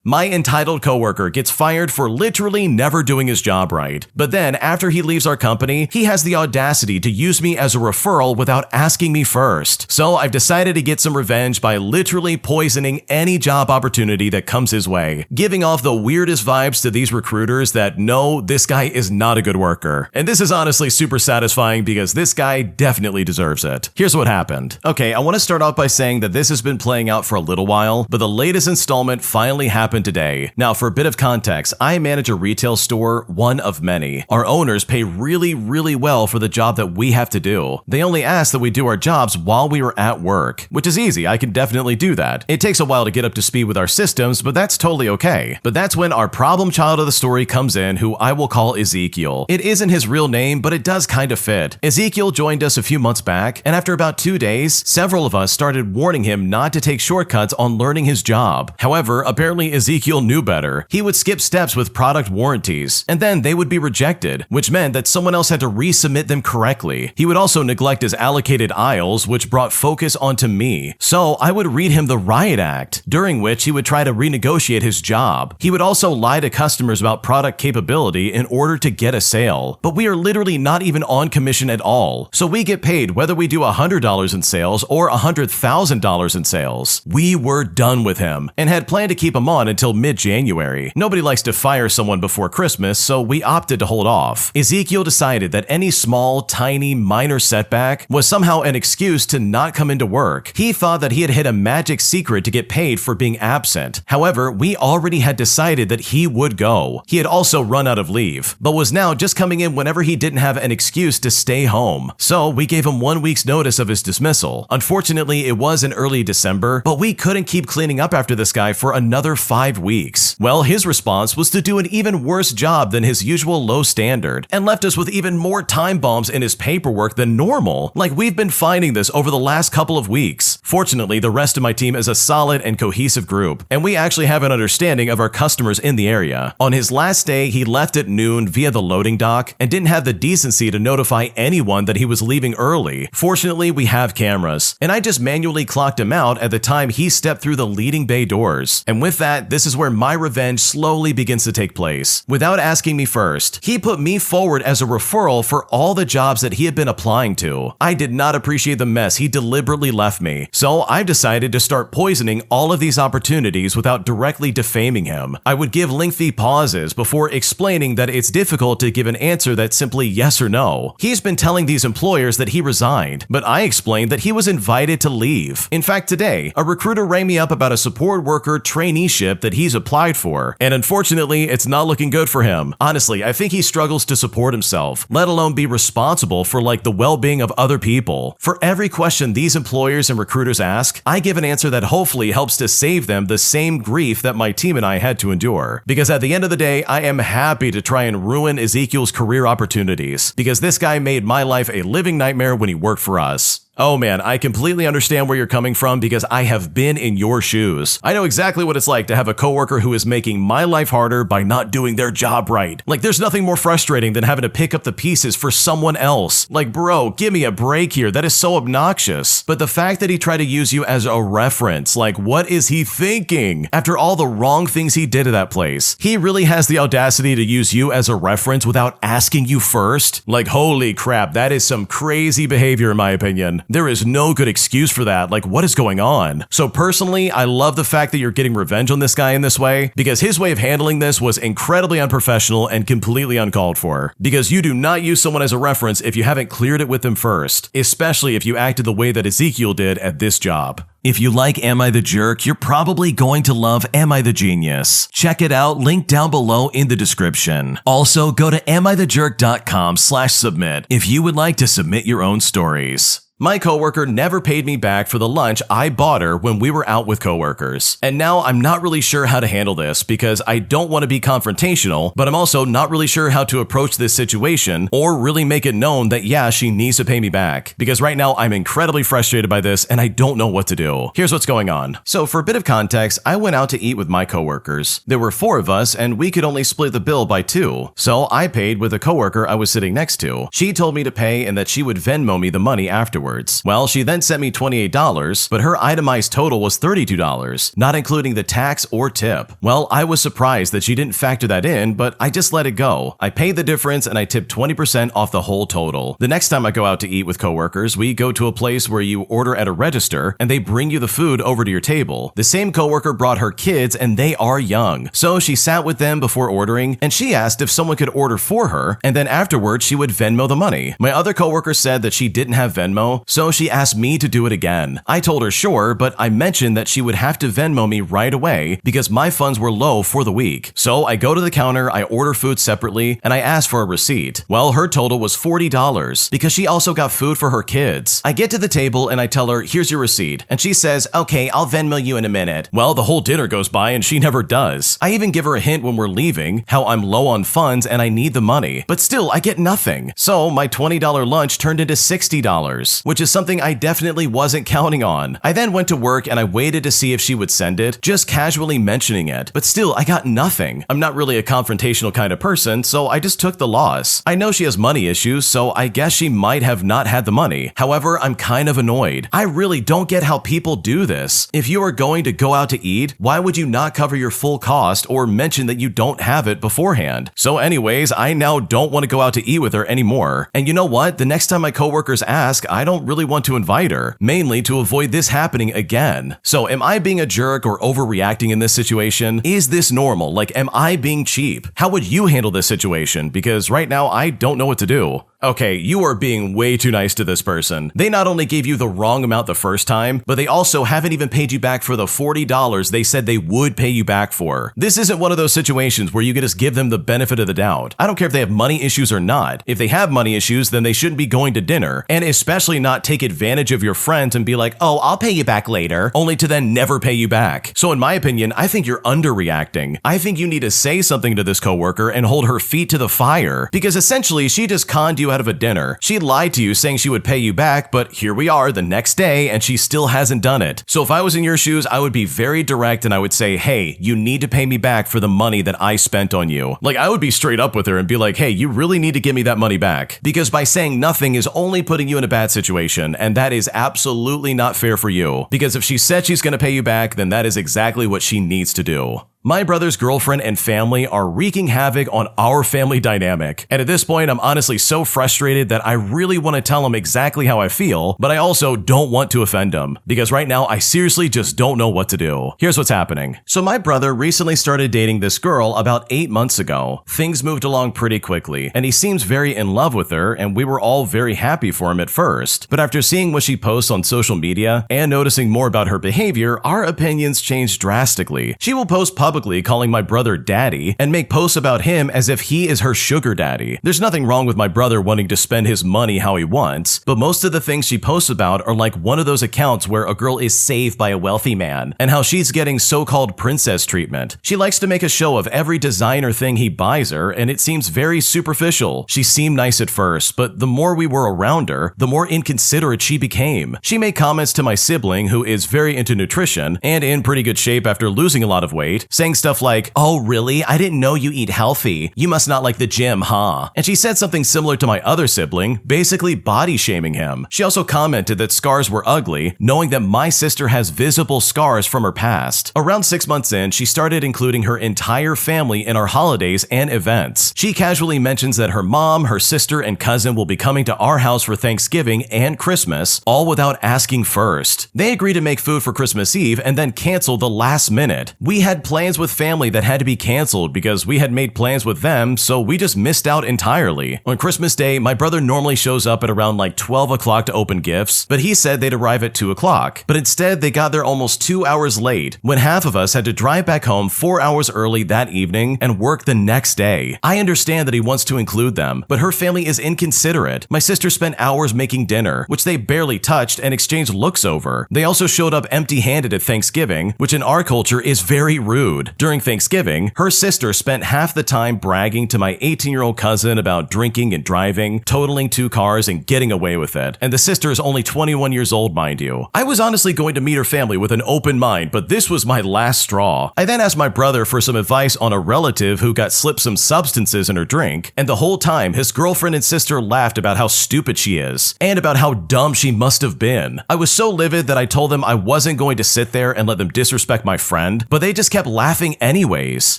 My entitled coworker gets fired for literally never doing his job right. But then, after he leaves our company, he has the audacity to use me as a referral without asking me first. So I've decided to get some revenge by literally poisoning any job opportunity that comes his way, giving off the weirdest vibes to these recruiters that no, this guy is not a good worker. And this is honestly super satisfying because this guy definitely deserves it. Here's what happened. Okay, I want to start off by saying that this has been playing out for a little while, but the latest installment finally happened today. Now, for a bit of context, I manage a retail store, one of many. Our owners pay really well for the job that we have to do. They only ask that we do our jobs while we are at work, which is easy. I can definitely do that. It takes a while to get up to speed with our systems, but that's totally okay. But that's when our problem child of the story comes in, who I will call Ezekiel. It isn't his real name, but it does kind of fit. Ezekiel joined us a few months back, and after about 2 days, several of us started warning him not to take shortcuts on learning his job. However, apparently Ezekiel knew better. He would skip steps with product warranties, and then they would be rejected, which meant that someone else had to resubmit them correctly. He would also neglect his allocated aisles, which brought focus onto me. So I would read him the riot act, during which he would try to renegotiate his job. He would also lie to customers about product capability in order to get a sale. But we are literally not even on commission at all, so we get paid whether we do $100 in sales or $100,000 in sales. We were done with him and had planned to keep him on until mid-January. Nobody likes to fire someone before Christmas, so we opted to hold off. Ezekiel decided that any small, tiny, minor setback was somehow an excuse to not come into work. He thought that he had hit a magic secret to get paid for being absent. However, we already had decided that he would go. He had also run out of leave, but was now just coming in whenever he didn't have an excuse to stay home. So we gave him 1 week's notice of his dismissal. Unfortunately, it was in early December, but we couldn't keep cleaning up after this guy for another 5 weeks. Well, his response was to do an even worse job than his usual low standard, and left us with even more time bombs in his paperwork than normal. Like, we've been finding this over the last couple of weeks. Fortunately, the rest of my team is a solid and cohesive group, and we actually have an understanding of our customers in the area. On his last day, he left at noon via the loading dock and didn't have the decency to notify anyone that he was leaving early. Fortunately, we have cameras, and I just manually clocked him out at the time he stepped through the leading bay doors. And with that, this is where my revenge slowly begins to take place. Without asking me first, he put me forward as a referral for all the jobs that he had been applying to. I did not appreciate the mess he deliberately left me, so I've decided to start poisoning all of these opportunities without directly defaming him. I would give lengthy pauses before explaining that it's difficult to give an answer that's simply yes or no. He's been telling these employers that he resigned, but I explained that he was invited to leave. In fact, today, a recruiter rang me up about a support worker traineeship that he's applied for, and unfortunately, it's not looking good for him. Honestly, I think he struggles to support himself, let alone be responsible for the well-being of other people. For every question these employers and recruiters ask, I give an answer that hopefully helps to save them the same grief that my team and I had to endure. Because at the end of the day, I am happy to try and ruin Ezekiel's career opportunities, because this guy made my life a living nightmare when he worked for us. Oh man, I completely understand where you're coming from because I have been in your shoes. I know exactly what it's like to have a coworker who is making my life harder by not doing their job right. There's nothing more frustrating than having to pick up the pieces for someone else. Bro, give me a break here. That is so obnoxious. But the fact that he tried to use you as a reference, what is he thinking? After all the wrong things he did at that place, he really has the audacity to use you as a reference without asking you first? Holy crap, that is some crazy behavior in my opinion. There is no good excuse for that. What is going on? So personally, I love the fact that you're getting revenge on this guy in this way, because his way of handling this was incredibly unprofessional and completely uncalled for. Because you do not use someone as a reference if you haven't cleared it with them first, especially if you acted the way that Ezekiel did at this job. If you like Am I the Jerk, you're probably going to love Am I the Genius. Check it out, link down below in the description. Also, go to AmITheJerk.com/submit if you would like to submit your own stories. My coworker never paid me back for the lunch I bought her when we were out with coworkers. And now I'm not really sure how to handle this because I don't want to be confrontational, but I'm also not really sure how to approach this situation or really make it known that yeah, she needs to pay me back. Because right now I'm incredibly frustrated by this and I don't know what to do. Here's what's going on. So for a bit of context, I went out to eat with my coworkers. There were 4 of us and we could only split the bill by 2. So I paid with a coworker I was sitting next to. She told me to pay and that she would Venmo me the money afterwards. afterwards. Well, she then sent me $28, but her itemized total was $32, not including the tax or tip. Well, I was surprised that she didn't factor that in, but I just let it go. I paid the difference and I tipped 20% off the whole total. The next time I go out to eat with coworkers, we go to a place where you order at a register and they bring you the food over to your table. The same coworker brought her kids and they are young. So she sat with them before ordering and she asked if someone could order for her and then afterwards she would Venmo the money. My other coworker said that she didn't have Venmo, so she asked me to do it again. I told her sure, but I mentioned that she would have to Venmo me right away because my funds were low for the week. So I go to the counter, I order food separately, and I ask for a receipt. Well, her total was $40 because she also got food for her kids. I get to the table and I tell her, here's your receipt. And she says, okay, I'll Venmo you in a minute. Well, the whole dinner goes by and she never does. I even give her a hint when we're leaving, how I'm low on funds and I need the money. But still, I get nothing. So my $20 lunch turned into $60, which is something I definitely wasn't counting on. I then went to work and I waited to see if she would send it, just casually mentioning it. But still, I got nothing. I'm not really a confrontational kind of person, so I just took the loss. I know she has money issues, so I guess she might have not had the money. However, I'm kind of annoyed. I really don't get how people do this. If you are going to go out to eat, why would you not cover your full cost or mention that you don't have it beforehand? So anyways, I now don't want to go out to eat with her anymore. And you know what? The next time my coworkers ask, I don't really want to invite her, mainly to avoid this happening again. So am I being a jerk or overreacting in this situation? Is this normal? Like, am I being cheap? How would you handle this situation? Because right now I don't know what to do. Okay, you are being way too nice to this person. They not only gave you the wrong amount the first time, but they also haven't even paid you back for the $40 they said they would pay you back for. This isn't one of those situations where you can just give them the benefit of the doubt. I don't care if they have money issues or not. If they have money issues, then they shouldn't be going to dinner, and especially not take advantage of your friends and be like, oh, I'll pay you back later, only to then never pay you back. So in my opinion, I think you're underreacting. I think you need to say something to this coworker and hold her feet to the fire, because essentially she just conned you out of a dinner. She lied to you saying she would pay you back, but here we are the next day and she still hasn't done it. So if I was in your shoes, I would be very direct and I would say, hey, you need to pay me back for the money that I spent on you. Like, I would be straight up with her and be like, hey, you really need to give me that money back. Because by saying nothing is only putting you in a bad situation, and that is absolutely not fair for you. Because if she said she's going to pay you back, then that is exactly what she needs to do. My brother's girlfriend and family are wreaking havoc on our family dynamic. And at this point, I'm honestly so frustrated that I really want to tell him exactly how I feel, but I also don't want to offend him, because right now I seriously just don't know what to do. Here's what's happening. So my brother recently started dating this girl about 8 months ago. Things moved along pretty quickly, and he seems very in love with her, and we were all very happy for him at first. But after seeing what she posts on social media and noticing more about her behavior, our opinions changed drastically. She will post publicly calling my brother daddy and make posts about him as if he is her sugar daddy. There's nothing wrong with my brother wanting to spend his money how he wants, but most of the things she posts about are like one of those accounts where a girl is saved by a wealthy man and how she's getting so-called princess treatment. She likes to make a show of every designer thing he buys her, and it seems very superficial. She seemed nice at first, but the more we were around her, the more inconsiderate she became. She made comments to my sibling, who is very into nutrition and in pretty good shape after losing a lot of weight, saying stuff like, oh really? I didn't know you eat healthy. You must not like the gym, huh? And she said something similar to my other sibling, basically body shaming him. She also commented that scars were ugly, knowing that my sister has visible scars from her past. Around 6 months in, she started including her entire family in our holidays and events. She casually mentions that her mom, her sister, and cousin will be coming to our house for Thanksgiving and Christmas, all without asking first. They agree to make food for Christmas Eve and then cancel the last minute. We had plans with family that had to be canceled because we had made plans with them, so we just missed out entirely. On Christmas Day, my brother normally shows up at around like 12 o'clock to open gifts, but he said they'd arrive at 2 o'clock. But instead, they got there almost 2 hours late, when half of us had to drive back home 4 hours early that evening and work the next day. I understand that he wants to include them, but her family is inconsiderate. My sister spent hours making dinner, which they barely touched and exchanged looks over. They also showed up empty-handed at Thanksgiving, which in our culture is very rude. food. During Thanksgiving, her sister spent half the time bragging to my 18-year-old cousin about drinking and driving, totaling 2 cars, and getting away with it. And the sister is only 21 years old, mind you. I was honestly going to meet her family with an open mind, but this was my last straw. I then asked my brother for some advice on a relative who got slipped some substances in her drink, and the whole time his girlfriend and sister laughed about how stupid she is, and about how dumb she must have been. I was so livid that I told them I wasn't going to sit there and let them disrespect my friend, but they just kept laughing anyways.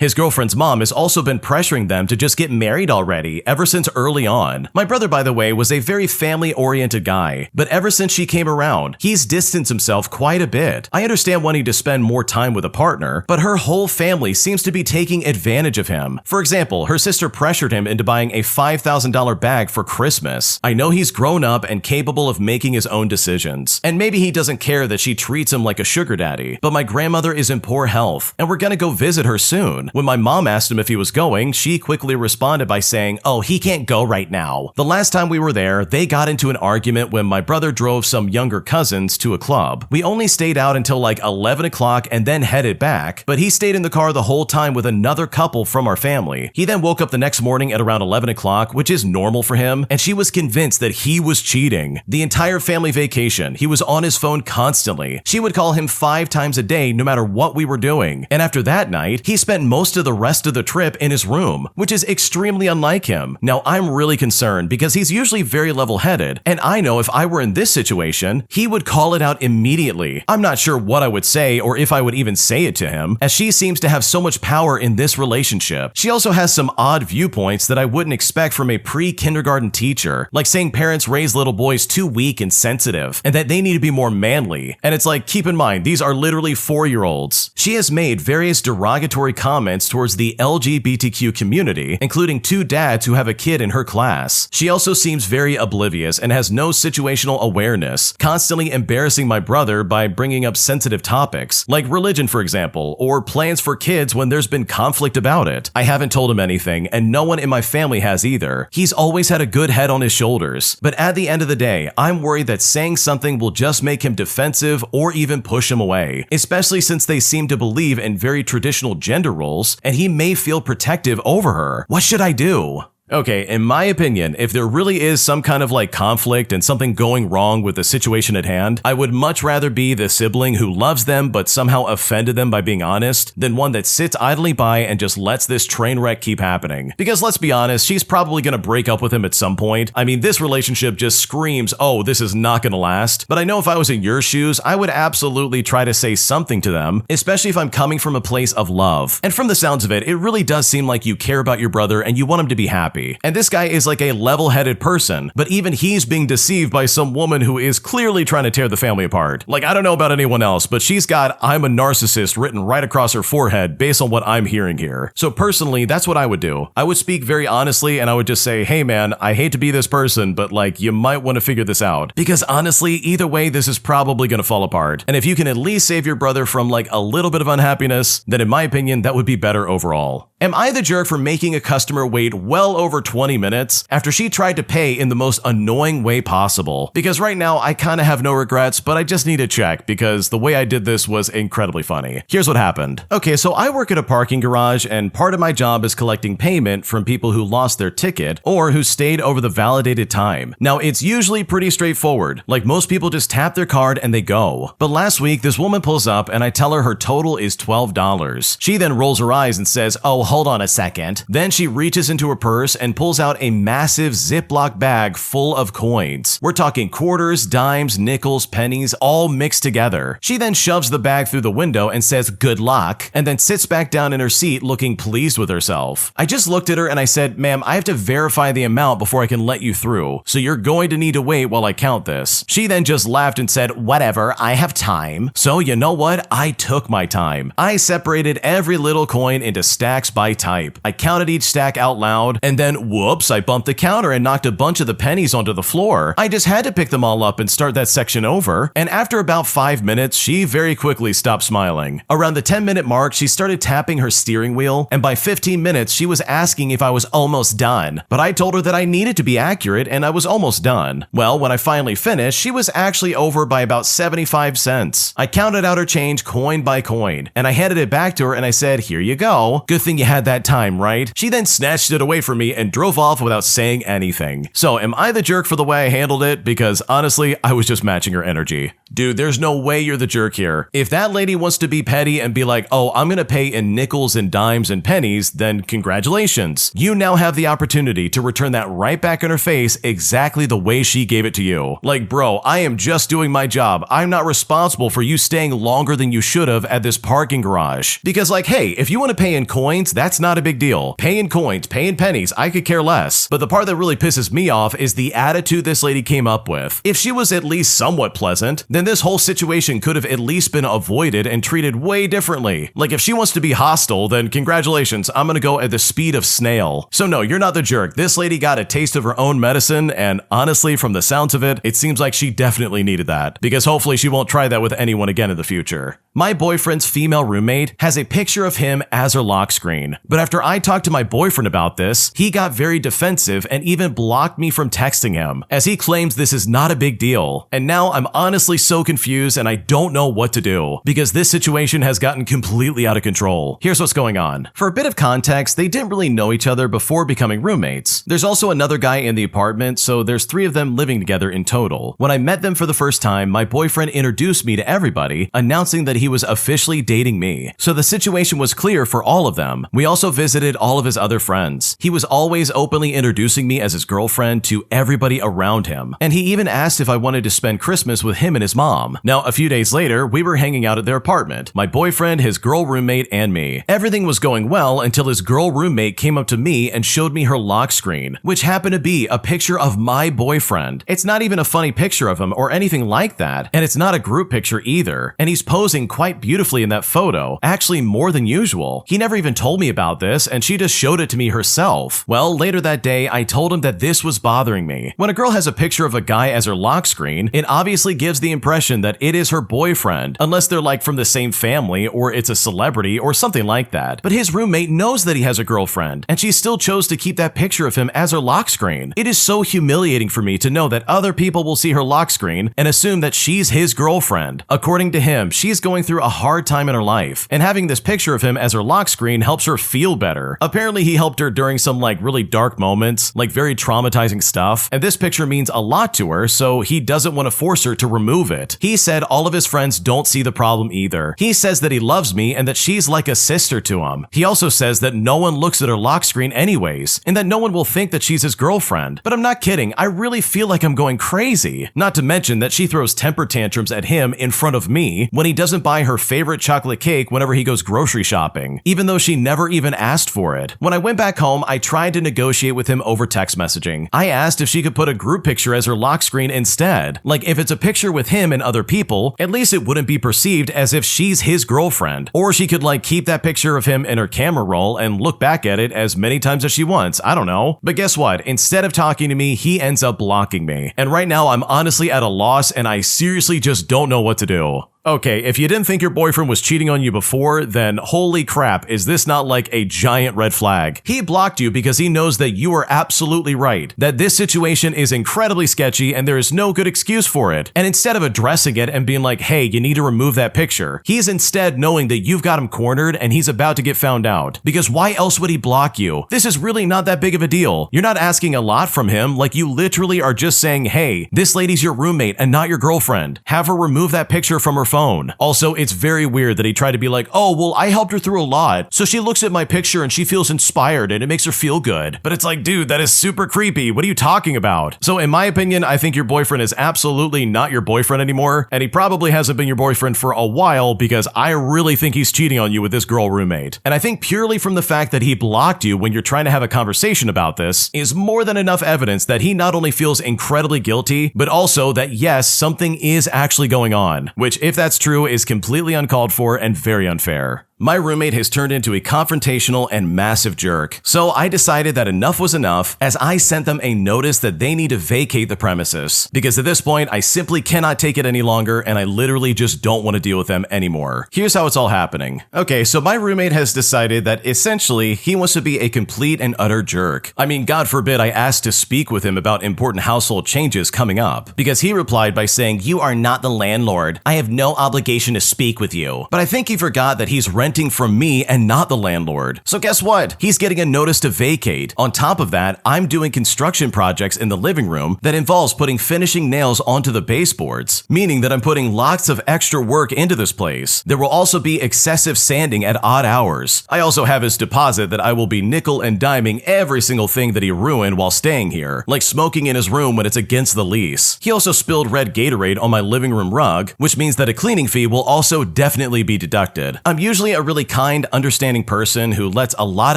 His girlfriend's mom has also been pressuring them to just get married already ever since early on. My brother, by the way, was a very family-oriented guy, but ever since she came around, he's distanced himself quite a bit. I understand wanting to spend more time with a partner, but her whole family seems to be taking advantage of him. For example, her sister pressured him into buying a $5,000 bag for Christmas. I know he's grown up and capable of making his own decisions, and maybe he doesn't care that she treats him like a sugar daddy, but my grandmother is in poor health, and we're gonna go visit her soon. When my mom asked him if he was going, she quickly responded by saying, "Oh, he can't go right now." The last time we were there, they got into an argument when my brother drove some younger cousins to a club. We only stayed out until like 11 o'clock and then headed back, but he stayed in the car the whole time with another couple from our family. He then woke up the next morning at around 11 o'clock, which is normal for him, and she was convinced that he was cheating. The entire family vacation, he was on his phone constantly. She would call him 5 times a day no matter what we were doing, and after that night, he spent most of the rest of the trip in his room, which is extremely unlike him. Now, I'm really concerned because he's usually very level-headed, and I know if I were in this situation, he would call it out immediately. I'm not sure what I would say or if I would even say it to him, as she seems to have so much power in this relationship. She also has some odd viewpoints that I wouldn't expect from a pre-kindergarten teacher, like saying parents raise little boys too weak and sensitive, and that they need to be more manly. And it's like, keep in mind, these are literally 4-year-olds. She has made various derogatory comments towards the LGBTQ community, including 2 dads who have a kid in her class. She also seems very oblivious and has no situational awareness, constantly embarrassing my brother by bringing up sensitive topics, like religion for example, or plans for kids when there's been conflict about it. I haven't told him anything, and no one in my family has either. He's always had a good head on his shoulders, but at the end of the day, I'm worried that saying something will just make him defensive or even push him away, especially since they seem to believe in very traditional gender roles, and he may feel protective over her. What should I do? Okay, in my opinion, if there really is some kind of like conflict and something going wrong with the situation at hand, I would much rather be the sibling who loves them but somehow offended them by being honest than one that sits idly by and just lets this train wreck keep happening. Because let's be honest, she's probably gonna break up with him at some point. I mean, this relationship just screams, oh, this is not gonna last. But I know if I was in your shoes, I would absolutely try to say something to them, especially if I'm coming from a place of love. And from the sounds of it, it really does seem like you care about your brother and you want him to be happy. And this guy is like a level-headed person, but even he's being deceived by some woman who is clearly trying to tear the family apart. Like, I don't know about anyone else, but she's got "I'm a narcissist" written right across her forehead based on what I'm hearing here. So personally, that's what I would do. I would speak very honestly and I would just say, hey man, I hate to be this person, but like, you might want to figure this out. Because honestly, either way, this is probably gonna fall apart. And if you can at least save your brother from like a little bit of unhappiness, then in my opinion, that would be better overall. Am I the jerk for making a customer wait well over 20 minutes after she tried to pay in the most annoying way possible? Because right now I kind of have no regrets, but I just need to check because the way I did this was incredibly funny. Here's what happened. Okay, so I work at a parking garage and part of my job is collecting payment from people who lost their ticket or who stayed over the validated time. Now, it's usually pretty straightforward. Like, most people just tap their card and they go. But last week, this woman pulls up and I tell her total is $12. She then rolls her eyes and says, oh, hold on a second. Then she reaches into her purse and pulls out a massive Ziploc bag full of coins. We're talking quarters, dimes, nickels, pennies, all mixed together. She then shoves the bag through the window and says, good luck, and then sits back down in her seat looking pleased with herself. I just looked at her and I said, ma'am, I have to verify the amount before I can let you through, so you're going to need to wait while I count this. She then just laughed and said, whatever, I have time. So you know what? I took my time. I separated every little coin into stacks by type. I counted each stack out loud, and then whoops, I bumped the counter and knocked a bunch of the pennies onto the floor. I just had to pick them all up and start that section over, and after about 5 minutes, she very quickly stopped smiling. Around the 10-minute mark, she started tapping her steering wheel, and by 15 minutes, she was asking if I was almost done, but I told her that I needed to be accurate and I was almost done. Well, when I finally finished, she was actually over by about 75 cents. I counted out her change coin by coin, and I handed it back to her and I said, "Here you go. Good thing you had that time, right?" She then snatched it away from me and drove off without saying anything. So am I the jerk for the way I handled it? Because honestly, I was just matching her energy. Dude, there's no way you're the jerk here. If that lady wants to be petty and be like, "Oh, I'm gonna pay in nickels and dimes and pennies," then congratulations. You now have the opportunity to return that right back in her face exactly the way she gave it to you. Like, bro, I am just doing my job. I'm not responsible for you staying longer than you should have at this parking garage. Because like, hey, if you want to pay in coins, that's not a big deal. Pay in coins, pay in pennies, I could care less. But the part that really pisses me off is the attitude this lady came up with. If she was at least somewhat pleasant, then this whole situation could have at least been avoided and treated way differently. Like if she wants to be hostile, then congratulations, I'm gonna go at the speed of snail. So no, you're not the jerk. This lady got a taste of her own medicine, and honestly, from the sounds of it, it seems like she definitely needed that, because hopefully she won't try that with anyone again in the future. My boyfriend's female roommate has a picture of him as her lock screen, but after I talked to my boyfriend about this, he got very defensive and even blocked me from texting him, as he claims this is not a big deal. And now I'm honestly so confused and I don't know what to do, because this situation has gotten completely out of control. Here's what's going on. For a bit of context, they didn't really know each other before becoming roommates. There's also another guy in the apartment, so there's 3 of them living together in total. When I met them for the first time, my boyfriend introduced me to everybody, announcing that he was officially dating me. So the situation was clear for all of them. We also visited all of his other friends. He was always openly introducing me as his girlfriend to everybody around him, and he even asked if I wanted to spend Christmas with him and his mom. Now, a few days later, we were hanging out at their apartment, my boyfriend, his girl roommate, and me. Everything was going well until his girl roommate came up to me and showed me her lock screen, which happened to be a picture of my boyfriend. It's not even a funny picture of him or anything like that, and it's not a group picture either, and he's posing quite beautifully in that photo, actually more than usual. He never even told me about this, and she just showed it to me herself. Well, later that day, I told him that this was bothering me. When a girl has a picture of a guy as her lock screen, it obviously gives the impression that it is her boyfriend, unless they're like from the same family or it's a celebrity or something like that. But his roommate knows that he has a girlfriend, and she still chose to keep that picture of him as her lock screen. It is so humiliating for me to know that other people will see her lock screen and assume that she's his girlfriend. According to him, she's going through a hard time in her life, and having this picture of him as her lock screen helps her feel better. Apparently, he helped her during some like really dark moments, like very traumatizing stuff, and this picture means a lot to her, so he doesn't want to force her to remove it. He said all of his friends don't see the problem either. He says that he loves me and that she's like a sister to him. He also says that no one looks at her lock screen anyways, and that no one will think that she's his girlfriend. But I'm not kidding, I really feel like I'm going crazy. Not to mention that she throws temper tantrums at him in front of me when he doesn't buy her favorite chocolate cake whenever he goes grocery shopping, even though she never even asked for it. When I went back home, I tried to negotiate with him over text messaging. I asked if she could put a group picture as her lock screen instead. Like if it's a picture with him and other people, at least it wouldn't be perceived as if she's his girlfriend. Or she could like keep that picture of him in her camera roll and look back at it as many times as she wants. I don't know. But guess what? Instead of talking to me, he ends up blocking me. And right now I'm honestly at a loss and I seriously just don't know what to do. Okay, if you didn't think your boyfriend was cheating on you before, then holy crap, is this not like a giant red flag? He blocked you because he knows that you are absolutely right, that this situation is incredibly sketchy and there is no good excuse for it. And instead of addressing it and being like, hey, you need to remove that picture, he's instead knowing that you've got him cornered and he's about to get found out. Because why else would he block you? This is really not that big of a deal. You're not asking a lot from him, like you literally are just saying, hey, this lady's your roommate and not your girlfriend. Have her remove that picture from her phone. Also, it's very weird that he tried to be like, oh, well, I helped her through a lot, so she looks at my picture and she feels inspired and it makes her feel good. But it's like, dude, that is super creepy. What are you talking about? So in my opinion, I think your boyfriend is absolutely not your boyfriend anymore, and he probably hasn't been your boyfriend for a while because I really think he's cheating on you with this girl roommate. And I think purely from the fact that he blocked you when you're trying to have a conversation about this is more than enough evidence that he not only feels incredibly guilty, but also that yes, something is actually going on, which if that's true is completely uncalled for and very unfair. My roommate has turned into a confrontational and massive jerk, so I decided that enough was enough as I sent them a notice that they need to vacate the premises, because at this point I simply cannot take it any longer and I literally just don't want to deal with them anymore. Here's how it's all happening. Okay, so my roommate has decided that essentially he wants to be a complete and utter jerk. I mean, God forbid I asked to speak with him about important household changes coming up, because he replied by saying, "You are not the landlord. I have no obligation to speak with you." But I think he forgot that he's renting from me and not the landlord. So guess what? He's getting a notice to vacate. On top of that, I'm doing construction projects in the living room that involves putting finishing nails onto the baseboards, meaning that I'm putting lots of extra work into this place. There will also be excessive sanding at odd hours. I also have his deposit that I will be nickel and diming every single thing that he ruined while staying here, like smoking in his room when it's against the lease. He also spilled red Gatorade on my living room rug, which means that a cleaning fee will also definitely be deducted. I'm usually a really kind, understanding person who lets a lot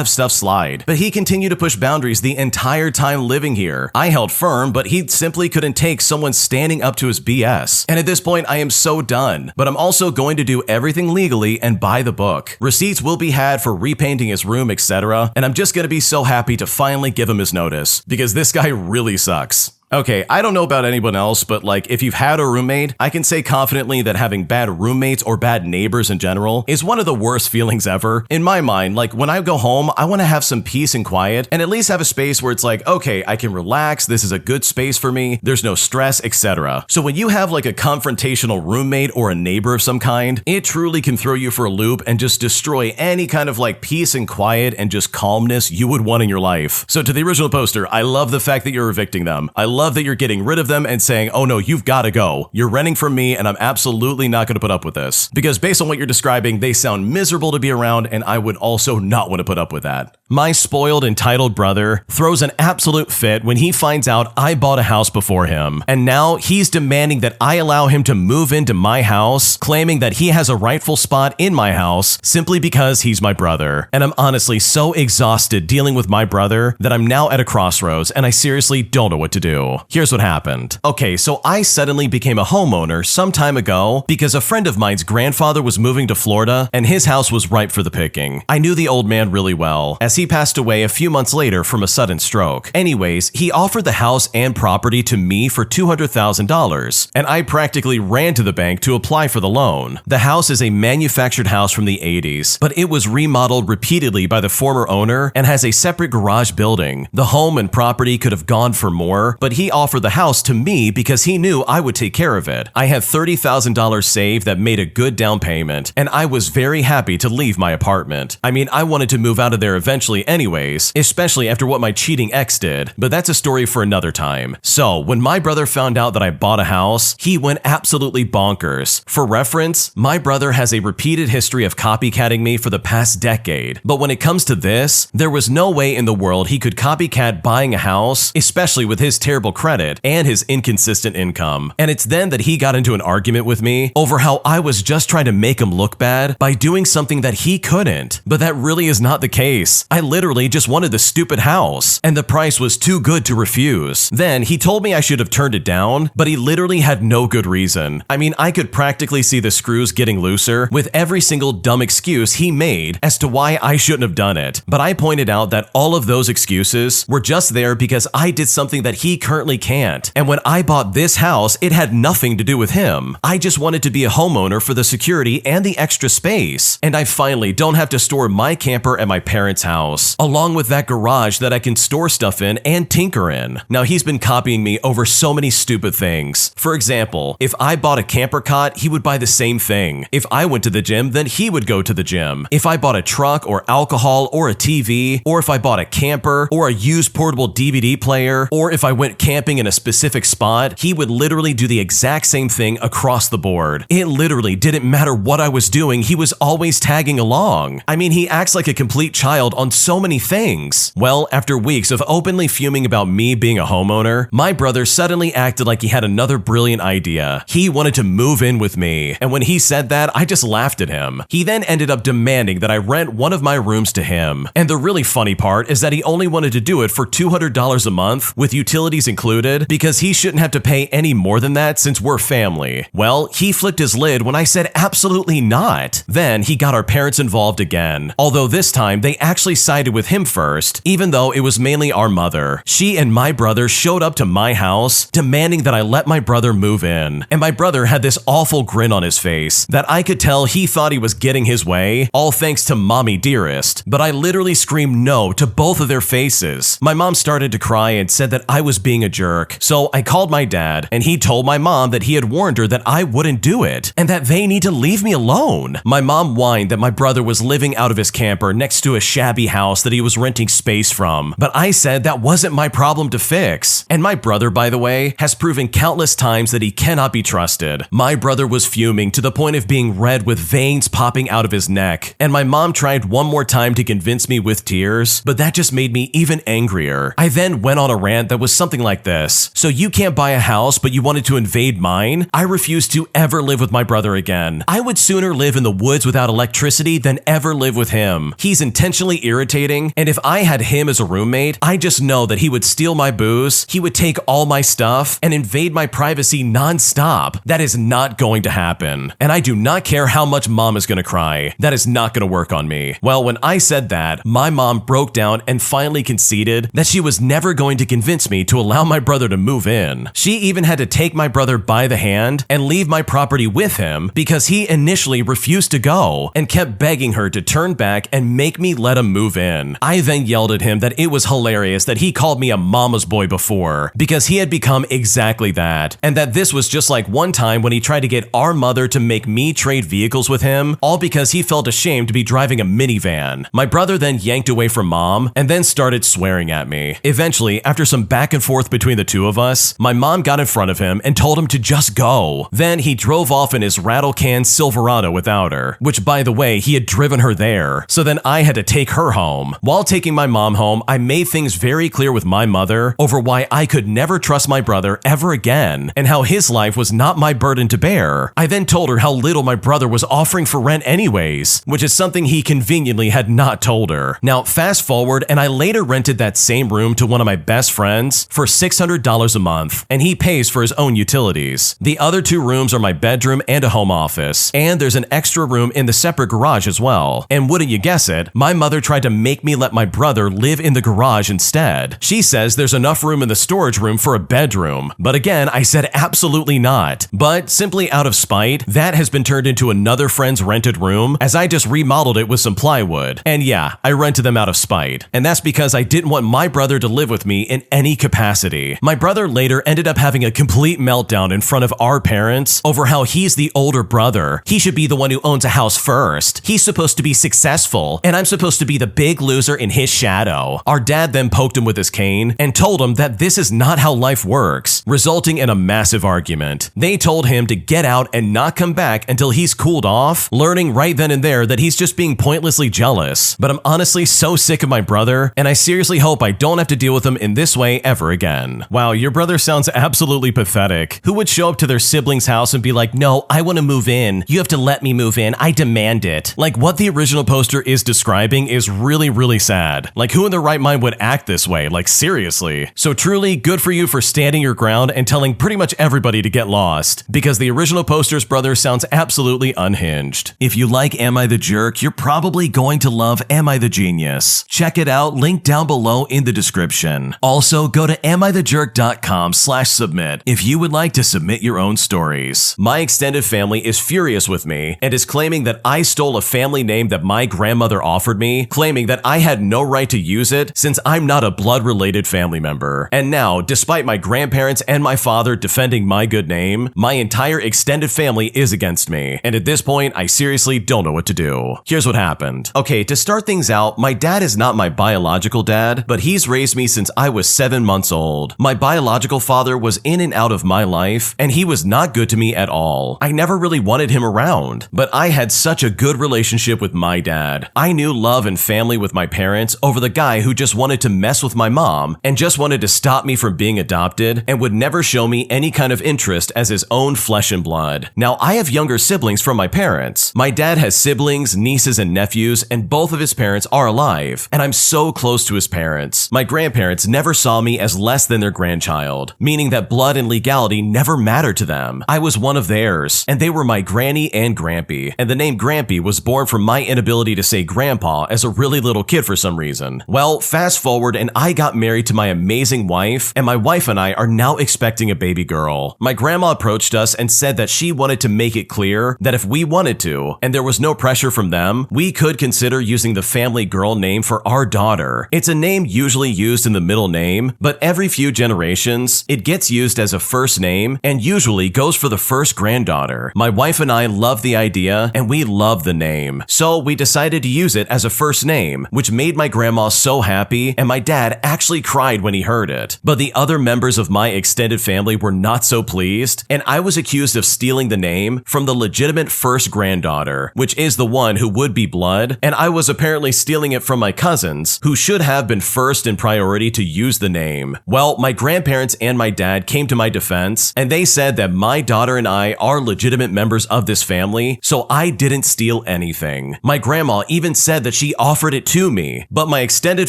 of stuff slide, but he continued to push boundaries the entire time living here. I held firm, but he simply couldn't take someone standing up to his BS. And at this point, I am so done. But I'm also going to do everything legally and buy the book. Receipts will be had for repainting his room, etc. And I'm just going to be so happy to finally give him his notice, because this guy really sucks. Okay, I don't know about anyone else, but like if you've had a roommate, I can say confidently that having bad roommates or bad neighbors in general is one of the worst feelings ever. In my mind, like when I go home, I want to have some peace and quiet and at least have a space where it's like, okay, I can relax, this is a good space for me, there's no stress, etc. So when you have like a confrontational roommate or a neighbor of some kind, it truly can throw you for a loop and just destroy any kind of like peace and quiet and just calmness you would want in your life. So to the original poster, I love the fact that you're evicting them. I love that you're getting rid of them and saying, oh no, you've got to go. You're renting from me and I'm absolutely not going to put up with this. Because based on what you're describing, they sound miserable to be around and I would also not want to put up with that. My spoiled, entitled brother throws an absolute fit when he finds out I bought a house before him. And now he's demanding that I allow him to move into my house, claiming that he has a rightful spot in my house simply because he's my brother. And I'm honestly so exhausted dealing with my brother that I'm now at a crossroads and I seriously don't know what to do. Here's what happened. Okay, so I suddenly became a homeowner some time ago because a friend of mine's grandfather was moving to Florida and his house was ripe for the picking. I knew the old man really well, as he passed away a few months later from a sudden stroke. Anyways, he offered the house and property to me for $200,000, and I practically ran to the bank to apply for the loan. The house is a manufactured house from the 80s, but it was remodeled repeatedly by the former owner and has a separate garage building. The home and property could have gone for more, but he offered the house to me because he knew I would take care of it. I had $30,000 saved that made a good down payment, and I was very happy to leave my apartment. I mean, I wanted to move out of there eventually anyways, especially after what my cheating ex did, but that's a story for another time. So, when my brother found out that I bought a house, he went absolutely bonkers. For reference, my brother has a repeated history of copycatting me for the past decade, but when it comes to this, there was no way in the world he could copycat buying a house, especially with his terrible credit and his inconsistent income. And it's then that he got into an argument with me over how I was just trying to make him look bad by doing something that he couldn't. But that really is not the case. I literally just wanted the stupid house, and the price was too good to refuse. Then he told me I should have turned it down, but he literally had no good reason. I mean, I could practically see the screws getting looser with every single dumb excuse he made as to why I shouldn't have done it. But I pointed out that all of those excuses were just there because I did something that he currently can't. And when I bought this house, it had nothing to do with him. I just wanted to be a homeowner for the security and the extra space. And I finally don't have to store my camper at my parents' house, along with that garage that I can store stuff in and tinker in. Now, he's been copying me over so many stupid things. For example, if I bought a camper cot, he would buy the same thing. If I went to the gym, then he would go to the gym. If I bought a truck or alcohol or a TV, or if I bought a camper or a used portable DVD player, or if I went camping in a specific spot, he would literally do the exact same thing across the board. It literally didn't matter what I was doing, he was always tagging along. I mean, he acts like a complete child on so many things. Well, after weeks of openly fuming about me being a homeowner, my brother suddenly acted like he had another brilliant idea. He wanted to move in with me, and when he said that, I just laughed at him. He then ended up demanding that I rent one of my rooms to him. And the really funny part is that he only wanted to do it for $200 a month, with utilities included, because he shouldn't have to pay any more than that since we're family. Well, he flipped his lid when I said absolutely not. Then he got our parents involved again, although this time they actually sided with him first, even though it was mainly our mother. She and my brother showed up to my house, demanding that I let my brother move in. And my brother had this awful grin on his face that I could tell he thought he was getting his way, all thanks to Mommy Dearest. But I literally screamed no to both of their faces. My mom started to cry and said that I was being a jerk. So I called my dad, and he told my mom that he had warned her that I wouldn't do it, and that they need to leave me alone. My mom whined that my brother was living out of his camper next to a shabby house that he was renting space from, but I said that wasn't my problem to fix. And my brother, by the way, has proven countless times that he cannot be trusted. My brother was fuming to the point of being red with veins popping out of his neck, and my mom tried one more time to convince me with tears, but that just made me even angrier. I then went on a rant that was something like this: so you can't buy a house, but you wanted to invade mine? I refuse to ever live with my brother again. I would sooner live in the woods without electricity than ever live with him. He's intentionally irritating, and if I had him as a roommate, I just know that he would steal my booze, he would take all my stuff, and invade my privacy non-stop. That is not going to happen. And I do not care how much mom is gonna cry. That is not gonna work on me. Well, when I said that, my mom broke down and finally conceded that she was never going to convince me to allow my brother to move in. She even had to take my brother by the hand and leave my property with him because he initially refused to go and kept begging her to turn back and make me let him move in. I then yelled at him that it was hilarious that he called me a mama's boy before, because he had become exactly that, and that this was just like one time when he tried to get our mother to make me trade vehicles with him, all because he felt ashamed to be driving a minivan. My brother then yanked away from mom and then started swearing at me. Eventually, after some back and forth between the two of us, my mom got in front of him and told him to just go. Then he drove off in his rattle-can Silverado without her, which, by the way, he had driven her there. So then I had to take her home. While taking my mom home, I made things very clear with my mother over why I could never trust my brother ever again, and how his life was not my burden to bear. I then told her how little my brother was offering for rent anyways, which is something he conveniently had not told her. Now, fast forward, and I later rented that same room to one of my best friends for $600 a month, and he pays for his own utilities. The other two rooms are my bedroom and a home office, and there's an extra room in the separate garage as well. And wouldn't you guess it, my mother tried to make me let my brother live in the garage instead. She says there's enough room in the storage room for a bedroom, but again, I said absolutely not. But simply out of spite, that has been turned into another friend's rented room, as I just remodeled it with some plywood. And yeah, I rented them out of spite. And that's because I didn't want my brother to live with me in any capacity. My brother later ended up having a complete meltdown in front of our parents over how he's the older brother. He should be the one who owns a house first. He's supposed to be successful, and I'm supposed to be the big loser in his shadow. Our dad then poked him with his cane and told him that this is not how life works, resulting in a massive argument. They told him to get out and not come back until he's cooled off, learning right then and there that he's just being pointlessly jealous. But I'm honestly so sick of my brother, and I seriously hope I don't have to deal with him in this way ever again. Wow, your brother sounds absolutely pathetic. Who would show up to their sibling's house and be like, no, I want to move in. You have to let me move in. I demand it. Like, what the original poster is describing is really, really sad. Like, who in their right mind would act this way? Like, seriously. So truly, good for you for standing your ground and telling pretty much everybody to get lost, because the original poster's brother sounds absolutely unhinged. If you like Am I the Jerk, you're probably going to love Am I the Genius. Check it out, link down below in the description. Also, go to amithejerk.com/submit if you would like to submit your own stories. My extended family is furious with me and is claiming that I stole a family name that my grandmother offered me, claiming that I had no right to use it since I'm not a blood-related family member. And now, despite my grandparents and my father defending my good name, my entire extended family is against me. And at this point, I seriously don't know what to do. Here's what happened. Okay, to start things out, my dad is not my biological dad, but he's raised me since I was 7 months old. My biological father was in and out of my life, and he was not good to me at all. I never really wanted him around, but I had such a good relationship with my dad. I knew love and family family with my parents over the guy who just wanted to mess with my mom and just wanted to stop me from being adopted and would never show me any kind of interest as his own flesh and blood. Now, I have younger siblings from my parents. My dad has siblings, nieces, and nephews, and both of his parents are alive, and I'm so close to his parents. My grandparents never saw me as less than their grandchild, meaning that blood and legality never mattered to them. I was one of theirs, and they were my granny and grampy, and the name Grampy was born from my inability to say grandpa as a really little kid for some reason. Well, fast forward and I got married to my amazing wife, and my wife and I are now expecting a baby girl. My grandma approached us and said that she wanted to make it clear that if we wanted to, and there was no pressure from them, we could consider using the family girl name for our daughter. It's a name usually used in the middle name, but every few generations, it gets used as a first name and usually goes for the first granddaughter. My wife and I love the idea and we love the name, so we decided to use it as a first name, which made my grandma so happy, and my dad actually cried when he heard it. But the other members of my extended family were not so pleased, and I was accused of stealing the name from the legitimate first granddaughter, which is the one who would be blood, and I was apparently stealing it from my cousins, who should have been first in priority to use the name. Well, my grandparents and my dad came to my defense, and they said that my daughter and I are legitimate members of this family, so I didn't steal anything. My grandma even said that she offered it to me, but my extended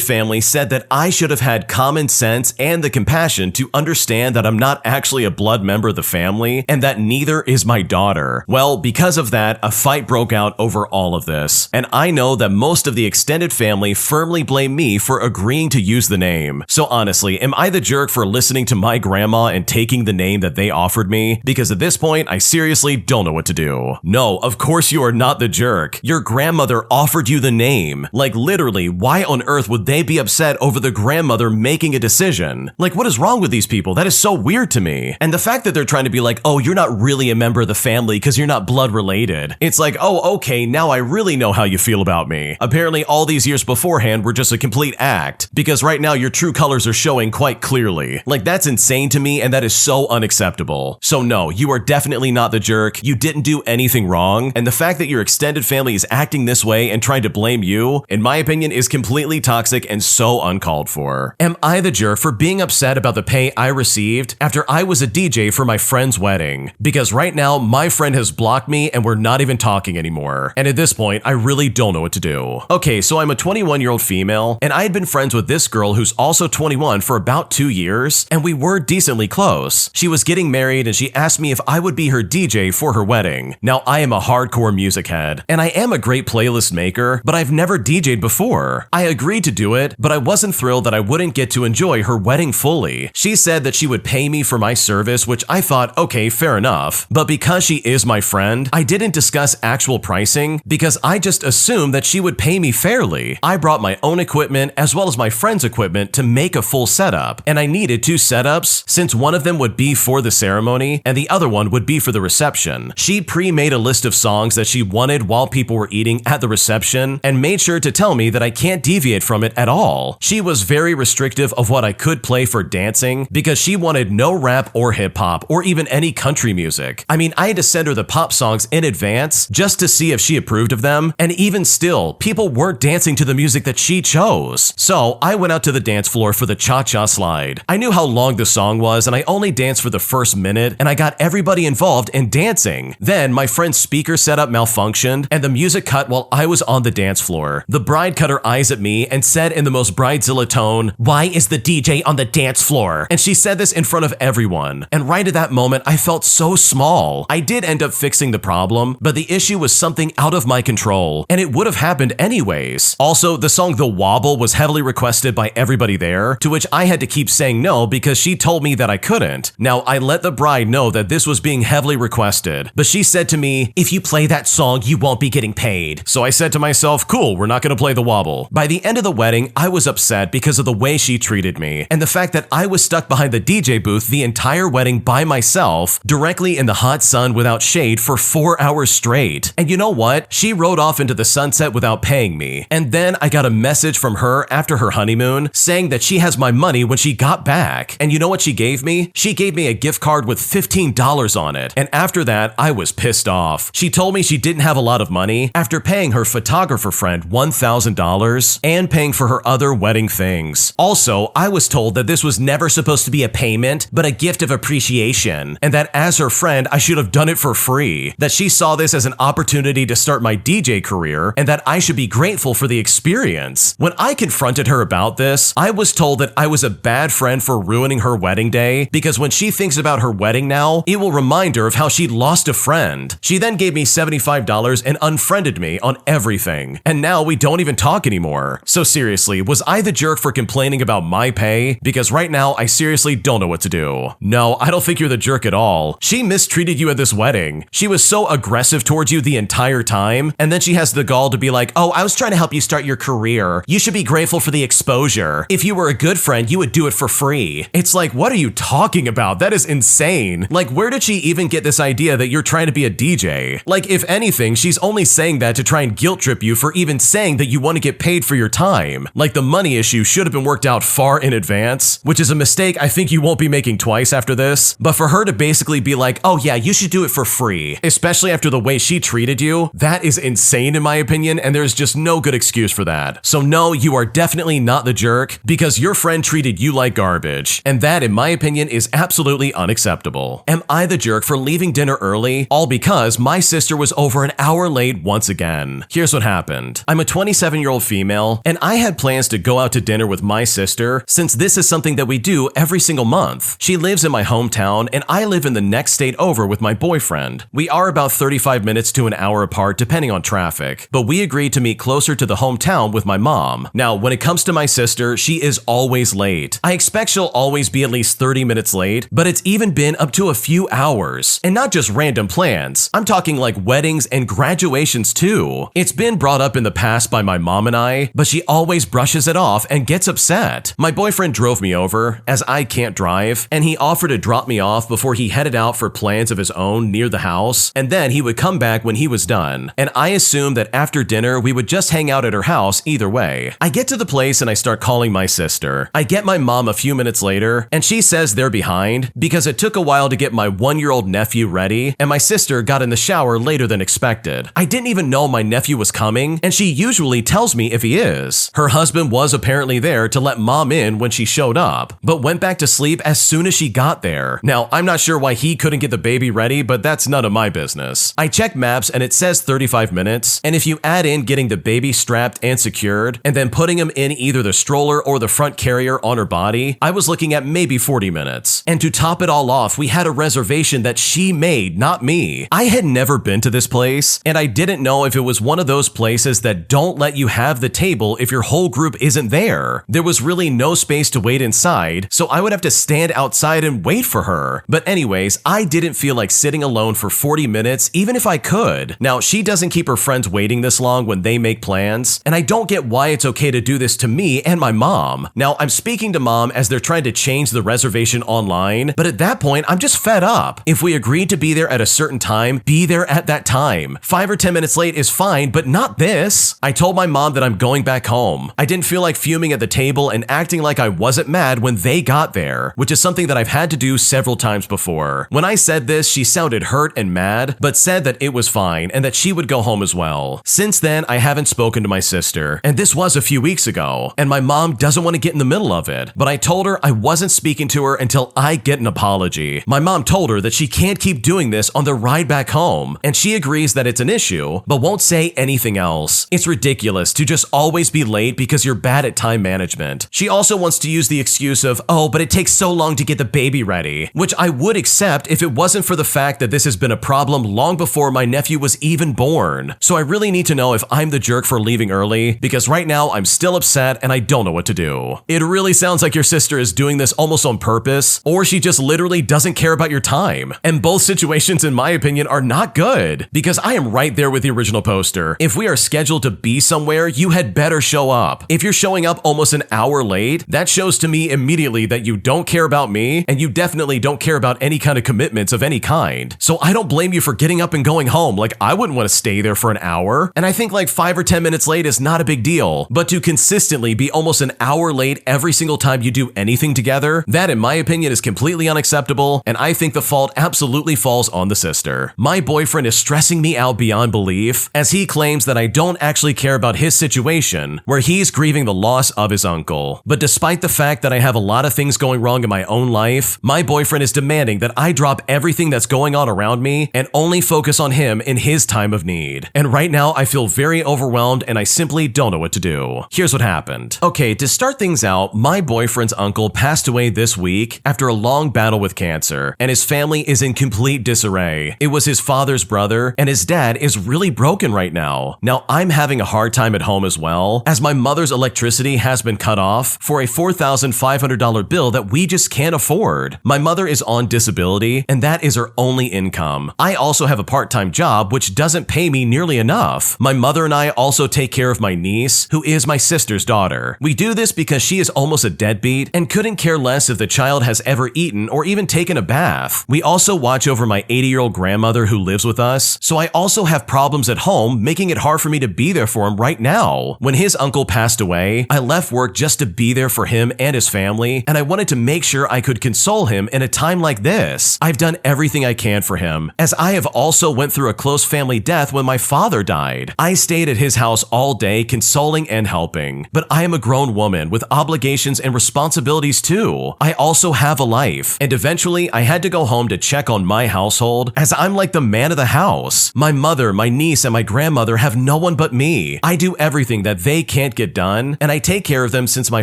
family said that I should have had common sense and the compassion to understand that I'm not actually a blood member of the family and that neither is my daughter. Well, because of that, a fight broke out over all of this, and I know that most of the extended family firmly blame me for agreeing to use the name. So honestly, am I the jerk for listening to my grandma and taking the name that they offered me? Because at this point, I seriously don't know what to do. No, of course you are not the jerk. Your grandmother offered you the name. Like literally, why on earth would they be upset over the grandmother making a decision? Like, what is wrong with these people? That is so weird to me. And the fact that they're trying to be like, oh, you're not really a member of the family because you're not blood related. It's like, oh, okay, now I really know how you feel about me. Apparently all these years beforehand were just a complete act, because right now your true colors are showing quite clearly. Like, that's insane to me, and that is so unacceptable. So no, you are definitely not the jerk. You didn't do anything wrong, and the fact that your extended family is acting this way and trying to blame you, in my opinion, is completely toxic and so uncalled for. Am I the jerk for being upset about the pay I received after I was a DJ for my friend's wedding? Because right now, my friend has blocked me and we're not even talking anymore. And at this point, I really don't know what to do. Okay, so I'm a 21-year-old female, and I had been friends with this girl who's also 21 for about 2 years, and we were decently close. She was getting married and she asked me if I would be her DJ for her wedding. Now, I am a hardcore music head, and I am a great playlist maker, but I've never DJ'd before. I agreed to do it, but I wasn't thrilled that I wouldn't get to enjoy her wedding fully. She said that she would pay me for my service, which I thought, okay, fair enough. But because she is my friend, I didn't discuss actual pricing because I just assumed that she would pay me fairly. I brought my own equipment as well as my friend's equipment to make a full setup, and I needed 2 setups since one of them would be for the ceremony and the other one would be for the reception. She pre-made a list of songs that she wanted while people were eating at the reception and made sure to tell me that I can't deviate from it at all. She was very restrictive of what I could play for dancing because she wanted no rap or hip hop or even any country music. I mean, I had to send her the pop songs in advance just to see if she approved of them, and even still, people weren't dancing to the music that she chose. So I went out to the dance floor for the cha-cha slide. I knew how long the song was and I only danced for the first minute, and I got everybody involved in dancing. Then my friend's speaker setup malfunctioned and the music cut while I was on the dance floor. The bride cut her eyes at me and said in the most bridezilla tone, "Why is the DJ on the dance floor?" And she said this in front of everyone. And right at that moment, I felt so small. I did end up fixing the problem, but the issue was something out of my control, and it would have happened anyways. Also, the song The Wobble was heavily requested by everybody there, to which I had to keep saying no because she told me that I couldn't. Now, I let the bride know that this was being heavily requested, but she said to me, "If you play that song, you won't be getting paid." So I said to myself, cool, we're not gonna play The Wobble. By the end of the wedding, I was upset because of the way she treated me, and the fact that I was stuck behind the DJ booth the entire wedding by myself, directly in the hot sun without shade for 4 hours straight. And you know what? She rode off into the sunset without paying me. And then I got a message from her after her honeymoon saying that she has my money when she got back. And you know what she gave me? She gave me a gift card with $15 on it. And after that, I was pissed off. She told me she didn't have a lot of money after paying her photographer friend $1,000. $4,000 and paying for her other wedding things. Also, I was told that this was never supposed to be a payment, but a gift of appreciation, and that as her friend, I should have done it for free, that she saw this as an opportunity to start my DJ career, and that I should be grateful for the experience. When I confronted her about this, I was told that I was a bad friend for ruining her wedding day, because when she thinks about her wedding now, it will remind her of how she lost a friend. She then gave me $75 and unfriended me on everything, and now we don't even talk anymore. So seriously, was I the jerk for complaining about my pay? Because right now, I seriously don't know what to do. No, I don't think you're the jerk at all. She mistreated you at this wedding. She was so aggressive towards you the entire time, and then she has the gall to be like, oh, I was trying to help you start your career. You should be grateful for the exposure. If you were a good friend, you would do it for free. It's like, what are you talking about? That is insane. Like, where did she even get this idea that you're trying to be a DJ? Like, if anything, she's only saying that to try and guilt trip you for even saying that you want to get paid for your time. Like, the money issue should have been worked out far in advance, which is a mistake I think you won't be making twice after this. But for her to basically be like, oh yeah, you should do it for free, especially after the way she treated you, that is insane in my opinion, and there's just no good excuse for that. So no, you are definitely not the jerk, because your friend treated you like garbage, and that in my opinion is absolutely unacceptable. Am I the jerk for leaving dinner early, all because my sister was over an hour late once again? Here's what happened. I'm a 27-year-old female, and I had plans to go out to dinner with my sister, since this is something that we do every single month. She lives in my hometown, and I live in the next state over with my boyfriend. We are about 35 minutes to an hour apart depending on traffic, but we agreed to meet closer to the hometown with my mom. Now, when it comes to my sister, she is always late. I expect she'll always be at least 30 minutes late, but it's even been up to a few hours. And not just random plans, I'm talking like weddings and graduations too. It's been brought up in the past by my mom and I, but she always brushes it off and gets upset. My boyfriend drove me over, as I can't drive, and he offered to drop me off before he headed out for plans of his own near the house, and then he would come back when he was done. And I assumed that after dinner, we would just hang out at her house either way. I get to the place and I start calling my sister. I get my mom a few minutes later, and she says they're behind because it took a while to get my 1-year-old nephew ready, and my sister got in the shower later than expected. I didn't even know my nephew was coming, and she usually tells me if he is. Her husband was apparently there to let mom in when she showed up, but went back to sleep as soon as she got there. Now, I'm not sure why he couldn't get the baby ready, but that's none of my business. I check maps and it says 35 minutes, and if you add in getting the baby strapped and secured, and then putting him in either the stroller or the front carrier on her body, I was looking at maybe 40 minutes. And to top it all off, we had a reservation that she made, not me. I had never been to this place, and I didn't know if it was one of those places that don't let you have the table if your whole group isn't there. There was really no space to wait inside, so I would have to stand outside and wait for her. But anyways, I didn't feel like sitting alone for 40 minutes, even if I could. Now, she doesn't keep her friends waiting this long when they make plans, and I don't get why it's okay to do this to me and my mom. Now, I'm speaking to mom as they're trying to change the reservation online, but at that point, I'm just fed up. If we agreed to be there at a certain time, be there at that time. 5 or 10 minutes late is fine, but not this. I told my mom that I'm going back home. I didn't feel like fuming at the table and acting like I wasn't mad when they got there, which is something that I've had to do several times before. When I said this, she sounded hurt and mad, but said that it was fine and that she would go home as well. Since then, I haven't spoken to my sister, and this was a few weeks ago, and my mom doesn't want to get in the middle of it, but I told her I wasn't speaking to her until I get an apology. My mom told her that she can't keep doing this on the ride back home, and she agrees that it's an issue, but won't say anything else. It's ridiculous to just always be late because you're bad at time management. She also wants to use the excuse of, oh, but it takes so long to get the baby ready, which I would accept if it wasn't for the fact that this has been a problem long before my nephew was even born. So I really need to know if I'm the jerk for leaving early, because right now I'm still upset and I don't know what to do. It really sounds like your sister is doing this almost on purpose, or she just literally doesn't care about your time. And both situations, in my opinion, are not good, because I am right there with the original poster. If we are scheduled to be somewhere, you had better show up. If you're showing up almost an hour late, that shows to me immediately that you don't care about me, and you definitely don't care about any kind of commitments of any kind. So I don't blame you for getting up and going home. Like, I wouldn't want to stay there for an hour, and I think like 5 or 10 minutes late is not a big deal, but to consistently be almost an hour late every single time you do anything together, that in my opinion is completely unacceptable, and I think the fault absolutely falls on the sister. My boyfriend is stressing me out beyond belief, as he claims that I don't actually care share about his situation where he's grieving the loss of his uncle. But despite the fact that I have a lot of things going wrong in my own life, my boyfriend is demanding that I drop everything that's going on around me and only focus on him in his time of need. And right now I feel very overwhelmed and I simply don't know what to do. Here's what happened. Okay, to start things out, my boyfriend's uncle passed away this week after a long battle with cancer, and his family is in complete disarray. It was his father's brother, and his dad is really broken right now. Now, I'm having a hard time at home as well, as my mother's electricity has been cut off for a $4,500 bill that we just can't afford. My mother is on disability, and that is her only income. I also have a part-time job which doesn't pay me nearly enough. My mother and I also take care of my niece, who is my sister's daughter. We do this because she is almost a deadbeat and couldn't care less if the child has ever eaten or even taken a bath. We also watch over my 80-year-old grandmother who lives with us, so I also have problems at home, making it hard for me to be there for him right now. When his uncle passed away, I left work just to be there for him and his family, and I wanted to make sure I could console him in a time like this. I've done everything I can for him, as I have also went through a close family death when my father died. I stayed at his house all day consoling and helping, but I am a grown woman with obligations and responsibilities too. I also have a life, and eventually I had to go home to check on my household, as I'm like the man of the house. My mother, my niece, and my grandmother have no one but me. I do everything that they can't get done, and I take care of them since my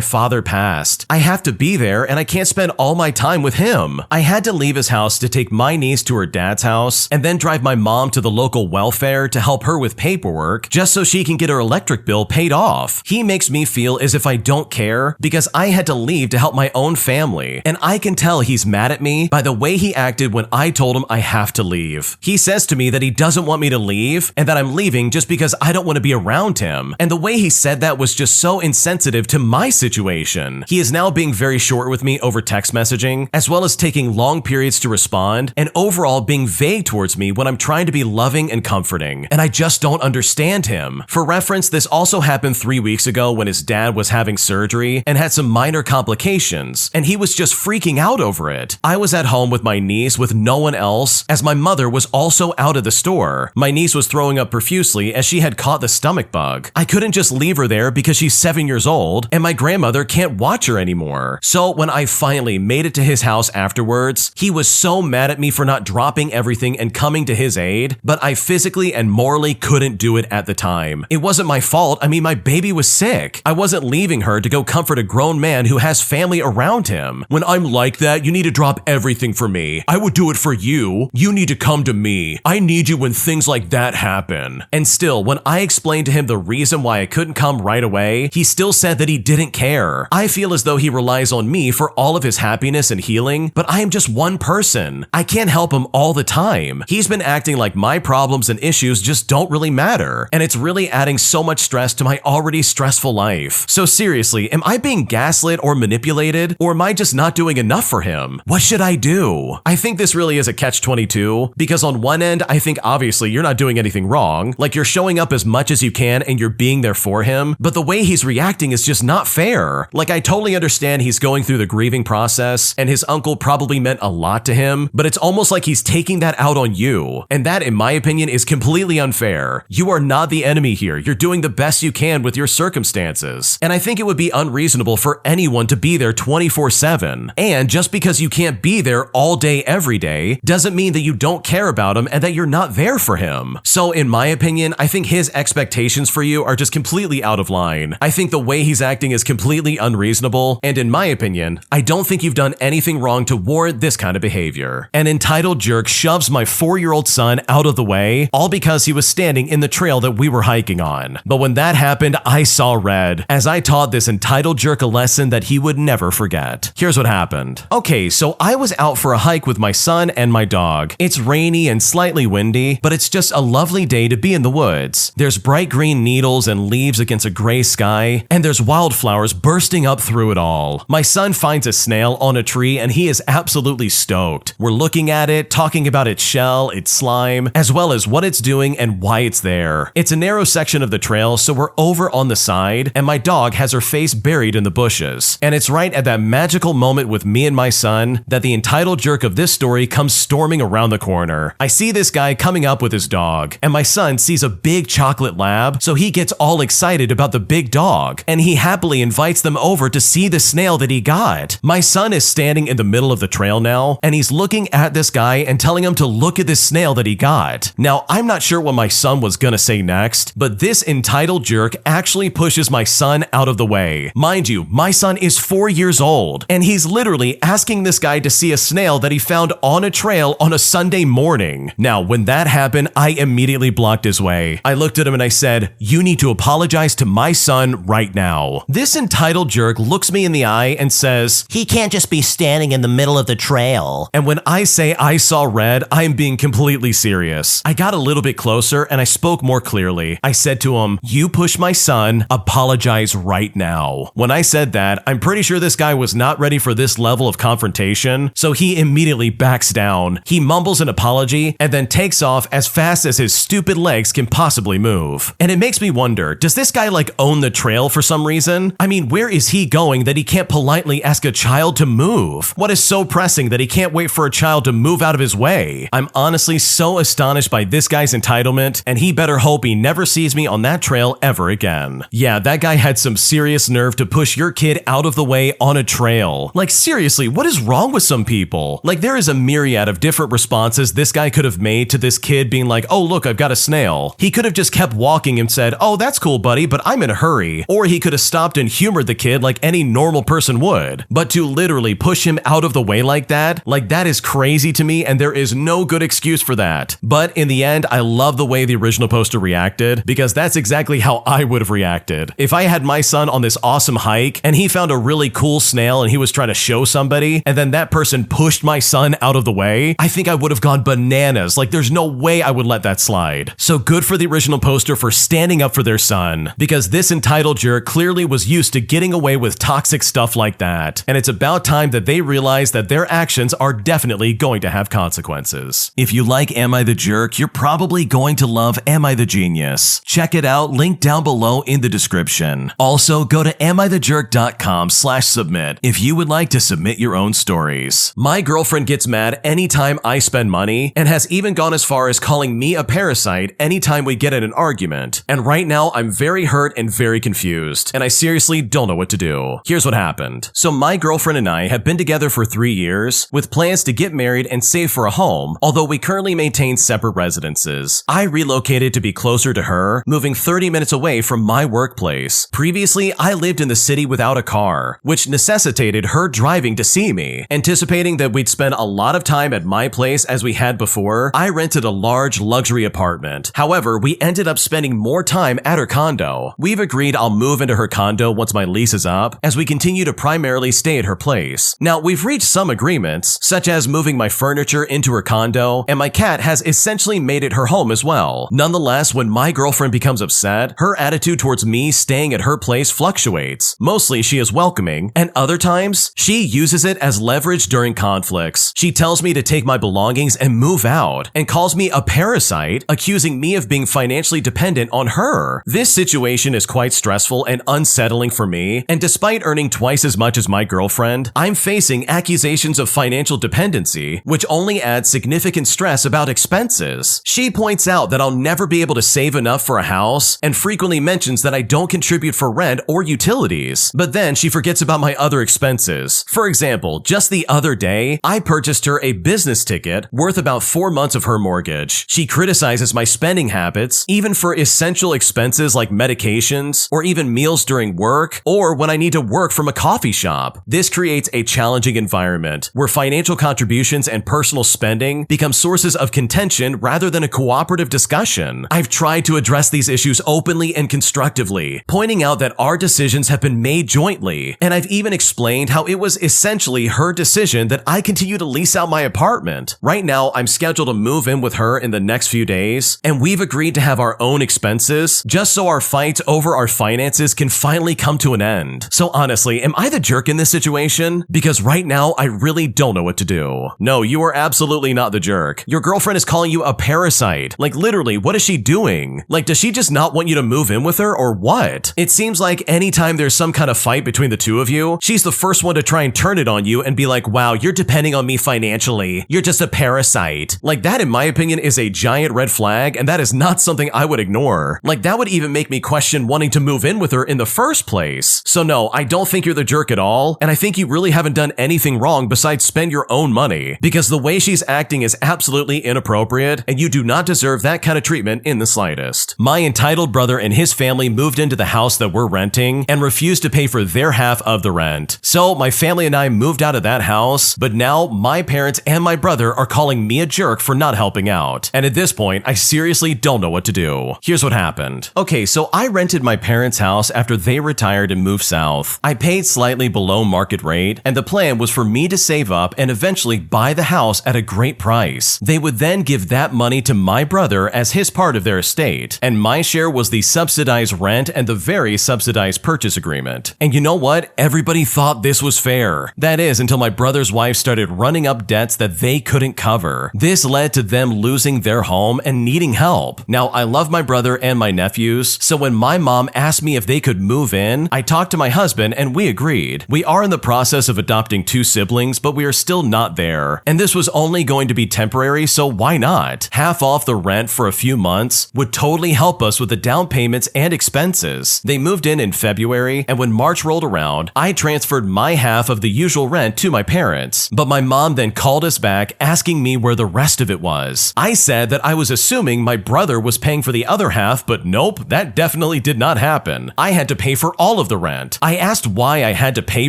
father passed. I have to be there, and I can't spend all my time with him. I had to leave his house to take my niece to her dad's house, and then drive my mom to the local welfare to help her with paperwork, just so she can get her electric bill paid off. He makes me feel as if I don't care because I had to leave to help my own family, and I can tell he's mad at me by the way he acted when I told him I have to leave. He says to me that he doesn't want me to leave and that I'm leaving just because I don't want to be around him, and the way he said that was just so insensitive to my situation. He is now being very short with me over text messaging, as well as taking long periods to respond, and overall being vague towards me when I'm trying to be loving and comforting, and I just don't understand him. For reference, this also happened 3 weeks ago when his dad was having surgery and had some minor complications, and he was just freaking out over it. I was at home with my niece with no one else, as my mother was also out of the store. My niece was throwing up profusely as she had caught the stomach bug. I couldn't just leave her there because she's 7 years old, and my grandmother can't watch her anymore. So when I finally made it to his house afterwards, he was so mad at me for not dropping everything and coming to his aid, but I physically and morally couldn't do it at the time. It wasn't my fault. I mean, my baby was sick. I wasn't leaving her to go comfort a grown man who has family around him. When I'm like that, you need to drop everything for me. I would do it for you. You need to come to me. I need you when things like that happen. And still, when I explained to him the reason why I couldn't come right away, he still said that he didn't care. I feel as though he relies on me for all of his happiness and healing, but I am just one person. I can't help him all the time. He's been acting like my problems and issues just don't really matter, and it's really adding so much stress to my already stressful life. So seriously, am I being gaslit or manipulated, or am I just not doing enough for him? What should I do? I think this really is a catch-22, because on one end, I think obviously you're not doing anything wrong, like you're showing up as much as you can and you're being there for him, but the way he's reacting is just not fair. Like, I totally understand he's going through the grieving process, and his uncle probably meant a lot to him, but it's almost like he's taking that out on you, and that, in my opinion, is completely unfair. You are not the enemy here. You're doing the best you can with your circumstances, and I think it would be unreasonable for anyone to be there 24/7. And just because you can't be there all day every day doesn't mean that you don't care about him and that you're not there for him. So in my opinion, I think his expectations for you are just completely out of line. I think the way he's acting is completely unreasonable, and in my opinion, I don't think you've done anything wrong to warrant this kind of behavior. An entitled jerk shoves my 4-year-old son out of the way, all because he was standing in the trail that we were hiking on. But when that happened, I saw red, as I taught this entitled jerk a lesson that he would never forget. Here's what happened. Okay, so I was out for a hike with my son and my dog. It's rainy and slightly windy, but it's just a lovely day to be in the woods. There's bright green needles and leaves against a gray sky, and there's wildflowers bursting up through it all. My son finds a snail on a tree and he is absolutely stoked. We're looking at it, talking about its shell, its slime, as well as what it's doing and why it's there. It's a narrow section of the trail, so we're over on the side, and my dog has her face buried in the bushes. And it's right at that magical moment with me and my son that the entitled jerk of this story comes storming around the corner. I see this guy coming up with his dog, and my son sees a big chocolate lab crab, so he gets all excited about the big dog, and he happily invites them over to see the snail that he got. My son is standing in the middle of the trail now, and he's looking at this guy and telling him to look at this snail that he got. Now, I'm not sure what my son was gonna say next, but this entitled jerk actually pushes my son out of the way. Mind you, my son is 4 years old, and he's literally asking this guy to see a snail that he found on a trail on a Sunday morning. Now, when that happened, I immediately blocked his way. I looked at him and I said, "You need to apologize to my son right now." This entitled jerk looks me in the eye and says, "He can't just be standing in the middle of the trail." And when I say I saw red, I am being completely serious. I got a little bit closer and I spoke more clearly. I said to him, "You push my son, apologize right now." When I said that, I'm pretty sure this guy was not ready for this level of confrontation, so he immediately backs down. He mumbles an apology and then takes off as fast as his stupid legs can possibly move. And it makes me wonder, does this guy like own the trail for some reason? I mean, where is he going that he can't politely ask a child to move? What is so pressing that he can't wait for a child to move out of his way? I'm honestly so astonished by this guy's entitlement, and he better hope he never sees me on that trail ever again. Yeah, that guy had some serious nerve to push your kid out of the way on a trail. Like seriously, what is wrong with some people? Like there is a myriad of different responses this guy could have made to this kid being like, "Oh look, I've got a snail." He could have just kept walking and said, "Oh, that's cool buddy, but I'm in a hurry." Or he could have stopped and humored the kid like any normal person would. But to literally push him out of the way like that is crazy to me, and there is no good excuse for that. But in the end, I love the way the original poster reacted, because that's exactly how I would have reacted. If I had my son on this awesome hike and he found a really cool snail and he was trying to show somebody, and then that person pushed my son out of the way, I think I would have gone bananas. Like there's no way I would let that slide. So good for the original poster for standing up for their son, because this entitled jerk clearly was used to getting away with toxic stuff like that. And it's about time that they realize that their actions are definitely going to have consequences. If you like Am I the Jerk, you're probably going to love Am I the Genius. Check it out, link down below in the description. Also, go to AmITheJerk.com/submit if you would like to submit your own stories. My girlfriend gets mad anytime I spend money and has even gone as far as calling me a parasite anytime we get in an argument. And right now, I'm very hurt and very confused, and I seriously don't know what to do. Here's what happened. So my girlfriend and I have been together for 3 years with plans to get married and save for a home, although we currently maintain separate residences. I relocated to be closer to her, moving 30 minutes away from my workplace. Previously, I lived in the city without a car, which necessitated her driving to see me. Anticipating that we'd spend a lot of time at my place as we had before, I rented a large luxury apartment. However, we ended up spending more time at her condo. We've agreed I'll move into her condo once my lease is up, as we continue to primarily stay at her place. Now, we've reached some agreements, such as moving my furniture into her condo, and my cat has essentially made it her home as well. Nonetheless, when my girlfriend becomes upset, her attitude towards me staying at her place fluctuates. Mostly she is welcoming, and other times, she uses it as leverage during conflicts. She tells me to take my belongings and move out, and calls me a parasite, accusing me of being financially dependent on her. This situation is quite stressful and unsettling for me, and despite earning twice as much as my girlfriend, I'm facing accusations of financial dependency, which only adds significant stress about expenses. She points out that I'll never be able to save enough for a house, and frequently mentions that I don't contribute for rent or utilities. But then she forgets about my other expenses. For example, just the other day, I purchased her a business ticket worth about 4 months of her mortgage. She criticizes my spending habits, even for essential expenses like medications, or even meals during work, or when I need to work from a coffee shop. This creates a challenging environment where financial contributions and personal spending become sources of contention rather than a cooperative discussion. I've tried to address these issues openly and constructively, pointing out that our decisions have been made jointly, and I've even explained how it was essentially her decision that I continue to lease out my apartment. Right now, I'm scheduled to move in with her in the next few days, and we've agreed to have our own expenses just so our fights over our finances can finally come to an end. So honestly, am I the jerk in this situation? Because right now, I really don't know what to do. No, you are absolutely not the jerk. Your girlfriend is calling you a parasite. Like literally, what is she doing? Like, does she just not want you to move in with her or what? It seems like anytime there's some kind of fight between the two of you, she's the first one to try and turn it on you and be like, wow, you're depending on me financially. You're just a parasite. Like that, in my opinion, is a giant red flag, and that is not something I would ignore. more. Like, that would even make me question wanting to move in with her in the first place. So no, I don't think you're the jerk at all, and I think you really haven't done anything wrong besides spend your own money, because the way she's acting is absolutely inappropriate, and you do not deserve that kind of treatment in the slightest. My entitled brother and his family moved into the house that we're renting and refused to pay for their half of the rent. So my family and I moved out of that house, but now my parents and my brother are calling me a jerk for not helping out. And at this point, I seriously don't know what to do. Here's what happened. Okay, so I rented my parents' house after they retired and moved south. I paid slightly below market rate, and the plan was for me to save up and eventually buy the house at a great price. They would then give that money to my brother as his part of their estate, and my share was the subsidized rent and the very subsidized purchase agreement. And you know what? Everybody thought this was fair. That is, until my brother's wife started running up debts that they couldn't cover. This led to them losing their home and needing help. Now, I love my brother and my nephews, so when my mom asked me if they could move in, I talked to my husband and we agreed. We are in the process of adopting 2 siblings, but we are still not there. And this was only going to be temporary, so why not? Half off the rent for a few months would totally help us with the down payments and expenses. They moved in February, and when March rolled around, I transferred my half of the usual rent to my parents. But my mom then called us back asking me where the rest of it was. I said that I was assuming my brother was paying for the other half, but nope, that definitely did not happen. I had to pay for all of the rent. I asked why I had to pay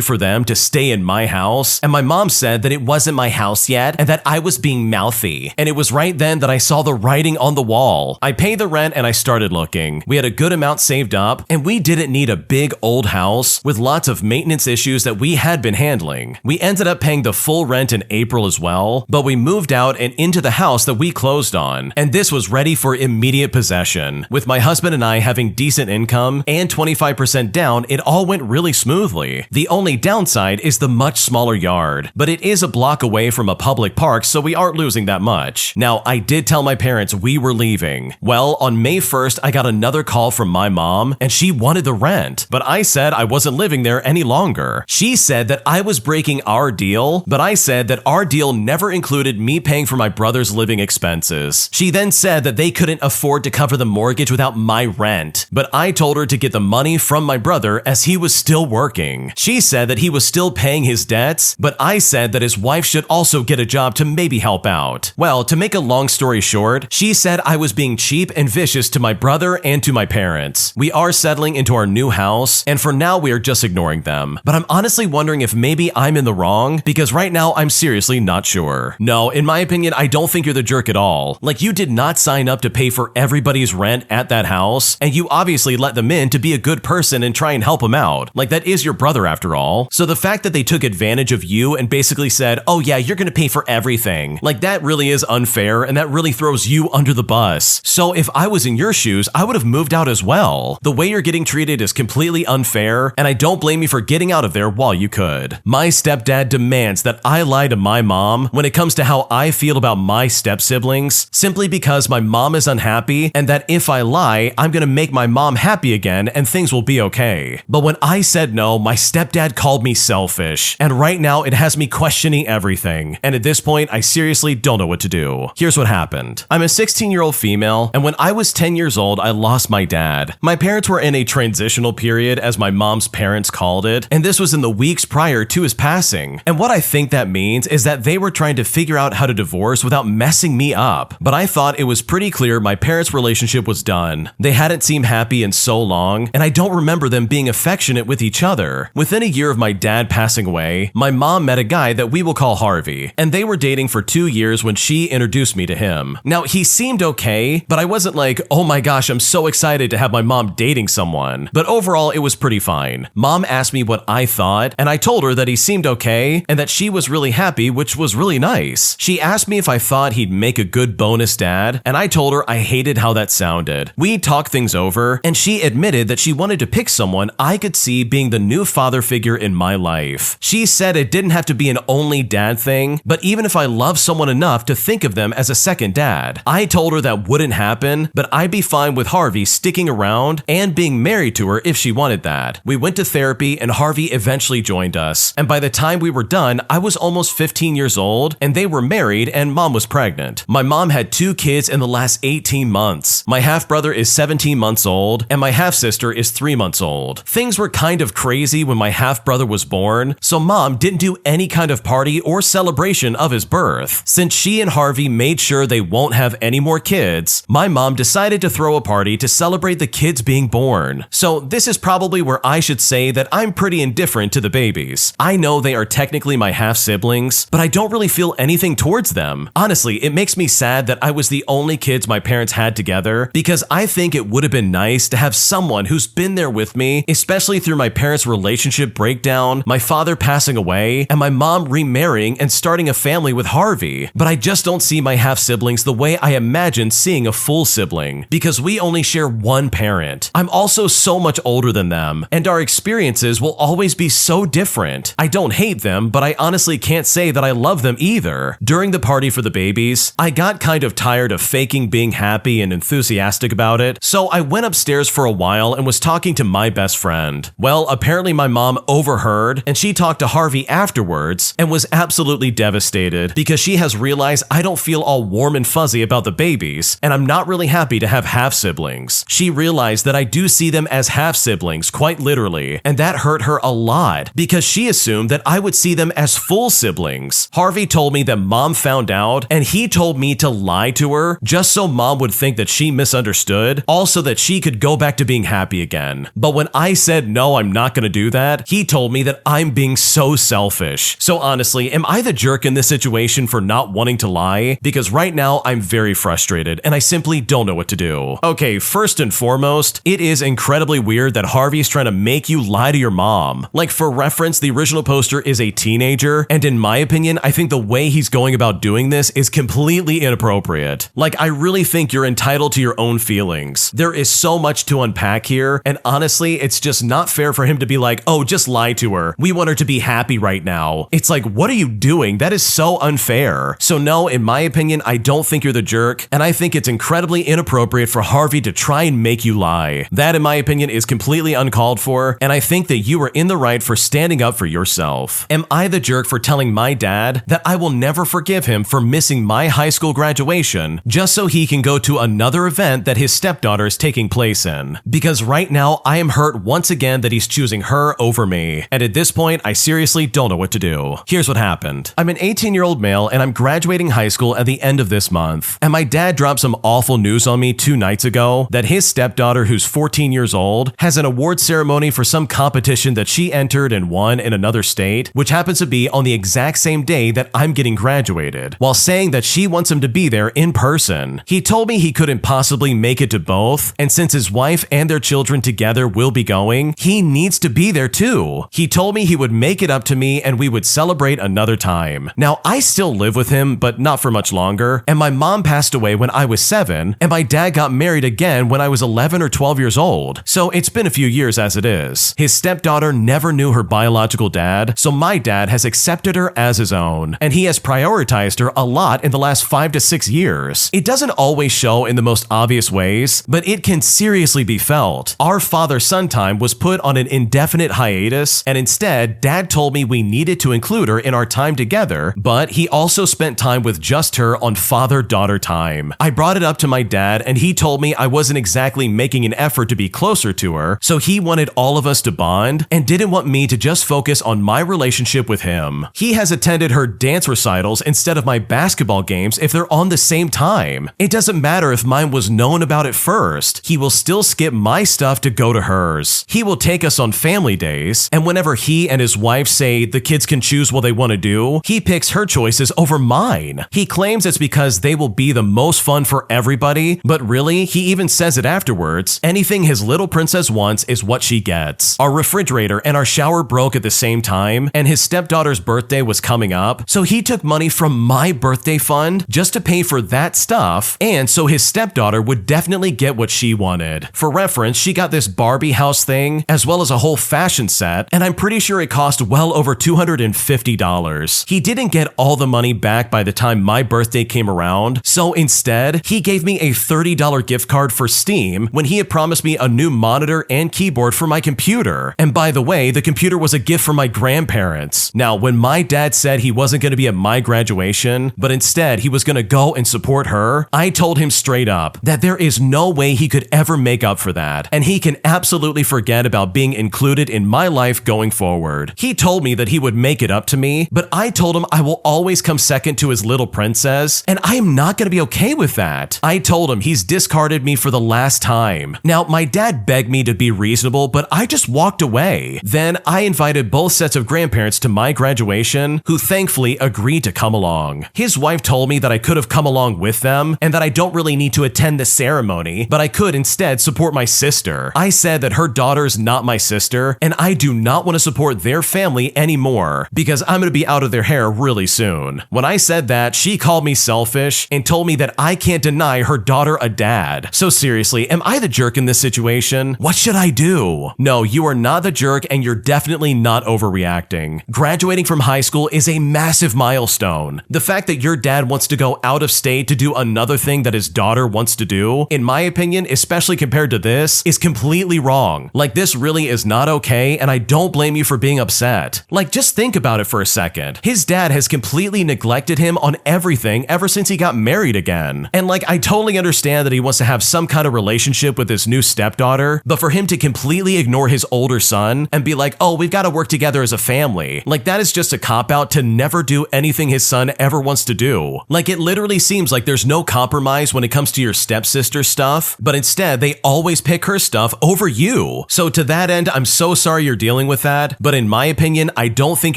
for them to stay in my house, and my mom said that it wasn't my house yet and that I was being mouthy. And it was right then that I saw the writing on the wall. I paid the rent and I started looking. We had a good amount saved up, and we didn't need a big old house with lots of maintenance issues that we had been handling. We ended up paying the full rent in April as well, but we moved out and into the house that we closed on, and this was ready for immediate possession. With my husband and I having decent income and 25% down, it all went really smoothly. The only downside is the much smaller yard, but it is a block away from a public park, so we aren't losing that much. Now, I did tell my parents we were leaving. Well, on May 1st, I got another call from my mom, and she wanted the rent, but I said I wasn't living there any longer. She said that I was breaking our deal, but I said that our deal never included me paying for my brother's living expenses. She then said that they couldn't afford to cover the mortgage without my rent, but I told her to get the money from my brother as he was still working. She said that he was still paying his debts, but I said that his wife should also get a job to maybe help out. Well, to make a long story short, she said I was being cheap and vicious to my brother and to my parents. We are settling into our new house, and for now we are just ignoring them. But I'm honestly wondering if maybe I'm in the wrong, because right now I'm seriously not sure. No, in my opinion, I don't think you're the jerk at all. Like, you did not sign up to pay for everybody's rent at that house, and you obviously let them in to be a good person and try and help them out. Like, that is your brother after all. So the fact that they took advantage of you and basically said, oh yeah, you're gonna pay for everything, like, that really is unfair, and that really throws you under the bus. So if I was in your shoes, I would have moved out as well. The way you're getting treated is completely unfair, and I don't blame you for getting out of there while you could. My stepdad demands that I lie to my mom when it comes to how I feel about my step-siblings, simply because my mom is unhappy, and that if I lie, I'm gonna make my mom happy again and things will be okay. But when I said no, my stepdad called me selfish, and right now it has me questioning everything, and at this point, I seriously don't know what to do. Here's what happened. I'm a 16-year-old female, and when I was 10 years old, I lost my dad. My parents were in a transitional period, as my mom's parents called it, and this was in the weeks prior to his passing. And what I think that means is that they were trying to figure out how to divorce without messing me up. But I thought it was pretty clear my parents' relationship was done. They hadn't seemed happy in so long, and I don't remember them being affectionate with each other. Within a year of my dad passing away, my mom met a guy that we will call Harvey, and they were dating for 2 years when she introduced me to him. Now, he seemed okay, but I wasn't like, oh my gosh, I'm so excited to have my mom dating someone. But overall, it was pretty fine. Mom asked me what I thought, and I told her that he seemed okay and that she was really happy, which was really nice. She asked me if I thought he'd make a good bonus dad, and I told her I hated how that sounded. We talked things over, and she admitted that she wanted to pick someone I could see being the new father figure in my life. She said it didn't have to be an only dad thing, but even if I love someone enough to think of them as a second dad. I told her that wouldn't happen, but I'd be fine with Harvey sticking around and being married to her if she wanted that. We went to therapy, and Harvey eventually joined us, and by the time we were done, I was almost 15 years old, and they were married, and mom was pregnant. My mom had 2 kids in the last 18 months. My half half-brother is 17 months old, and my half-sister is 3 months old. Things were kind of crazy when my half-brother was born, so Mom didn't do any kind of party or celebration of his birth. Since she and Harvey made sure they won't have any more kids, my mom decided to throw a party to celebrate the kids being born. So this is probably where I should say that I'm pretty indifferent to the babies. I know they are technically my half-siblings, but I don't really feel anything towards them. Honestly, it makes me sad that I was the only kids my parents had together, because I think it would have been nice to have someone who's been there with me, especially through my parents' relationship breakdown, my father passing away, and my mom remarrying and starting a family with Harvey. But I just don't see my half-siblings the way I imagine seeing a full sibling, because we only share one parent. I'm also so much older than them, and our experiences will always be so different. I don't hate them, but I honestly can't say that I love them either. During the party for the babies, I got kind of tired of faking being happy and enthusiastic about it, so I went upstairs for a while and was talking to my best friend. Well, apparently my mom overheard, and she talked to Harvey afterwards and was absolutely devastated because she has realized I don't feel all warm and fuzzy about the babies, and I'm not really happy to have half-siblings. She realized that I do see them as half-siblings, quite literally, and that hurt her a lot because she assumed that I would see them as full siblings. Harvey told me that Mom found out, and he told me to lie to her just so Mom would think that she misunderstood, also that she could go back to being happy again. But when I said no, I'm not gonna do that, he told me that I'm being so selfish. So honestly, am I the jerk in this situation for not wanting to lie? Because right now I'm very frustrated and I simply don't know what to do. Okay, first and foremost, it is incredibly weird that Harvey's trying to make you lie to your mom. Like, for reference, the original poster is a teenager, and in my opinion, I think the way he's going about doing this is completely inappropriate. Like, I really think you're entitled to your own feelings. There is so much to unpack here, and honestly, it's just not fair for him to be like, oh, just lie to her. We want her to be happy right now. It's like, what are you doing? That is so unfair. So no, in my opinion, I don't think you're the jerk, and I think it's incredibly inappropriate for Harvey to try and make you lie. That, in my opinion, is completely uncalled for, and I think that you are in the right for standing up for yourself. Am I the jerk for telling my dad that I will never forgive him for missing my high school graduation just so he can go to another event that his stepdaughter is taking place in? Because right now, I am hurt once again that he's choosing her over me, and at this point, I seriously don't know what to do. Here's what happened. I'm an 18-year-old male, and I'm graduating high school at the end of this month, and my dad dropped some awful news on me 2 nights ago that his stepdaughter, who's 14 years old, has an award ceremony for some competition that she entered and won in another state, which happens to be on the exact same day that I'm getting graduated, while saying that she wants him to be there in person. He told me he couldn't possibly make it to both, and since his wife and their children together will be going, he needs to be there too. He told me he would make it up to me and we would celebrate another time. Now, I still live with him, but not for much longer, and my mom passed away when I was 7, and my dad got married again when I was 11 or 12 years old, so it's been a few years as it is. His stepdaughter never knew her biological dad, so my dad has accepted her as his own, and he has prioritized her a lot in the last 5 to 6 years. It doesn't always show in the most obvious ways, but it can seriously be felt. Our father-son time was put on an indefinite hiatus, and instead, Dad told me we needed to include her in our time together, but he also spent time with just her on father-daughter time. I brought it up to my dad, and he told me I wasn't exactly making an effort to be closer to her, so he wanted all of us to bond and didn't want me to just focus on my relationship with him. He has attended her dance recitals instead of my basketball games if they're on the same time. It doesn't matter if mine was known about it first. He will still skip my stuff to go to hers. He will take us on family days, and whenever he and his wife say the kids can choose what they want to do, he picks her choices over mine. He claims it's because they will be the most fun for everybody, but really, he even says it afterwards, anything his little princess wants is what she gets. Our refrigerator and our shower broke at the same time, and his stepdaughter's birthday was coming up, so he took money from my birthday fund just to pay for that stuff, and so his stepdaughter would definitely get what she wanted. For reference, she got this Barbie house thing, as well as a whole fashion set, and I'm pretty sure it cost well over $250. He didn't get all the money back by the time my birthday came around, so instead, he gave me a $30 gift card for Steam when he had promised me a new monitor and keyboard for my computer. And by the way, the computer was a gift from my grandparents. Now, when my dad said he wasn't going to be at my graduation, but instead he was going to go and support her, I told him straight up that there there is no way he could ever make up for that, and he can absolutely forget about being included in my life going forward. He told me that he would make it up to me, but I told him I will always come second to his little princess, and I am not going to be okay with that. I told him he's discarded me for the last time. Now, my dad begged me to be reasonable, but I just walked away. Then I invited both sets of grandparents to my graduation, who thankfully agreed to come along. His wife told me that I could have come along with them, and that I don't really need to attend the ceremony, but I could instead support my sister. I said that her daughter's not my sister, and I do not want to support their family anymore, because I'm going to be out of their hair really soon. When I said that, she called me selfish and told me that I can't deny her daughter a dad. So seriously, am I the jerk in this situation? What should I do? No, you are not the jerk, and you're definitely not overreacting. Graduating from high school is a massive milestone. The fact that your dad wants to go out of state to do another thing that his daughter wants to do, in my opinion, especially compared to this, is completely wrong. Like, this really is not okay, and I don't blame you for being upset. Like, just think about it for a second. His dad has completely neglected him on everything ever since he got married again. And like, I totally understand that he wants to have some kind of relationship with his new stepdaughter, but for him to completely ignore his older son and be like, oh, we've got to work together as a family, like, that is just a cop-out to never do anything his son ever wants to do. Like, it literally seems like there's no compromise when it comes to your stepsister stuff, but instead they always pick her stuff over you. So to that end, I'm so sorry you're dealing with that, but in my opinion, I don't think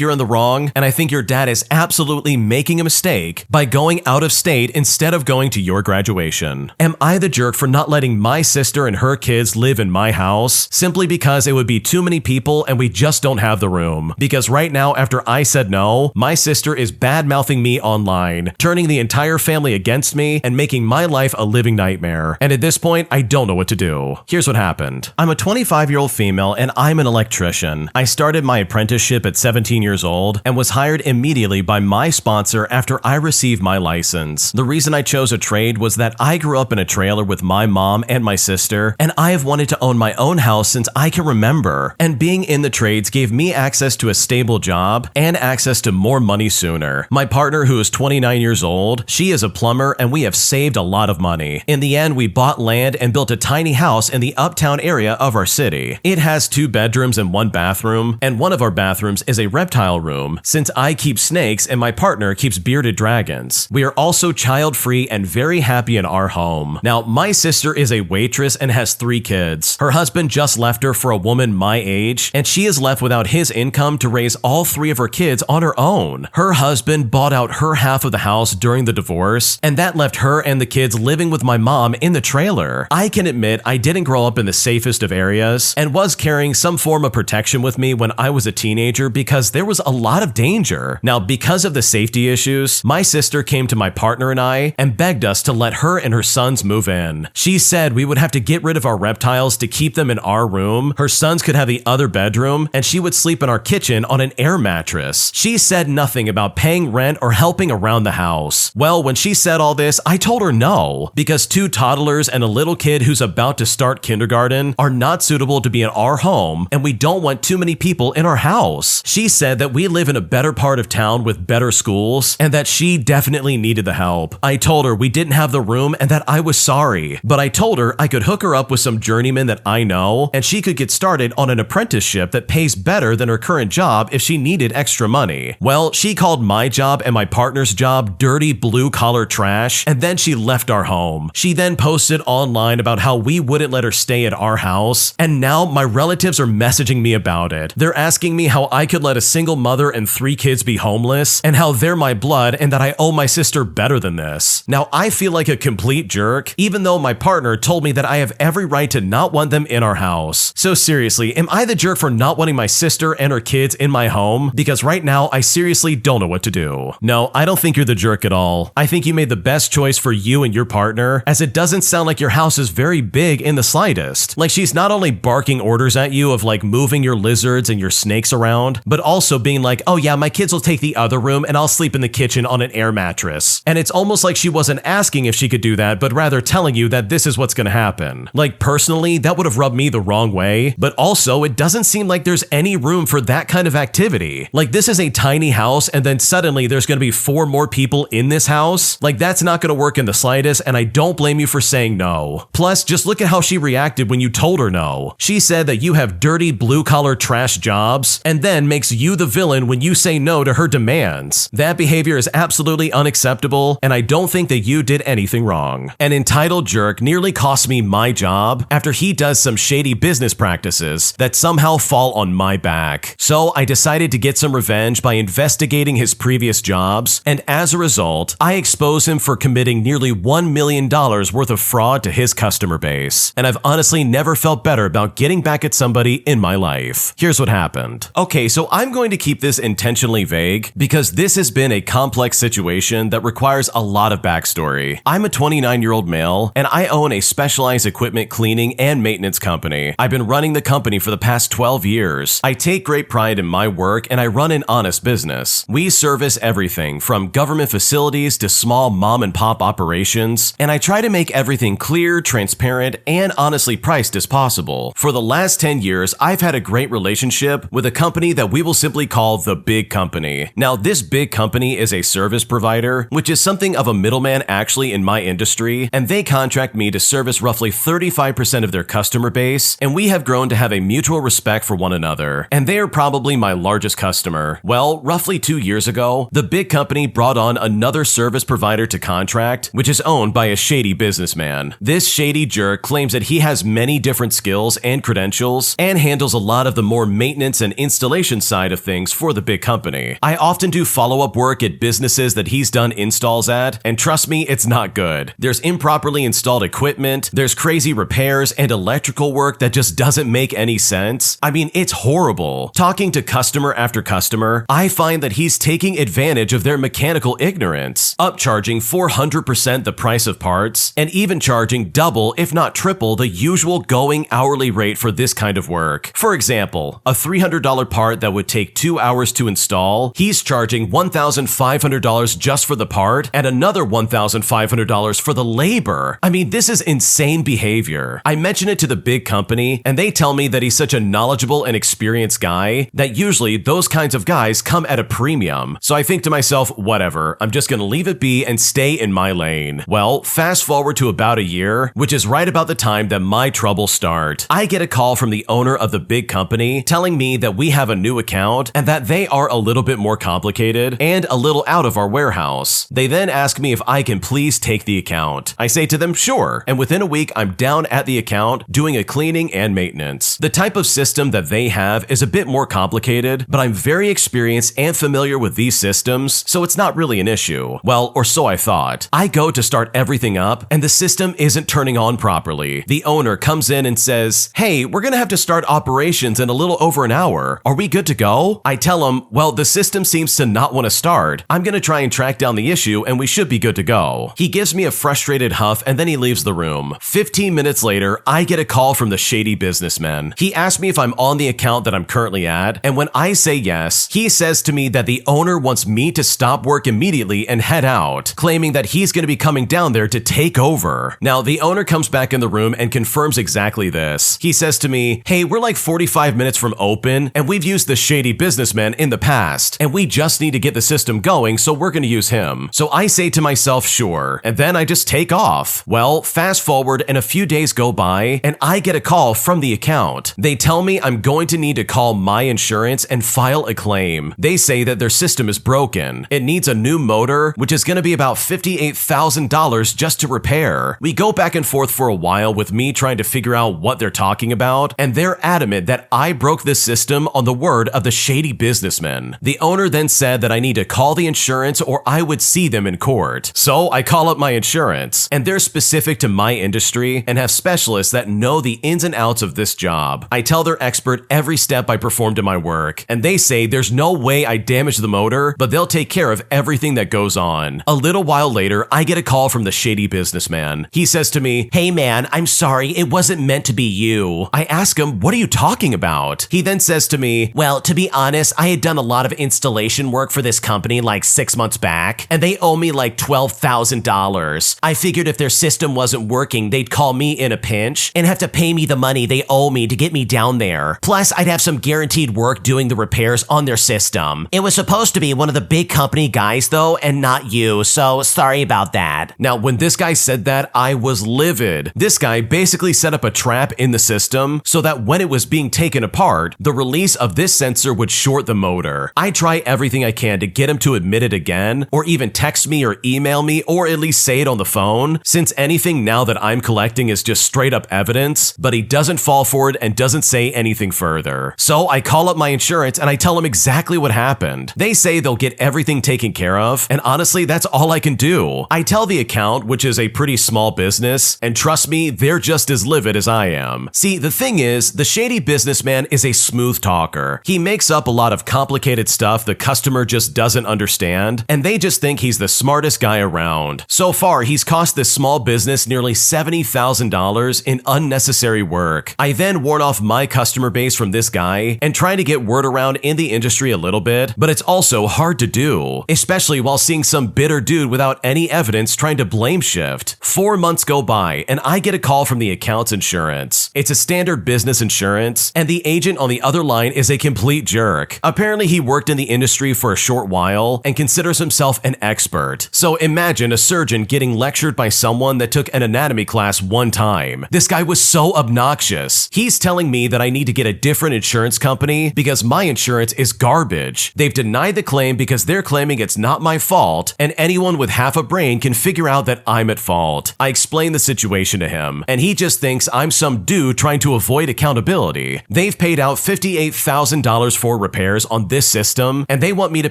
you're in the wrong, and I think your dad is absolutely making a mistake by going out of state instead of going to your graduation. Am I the jerk for not letting my sister and her kids live in my house simply because it would be too many people and we just don't have the room? Because right now, after I said no, my sister is bad-mouthing me online, turning the entire family against me and making my life a living nightmare. And at this point, I don't know what to do. Here's what happened. I'm a 25-year-old female and I'm an electrician. I started my apprenticeship at 17 years old and was hired immediately by my sponsor after I received my license. The reason I chose a trade was that I grew up in a trailer with my mom and my sister, and I have wanted to own my own house since I can remember. And being in the trades gave me access to a stable job and access to more money sooner. My partner, who is 29 years old, she is a plumber, and we have saved a lot of money. In the end, we bought land and built a tiny house in the uptown area of our city. It has 2 bedrooms and 1 bathroom, and one of our bathrooms is a reptile room, since I keep snakes and my partner keeps bearded dragons. We are also child-free and very happy in our home. Now, my sister is a waitress and has 3 kids. Her husband just left her for a woman my age, and she is left without his income to raise all 3 of her kids on her own. Her husband bought out her half of the house during the divorce, and that left her and the kids living with my mom in the trailer. I can admit I didn't grow up in the safest of areas and was carrying some form of protection with me when I was a teenager because there was a lot of danger. Now, because of the safety issues, my sister came to my partner and I and begged us to let her and her sons move in. She said we would have to get rid of our reptiles to keep them in our room, her sons could have the other bedroom, and she would sleep in our kitchen on an air mattress. She said nothing about paying rent or helping around the house. Well, when she said all this, I told her no, because 2 toddlers and a little kid who's about to start kindergarten are not suitable to be in our home, and we don't want too many people in our house. She said that we live in a better part of town with better schools, and that she definitely needed the help. I told her we didn't have the room and that I was sorry, but I told her I could hook her up with some journeymen that I know, and she could get started on an apprenticeship that pays better than her current job if she needed extra money. Well, she called my job and my partner's job dirty blue-collar trash, and then she left our home. She then posted online about how we wouldn't let her stay at our house, and now my relatives are messaging me about it. They're asking me how I could let a single mother and 3 kids be homeless, and how they're my blood and that I owe my sister better than this. Now, I feel like a complete jerk, even though my partner told me that I have every right to not want them in our house. So seriously, am I the jerk for not wanting my sister and her kids in my home? Because right now, I seriously don't know what to do. No, I don't think you're the jerk at all. I think you made the best choice for you and your partner, as it doesn't sound like your house is very big in the slightest. Like, she's not only barking orders at you of like moving your lizards and your snakes around, but also being like, oh yeah, my kids will take the other room and I'll sleep in the kitchen on an air mattress. And it's almost like she wasn't asking if she could do that, but rather telling you that this is what's gonna happen. Like, personally, that would have rubbed me the wrong way, but also it doesn't seem like there's any room for that kind of activity. Like, this is a tiny house and then suddenly there's gonna be 4 more people in this house. Like, that's not gonna work in the slightest, and I don't blame you for saying no. Plus, just look at how she reacted when you told her no. She said that you have dirty blue-collar trash jobs, and then makes you the villain when you say no to her demands. That behavior is absolutely unacceptable, and I don't think that you did anything wrong. An entitled jerk nearly cost me my job after he does some shady business practices that somehow fall on my back. So I decided to get some revenge by investigating his previous jobs, and as a result, I exposed him for committing nearly $1 million worth of fraud to his customer base. And I've honestly never felt better about getting back at somebody in my life. Here's what happened. Okay, so I'm going to keep this intentionally vague because this has been a complex situation that requires a lot of backstory. I'm a 29-year-old male, and I own a specialized equipment cleaning and maintenance company. I've been running the company for the past 12 years. I take great pride in my work, and I run an honest business. We service everything from government facilities to small mom-and-pop operations, and I try to make everything clear, transparent, and honestly priced as possible. For the last 10 years, I've had a great relationship with a company that we will simply call the Big Company. Now, this Big Company is a service provider, which is something of a middleman actually in my industry, and they contract me to service roughly 35% of their customer base, and we have grown to have a mutual respect for one another, and they are probably my largest customer. Well, roughly 2 years ago, the Big Company brought on another service provider to contract, which is owned by a shady businessman. This shady jerk claims that he has many different skills and credentials, and handles a lot of the more maintenance and installation side of things for the Big Company. I often do follow-up work at businesses that he's done installs at, and trust me, it's not good. There's improperly installed equipment, there's crazy repairs and electrical work that just doesn't make any sense. I mean, it's horrible. Talking to customer after customer, I find that he's taking advantage of their mechanical ignorance, upcharging 400% the price of parts, and even charging double, if not triple, the usual going hourly rate for this kind of work. For example, a $300 part that would take 2 hours to install, he's charging $1,500 just for the part, and another $1,500 for the labor. I mean, this is insane behavior. I mention it to the Big Company, and they tell me that he's such a knowledgeable and experienced guy that usually those kinds of guys come at a premium. So I think to myself, whatever, I'm just gonna leave it be and stay in my lane. Well, fast forward to about a year, which is right about the time that my troubles start. I get a call from the owner of the Big Company telling me that we have a new account and that they are a little bit more complicated and a little out of our warehouse. They then ask me if I can please take the account. I say to them, sure, and within a week I'm down at the account doing a cleaning and maintenance. The type of system that they have is a bit more complicated, but I'm very experienced and familiar with these systems, so it's not really an issue. Well, or so I thought. I go to start everything up, and the system isn't turning on properly. The owner comes in and says, hey, we're gonna have to start operations in a little over an hour. Are we good to go? I tell him, well, the system seems to not want to start. I'm gonna try and track down the issue, and we should be good to go. He gives me a frustrated huff, and then he leaves the room. 15 minutes later, I get a call from the shady businessman. He asks me if I'm on the account that I'm currently at, and when I say yes, he says to me that the owner wants me to stop work immediately and head out, claiming that he's going to be coming down there to take over. Now, the owner comes back in the room and confirms exactly this. He says to me, hey, we're like 45 minutes from open, and we've used the shady businessman in the past, and we just need to get the system going, so we're going to use him. So I say to myself, sure, and then I just take off. Well, fast forward and a few days go by, and I get a call from the account. They tell me I'm going to need to call my insurance and file a claim. They say that their system is broken. It needs a new motor, which is going to be about $58,000 just to repair. We go back and forth for a while with me trying to figure out what they're talking about, and they're adamant that I broke this system on the word of the shady businessman. The owner then said that I need to call the insurance or I would see them in court. So I call up my insurance, and they're specific to my industry and have specialists that know the ins and outs of this job. I tell their expert every step I performed in my work, and they say there's no way I damaged the motor, but they'll take care of everything that goes on. A little while later, I get a call from the shady businessman. He says to me, hey man, I'm sorry, it wasn't meant to be you. I ask him, what are you talking about? He then says to me, well, to be honest, I had done a lot of installation work for this company like 6 months back, and they owe me like $12,000. I figured if their system wasn't working, they'd call me in a pinch and have to pay me the money they owe me to get me down there. Plus, I'd have some guaranteed work doing the repairs on their system. It was supposed to be one of the Big Company guys though, and not you, so sorry about that. Now, when this guy said that, I was livid. This guy basically set up a trap in the system so that when it was being taken apart, the release of this sensor would short the motor. I try everything I can to get him to admit it again, or even text me or email me, or at least say it on the phone, since anything now that I'm collecting is just straight up evidence, but he doesn't fall for it and doesn't say anything further. So I call up my insurance and I tell them exactly what happened. They say they'll get everything taken care of, and honestly, that's all I can do. I tell the account, which is a pretty small business, and trust me, they're just as livid as I am. See, the thing is, the shady businessman is a smooth talker. He makes up a lot of complicated stuff the customer just doesn't understand, and they just think he's the smartest guy around. So far, he's cost this small business nearly $70,000 in unnecessary work. I then warn off my customer base from this guy and try to get word around in the industry a little bit, but it's also hard to do, especially while seeing some bitter dude without any evidence trying to blame shift. 4 months go by and I get a call from the account's insurance. It's a standard business insurance, and the agent on the other line is a complete jerk. Apparently he worked in the industry for a short while and considers himself an expert. So imagine a surgeon getting lectured by someone that took an anatomy class one time. This guy was so obnoxious. He's telling me that I need to get a different insurance company because my insurance is garbage. They've denied the claim because they're claiming it's not my fault, and anyone with half a brain can figure out that I'm at fault. I explain the situation to him, and he just thinks I'm some dude trying to avoid accountability. They've paid out $58,000 for repairs on this system, and they want me to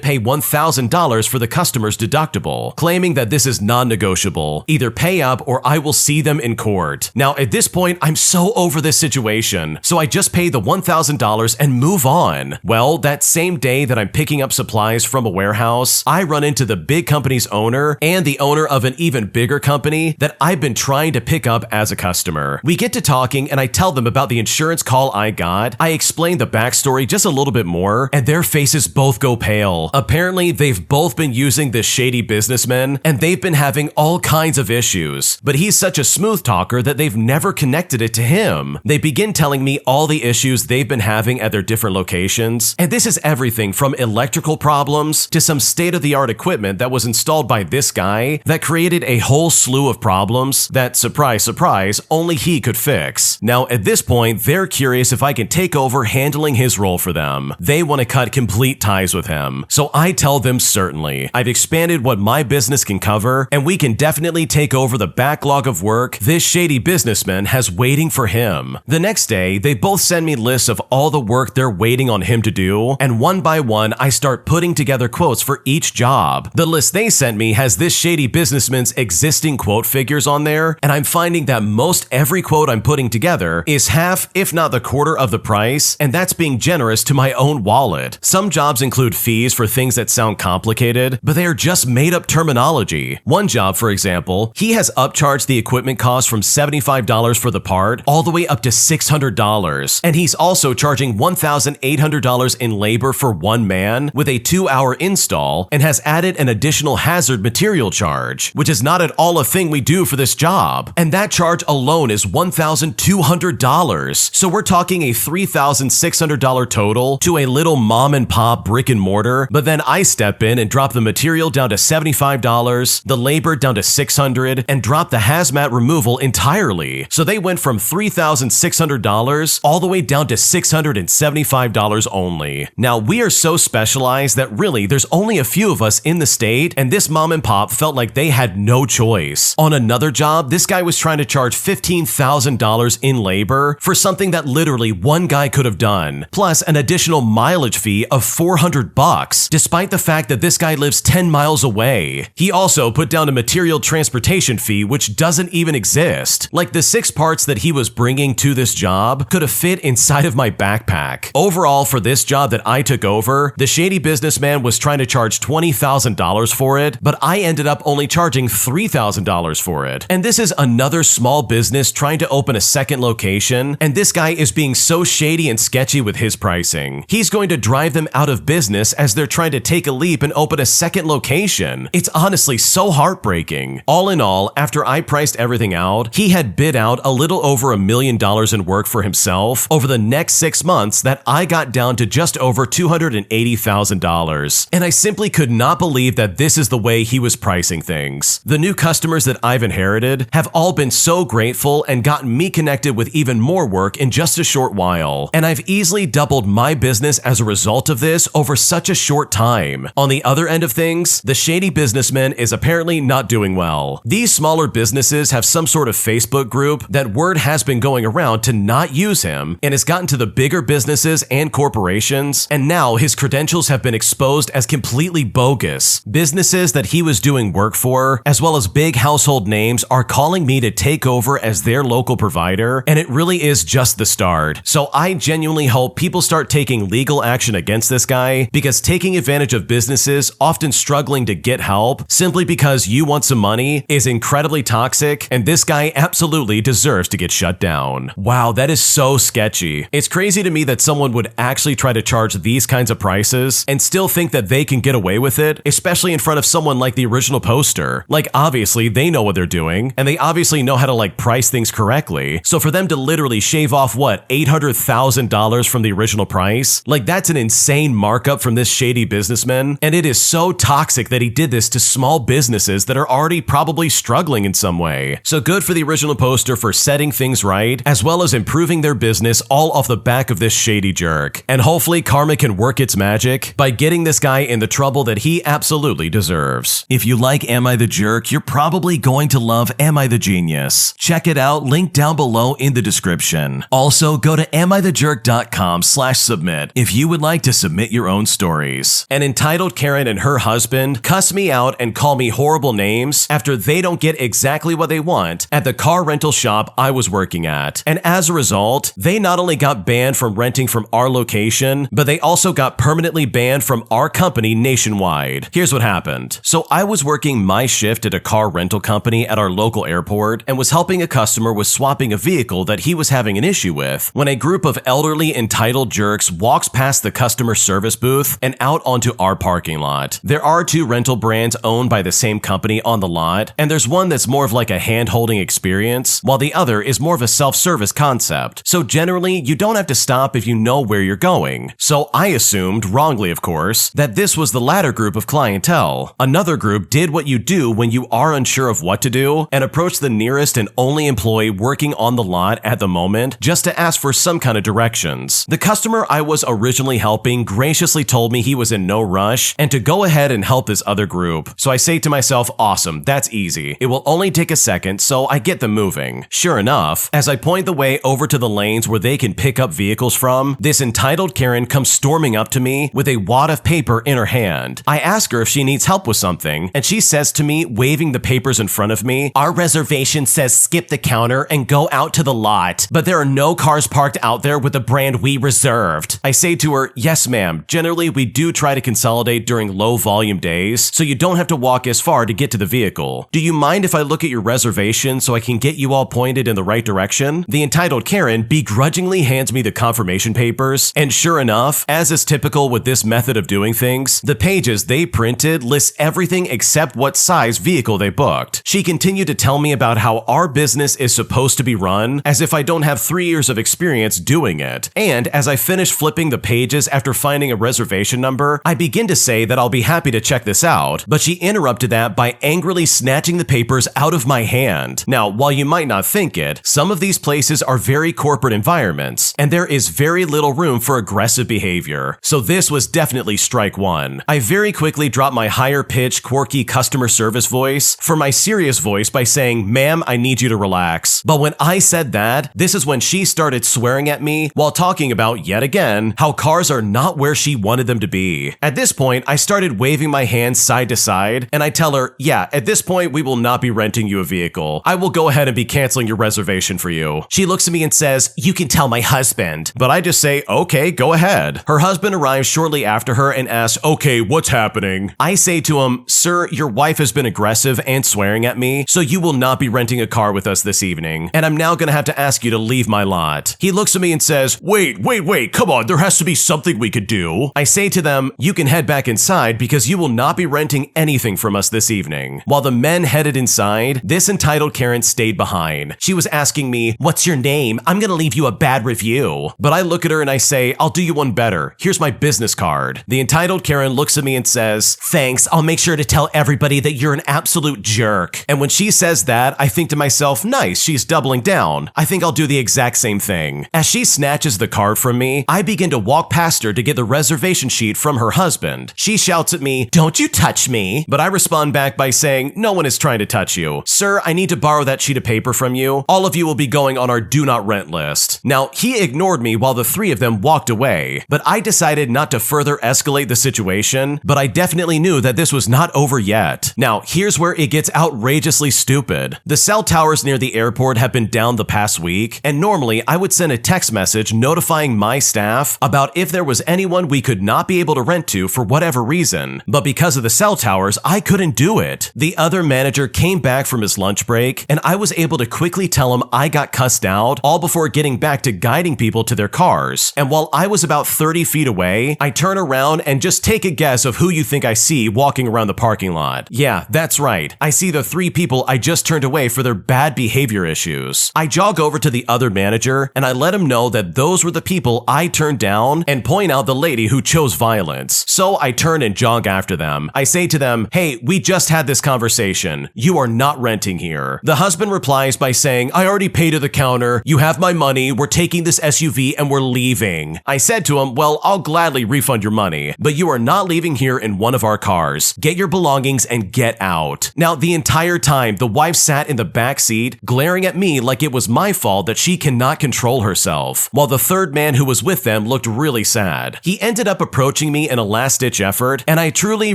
pay $1,000 for the customer's deductible, claiming that this is non-negotiable. Either pay up or I will see them in court. Now, at this point, I'm so over this situation, so I just pay the $1,000 and move on. Well, that same day that I'm picking up supplies from a warehouse, I run into the big company's owner and the owner of an even bigger company that I've been trying to pick up as a customer. We get to talking and I tell them about the insurance call I got. I explain the backstory just a little bit more, and their faces both go pale. Apparently, they've both been using this shady businessman, and they've been having all kinds of issues. But he's such a smooth talker that they've never connected it to him. They begin telling me all the issues they've been having at their different locations, and this is everything from electrical problems to some state-of-the-art equipment that was installed by this guy that created a whole slew of problems that, surprise, surprise, only he could fix. Now, at this point, they're curious if I can take over handling his role for them. They want to cut complete ties with him. So I tell them certainly. I've expanded what my business can cover, and we can definitely take over the backlog of work this shady businessman has waiting for him. The next day, they both send me lists of all the work they're waiting on him to do, and one by one, I start putting together quotes for each job. The list they sent me has this shady businessman's existing quote figures on there, and I'm finding that most every quote I'm putting together is half, if not the quarter of the price, and that's being generous to my own wallet. Some jobs include fees for things that sound complicated, but they are just made up terminology. One job, for example, he has upcharged the equipment cost from $75 for the part all the way up to $600, and he's also charging $1,800 in labor for one man with a 2-hour install, and has added an additional hazard material charge, which is not at all a thing we do for this job. And that charge alone is $1,200. So we're talking a $3,600 total to a little mom and pop brick and mortar, but then I step in and drop the material down to $75, the labor down to $600, and drop the hazmat removal entirely. So they went from $3,600 all the way down to $675 only. Now, we are so specialized that really there's only a few of us in the state, and this mom and pop felt like they had no choice. On another job, this guy was trying to charge $15,000 in labor for something that literally one guy could have done, plus an additional mileage fee of $400, despite the fact that this guy lives 10 miles away. He also put down a material transportation fee which doesn't even exist. Like, the 6 parts that he was bringing to this job could have fit inside of my backpack. Overall, for this job that I took over, the shady businessman was trying to charge $20,000 for it, but I ended up only charging $3,000 for it. And this is another small business trying to open a second location, and this guy is being so shady and sketchy with his pricing. He's going to drive them out of business as they're trying to take a leap and open a second location. It's honestly so heartbreaking. All in all, after I priced everything out, he had bid out a little over $1 million in work for himself over the next 6 months that I got down to just over $280,000. And I simply could not believe that this is the way he was pricing things. The new customers that I've inherited have all been so grateful and gotten me connected with even more work in just a short while. And I've easily doubled my business as a result of this over such a short time. On the other end of things, the shady businessman is apparently not doing well. These smaller businesses have some sort of Facebook group that word has been going around to not use him, and has gotten to the bigger businesses and corporations, and now his credentials have been exposed as completely bogus. Businesses that he was doing work for, as well as big household names, are calling me to take over as their local provider, and it really is just the start. So I genuinely hope people start taking legal action against this guy, because taking advantage of businesses often struggling to get help simply because you want some money is incredibly toxic, and this guy absolutely deserves to get shut down. Wow, that is so sketchy. It's crazy to me that someone would actually try to charge these kinds of prices and still think that they can get away with it, especially in front of someone like the original poster. Like, obviously they know what they're doing, and they obviously know how to price things correctly. So for them to literally shave off what, $800,000 from the original price? That's an insane markup from this shady businessman, and it is so toxic that he did this to small businesses that are already probably struggling in some way. So good for the original poster for setting things right, as well as improving their business all off the back of this shady jerk. And hopefully karma can work its magic by getting this guy in the trouble that he absolutely deserves. If you like Am I the Jerk, you're probably going to love Am I the Genius. Check it out, link down below in the description. Also, go to amithejerk.com/submit if you would like to submit your own stories. An entitled Karen and her husband cuss me out and call me horrible names after they don't get exactly what they want at the car rental shop I was working at. And as a result, they not only got banned from renting from our location, but they also got permanently banned from our company nationwide. Here's what happened. So I was working my shift at a car rental company at our local airport and was helping a customer with swapping a vehicle that he was having an issue with when a group of elderly entitled jerks walks past the customer service booth and out onto our parking lot. There are two rental brands owned by the same company on the lot, and there's one that's more of like a hand-holding experience, while the other is more of a self-service concept. So generally, you don't have to stop if you know where you're going. So I assumed, wrongly of course, that this was the latter group of clientele. Another group did what you do when you are unsure of what to do and approached the nearest and only employee working on the lot at the moment just to ask for some kind of directions. The customer I was originally helping graciously told me he was in no rush and to go ahead and help this other group. So I say to myself, awesome, that's easy. It will only take a second, so I get them moving. Sure enough, as I point the way over to the lanes where they can pick up vehicles from, this entitled Karen comes storming up to me with a wad of paper in her hand. I ask her if she needs help with something, and she says to me, waving the papers in front of me, "Our reservation says skip the counter and go out to the lot, but there are no cars parked out there with the brand we reserved." I say to her, "Yes, ma'am. Generally, we do try to consolidate during low volume days, so you don't have to walk as far to get to the vehicle. Do you mind if I look at your reservation so I can get you all pointed in the right direction?" The entitled Karen begrudgingly hands me the confirmation papers, and sure enough, as is typical with this method of doing things, the pages they printed list everything except what size vehicle they booked. She continued to tell me about how our business is supposed to be run, as if I don't have 3 years of experience doing it. And as I finish flipping the pages after finding a reservation number, I begin to say that I'll be happy to check this out, but she interrupted that by angrily snatching the papers out of my hand. Now, while you might not think it, some of these places are very corporate environments, and there is very little room for aggressive behavior. So this was definitely strike one. I very quickly dropped my higher-pitched, quirky customer service voice for my serious voice by saying, "Ma'am, I need you to relax." But when I said that, this is when she started swearing at me while talking about, yet again, how cars are not where she wanted them to be. At this point, I started waving my hands side to side, and I tell her, "Yeah, at this point, we will not be renting you a vehicle. I will go ahead and be canceling your reservation for you." She looks at me and says, "You can tell my husband." But I just say, "Okay, go ahead." Her husband arrives shortly after her and asks, "Okay, what's happening?" I say to him, "Sir, your wife has been aggressive and swearing at me, so you will not be renting a car with us this evening, and I'm now gonna have to ask you to leave my lot." He looks at me and says, Wait, come on, there has to be something we could do." I say to them, "You can head back inside because you will not be renting anything from us this evening." While the men headed inside, this entitled Karen stayed behind. She was asking me, "What's your name? I'm gonna leave you a bad review." But I look at her and I say, "I'll do you one better. Here's my business card." The entitled Karen looks at me and says, "Thanks, I'll make sure to tell everybody that you're an absolute jerk." jerk. And when she says that, I think to myself, nice, she's doubling down. I think I'll do the exact same thing. As she snatches the card from me, I begin to walk past her to get the reservation sheet from her husband. She shouts at me, "Don't you touch me." But I respond back by saying, "No one is trying to touch you. Sir, I need to borrow that sheet of paper from you. All of you will be going on our do not rent list." Now, he ignored me while the three of them walked away, but I decided not to further escalate the situation, but I definitely knew that this was not over yet. Now, here's where it gets outrageously stupid. The cell towers near the airport have been down the past week, and normally I would send a text message notifying my staff about if there was anyone we could not be able to rent to for whatever reason, but because of the cell towers, I couldn't do it. The other manager came back from his lunch break, and I was able to quickly tell him I got cussed out, all before getting back to guiding people to their cars. And while I was about 30 feet away, I turn around and just take a guess of who you think I see walking around the parking lot. Yeah, that's right. I see the three people I just turned away for their bad behavior issues. I jog over to the other manager, and I let him know that those were the people I turned down and point out the lady who chose violence. So I turn and jog after them. I say to them, "Hey, we just had this conversation. You are not renting here." The husband replies by saying, "I already paid at the counter. You have my money. We're taking this SUV and we're leaving." I said to him, "Well, I'll gladly refund your money, but you are not leaving here in one of our cars. Get your belongings and get out." Now, the entire time, the wife sat in the back seat, glaring at me like it was my fault that she cannot control herself, while the third man who was with them looked really sad. He ended up approaching me in a last-ditch effort, and I truly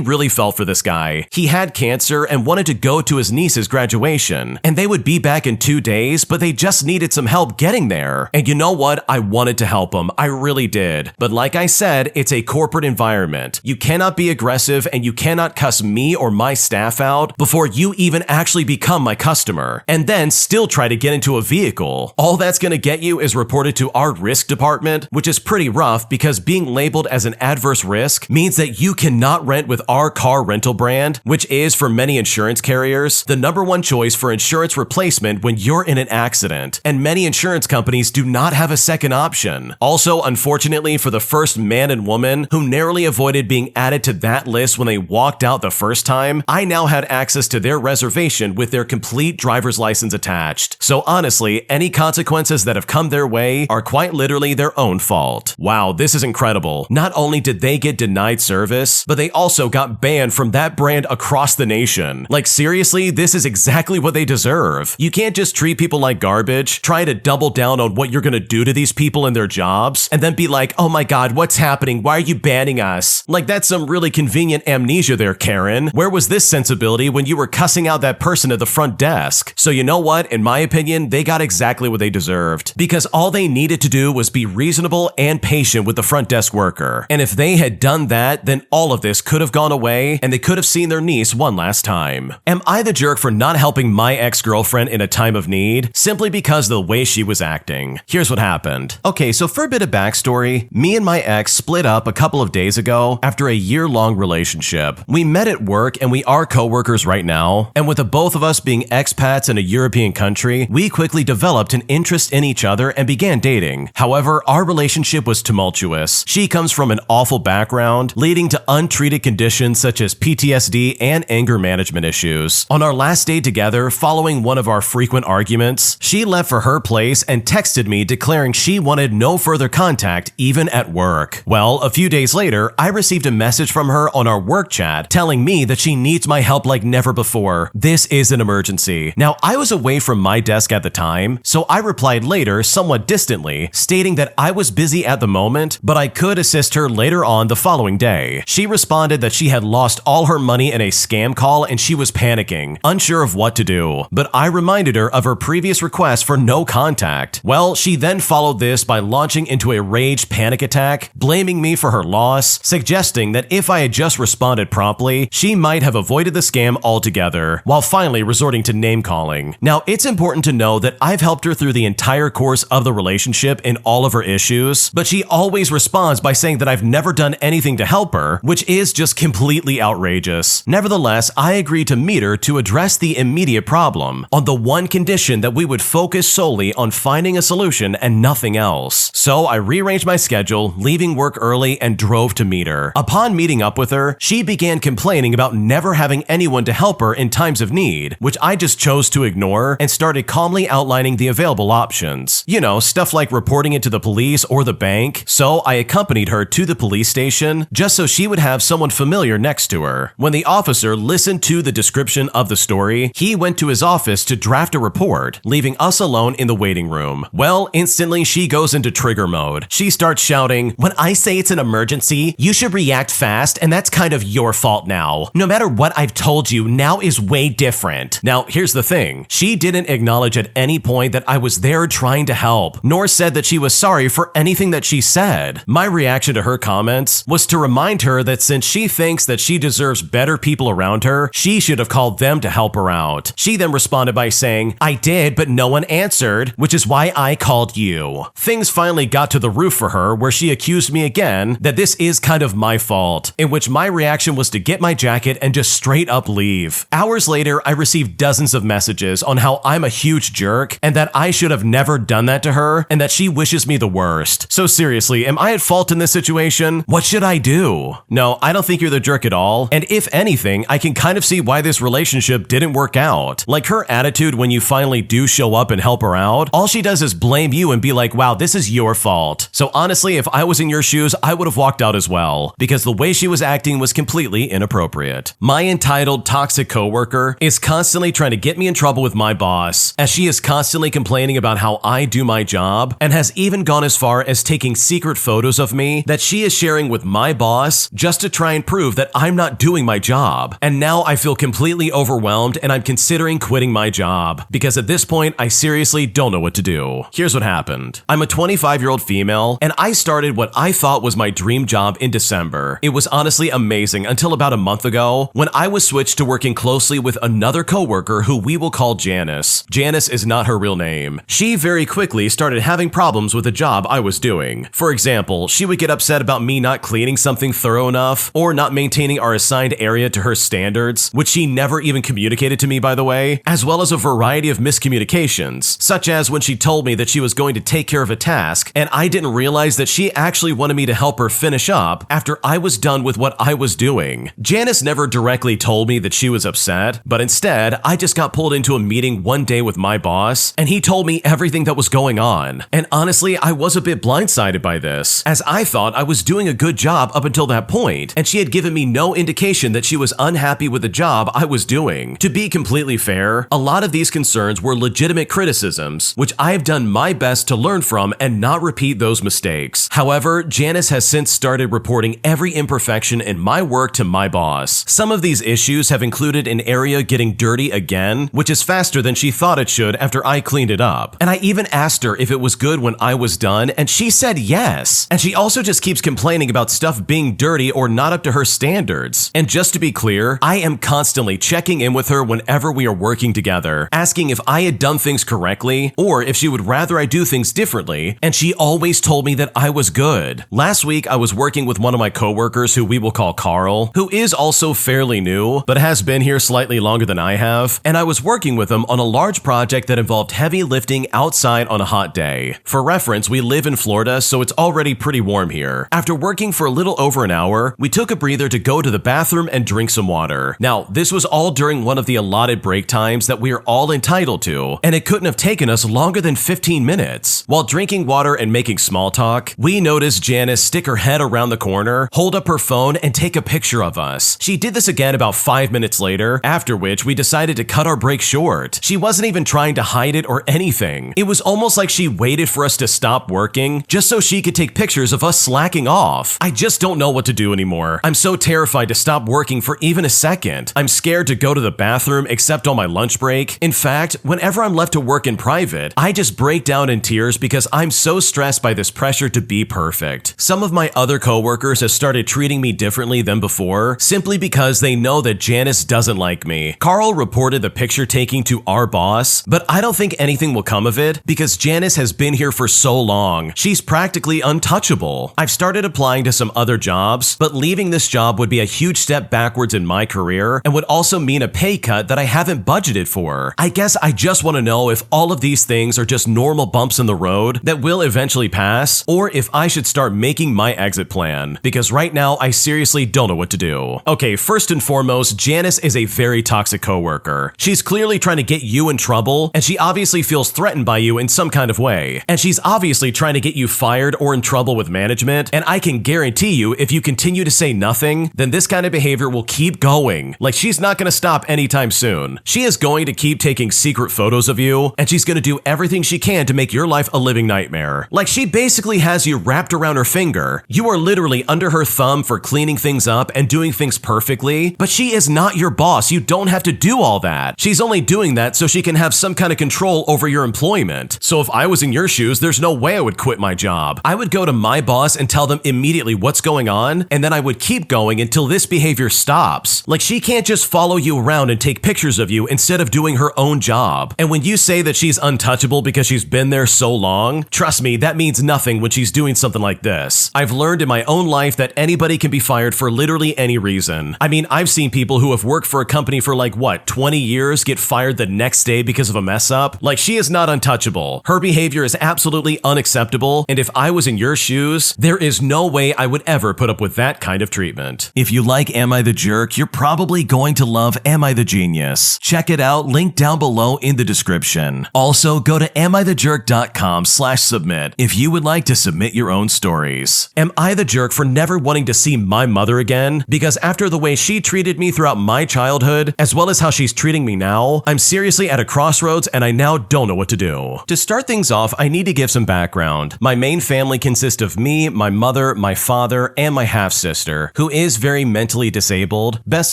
really felt for this guy. He had cancer and wanted to go to his niece's graduation, and they would be back in 2 days, but they just needed some help getting there. And you know what? I wanted to help him. I really did. But like I said, it's a corporate environment. You cannot be aggressive and you cannot cuss me or my staff out before you even actually become my customer, and then still try to get into a vehicle. All that's gonna get you is reported to our risk department, which is pretty rough because being labeled as an adverse risk means that you cannot rent with our car rental brand, which is, for many insurance carriers, the #1 choice for insurance replacement when you're in an accident, and many insurance companies do not have a second option. Also, unfortunately for the first man and woman who narrowly avoided being added to that list when they walked out the first time, I now had access to their reservation with their complete driver's license attached. So honestly, any consequences that have come their way are quite literally their own fault. Wow, this is incredible. Not only did they get denied service, but they also got banned from that brand across the nation. Like seriously, this is exactly what they deserve. You can't just treat people like garbage, try to double down on what you're gonna do to these people in their jobs, and then be like, "Oh my god, what's happening? Why are you banning us?" Like that's some really convenient amnesia there, Karen. Where was this sensibility when you were cussing out that person at the front desk? So you know what? In my opinion, they got exactly what they deserved, because all they needed to do was be reasonable and patient with the front desk worker. And if they had done that, then all of this could have gone away and they could have seen their niece one last time. Am I the jerk for not helping my ex-girlfriend in a time of need simply because of the way she was acting? Here's what happened. Okay, so for a bit of backstory, me and my ex split up a couple of days ago after a year-long relationship. We met at work and we are co-workers right now, and with the both of us being expats in a European country, we quickly developed an interest in each other and began dating. However, our relationship was tumultuous. She comes from an awful background, leading to untreated conditions such as PTSD and anger management issues. On our last day together, following one of our frequent arguments, she left for her place and texted me declaring she wanted no further contact even at work. Well, a few days later, I received a message from her on our work chat telling me that she needs my help like never before. This is an emergency. Now, I was away from my desk at the time, so I replied later somewhat distantly, stating that I was busy at the moment, but I could assist her later on the following day. She responded that she had lost all her money in a scam call and she was panicking, unsure of what to do, but I reminded her of her previous request for no contact. Well, she then followed this by launching into a rage panic attack, blaming me for her loss, suggesting that if I had just responded promptly, she might have avoided the scam altogether, while finally resorting to name-calling. Now, it's important to know that I've helped her through the entire course of the relationship in all of her issues, but she always responds by saying that I've never done anything to help her, which is just completely outrageous. Nevertheless, I agreed to meet her to address the immediate problem, on the one condition that we would focus solely on finding a solution and nothing else. So I rearranged my schedule, leaving work early, and drove to meet her. Upon meeting up with her, she began complaining about never having anyone to help her in times of need, which I just chose to ignore and started calmly outlining the available options. You know, stuff like reporting it to the police or the bank. So I accompanied her to the police station just so she would have someone familiar next to her. When the officer listened to the description of the story, he went to his office to draft a report, leaving us alone in the waiting room. Well, instantly she goes into trigger mode. She starts shouting, "When I say it's an emergency, you should react fast, and that's kind of your fault now. No matter what I've told you, now is way different." Now, here's the thing. She didn't acknowledge at any point that I was there trying to help, nor said that she was sorry for anything that she said. My reaction to her comments was to remind her that since she thinks that she deserves better people around her, she should have called them to help her out. She then responded by saying, "I did, but no one answered, which is why I called you." Things finally got to the roof for her, where she accused me again that this is kind of my fault, in which my reaction was to get my jacket and just straight up leave. Hours later, I received dozens of messages on how I'm a huge jerk and that I should have never done that to her and that she wishes me the worst. So seriously, am I at fault in this situation? What should I do? No, I don't think you're the jerk at all, and if anything, I can kind of see why this relationship didn't work out. Like her attitude when you finally do show up and help her out, all she does is blame you and be like, "Wow, this is your fault." So honestly, if I was in your shoes, I would have walked out as well, because the way she was acting was completely inappropriate. My entitled toxic coworker is constantly trying to get me in trouble with my boss, as she is constantly complaining about how I do my job, and has even gone as far as taking secret photos of me that she is sharing with my boss just to try and prove that I'm not doing my job. And now I feel completely overwhelmed and I'm considering quitting my job, because at this point I seriously don't know what to do. Here's what happened. I'm a 25-year-old female, and I started what I thought was my dream job in December. It was honestly amazing until about a month ago, when I was switched to working closely with another coworker who we will call Janice. Janice is not her real name. She very quickly started having problems with the job I was doing. For example, she would get upset about me not cleaning something thorough enough, or not maintaining our assigned area to her standards, which she never even communicated to me, by the way, as well as a variety of miscommunications, such as when she told me that she was going to take care of a task, and I didn't realize that she actually wanted me to help her finish up after I was done with what I was doing. Janice never directly told me that she was upset, but instead, I just got pulled into a meeting one day with my boss, and he told me everything that was going on. And honestly, I was a bit blindsided by this, as I thought I was doing a good job up until that point, and she had given me no indication that she was unhappy with the job I was doing. To be completely fair, a lot of these concerns were legitimate criticisms, which I have done my best to learn from and not repeat those mistakes. However, Janice has since started reporting every imperfection in my work to my boss. Some of these issues have included an area getting dirty again, which is faster than she thought it should after I cleaned it up. And I even asked her if it was good when I was done, and she said yes. And she also just keeps complaining about stuff being dirty or not up to her standards. And just to be clear, I am constantly checking in with her whenever we are working together, asking if I had done things correctly or if she would rather I do things differently, and she always told me that I was good. Last week, I was working with one of my coworkers who we will call Carl, who is also fairly new, but has been here slightly longer than I have, and I was working with him on a large project that involved heavy lifting outside on a hot day. For reference, we live in Florida, so it's already pretty warm here. After working for a little over an hour, we took a breather to go to the bathroom and drink some water. Now, this was all during one of the allotted break times that we are all entitled to, and it couldn't have taken us longer than 15 minutes. While drinking water and making small talk, we noticed Janice stick her head around the corner, hold up her phone, and take a picture of us. She did this again about 5 minutes later, after which we decided to cut our break short. She wasn't even trying to hide it or anything. It was almost like she waited for us to stop working just so she could take pictures of us slacking off. I just don't know what to do anymore. I'm so terrified to stop working for even a second. I'm scared to go to the bathroom except on my lunch break. In fact, whenever I'm left to work in private, I just break down in tears because I'm so stressed by this pressure to be perfect. Some of my other coworkers have started treating me differently than before, simply because they know that Janice doesn't like me. Carl reported the picture taking to our boss, but I don't think anything will come of it because Janice has been here for so long. She's practically untouchable. I've started applying to some other jobs, but leaving this job would be a huge step backwards in my career and would also mean a pay cut that I haven't budgeted for. I guess I just want to know if all of these things are just normal bumps in the road that will eventually pass, or if I should start making my exit plan, because right now I seriously don't know what to do. Okay, first and foremost, Janice is a very very toxic coworker. She's clearly trying to get you in trouble, and she obviously feels threatened by you in some kind of way. And she's obviously trying to get you fired or in trouble with management, and I can guarantee you if you continue to say nothing, then this kind of behavior will keep going. Like, she's not going to stop anytime soon. She is going to keep taking secret photos of you, and she's going to do everything she can to make your life a living nightmare. Like, she basically has you wrapped around her finger. You are literally under her thumb for cleaning things up and doing things perfectly, but she is not your boss. You don't have to do all that. She's only doing that so she can have some kind of control over your employment. So if I was in your shoes, there's no way I would quit my job. I would go to my boss and tell them immediately what's going on, and then I would keep going until this behavior stops. Like, she can't just follow you around and take pictures of you instead of doing her own job. And when you say that she's untouchable because she's been there so long, trust me, that means nothing when she's doing something like this. I've learned in my own life that anybody can be fired for literally any reason. I mean, I've seen people who have worked for a company for like, 20 years get fired the next day because of a mess up? Like, she is not untouchable. Her behavior is absolutely unacceptable, and if I was in your shoes, there is no way I would ever put up with that kind of treatment. If you like Am I the Jerk, you're probably going to love Am I the Genius. Check it out, link down below in the description. Also, go to AmITheJerk.com/submit if you would like to submit your own stories. Am I the jerk for never wanting to see my mother again? Because after the way she treated me throughout my childhood, as well as how she's treating me now, I'm seriously at a crossroads and I now don't know what to do. To start things off, I need to give some background. My main family consists of me, my mother, my father, and my half-sister, who is very mentally disabled, best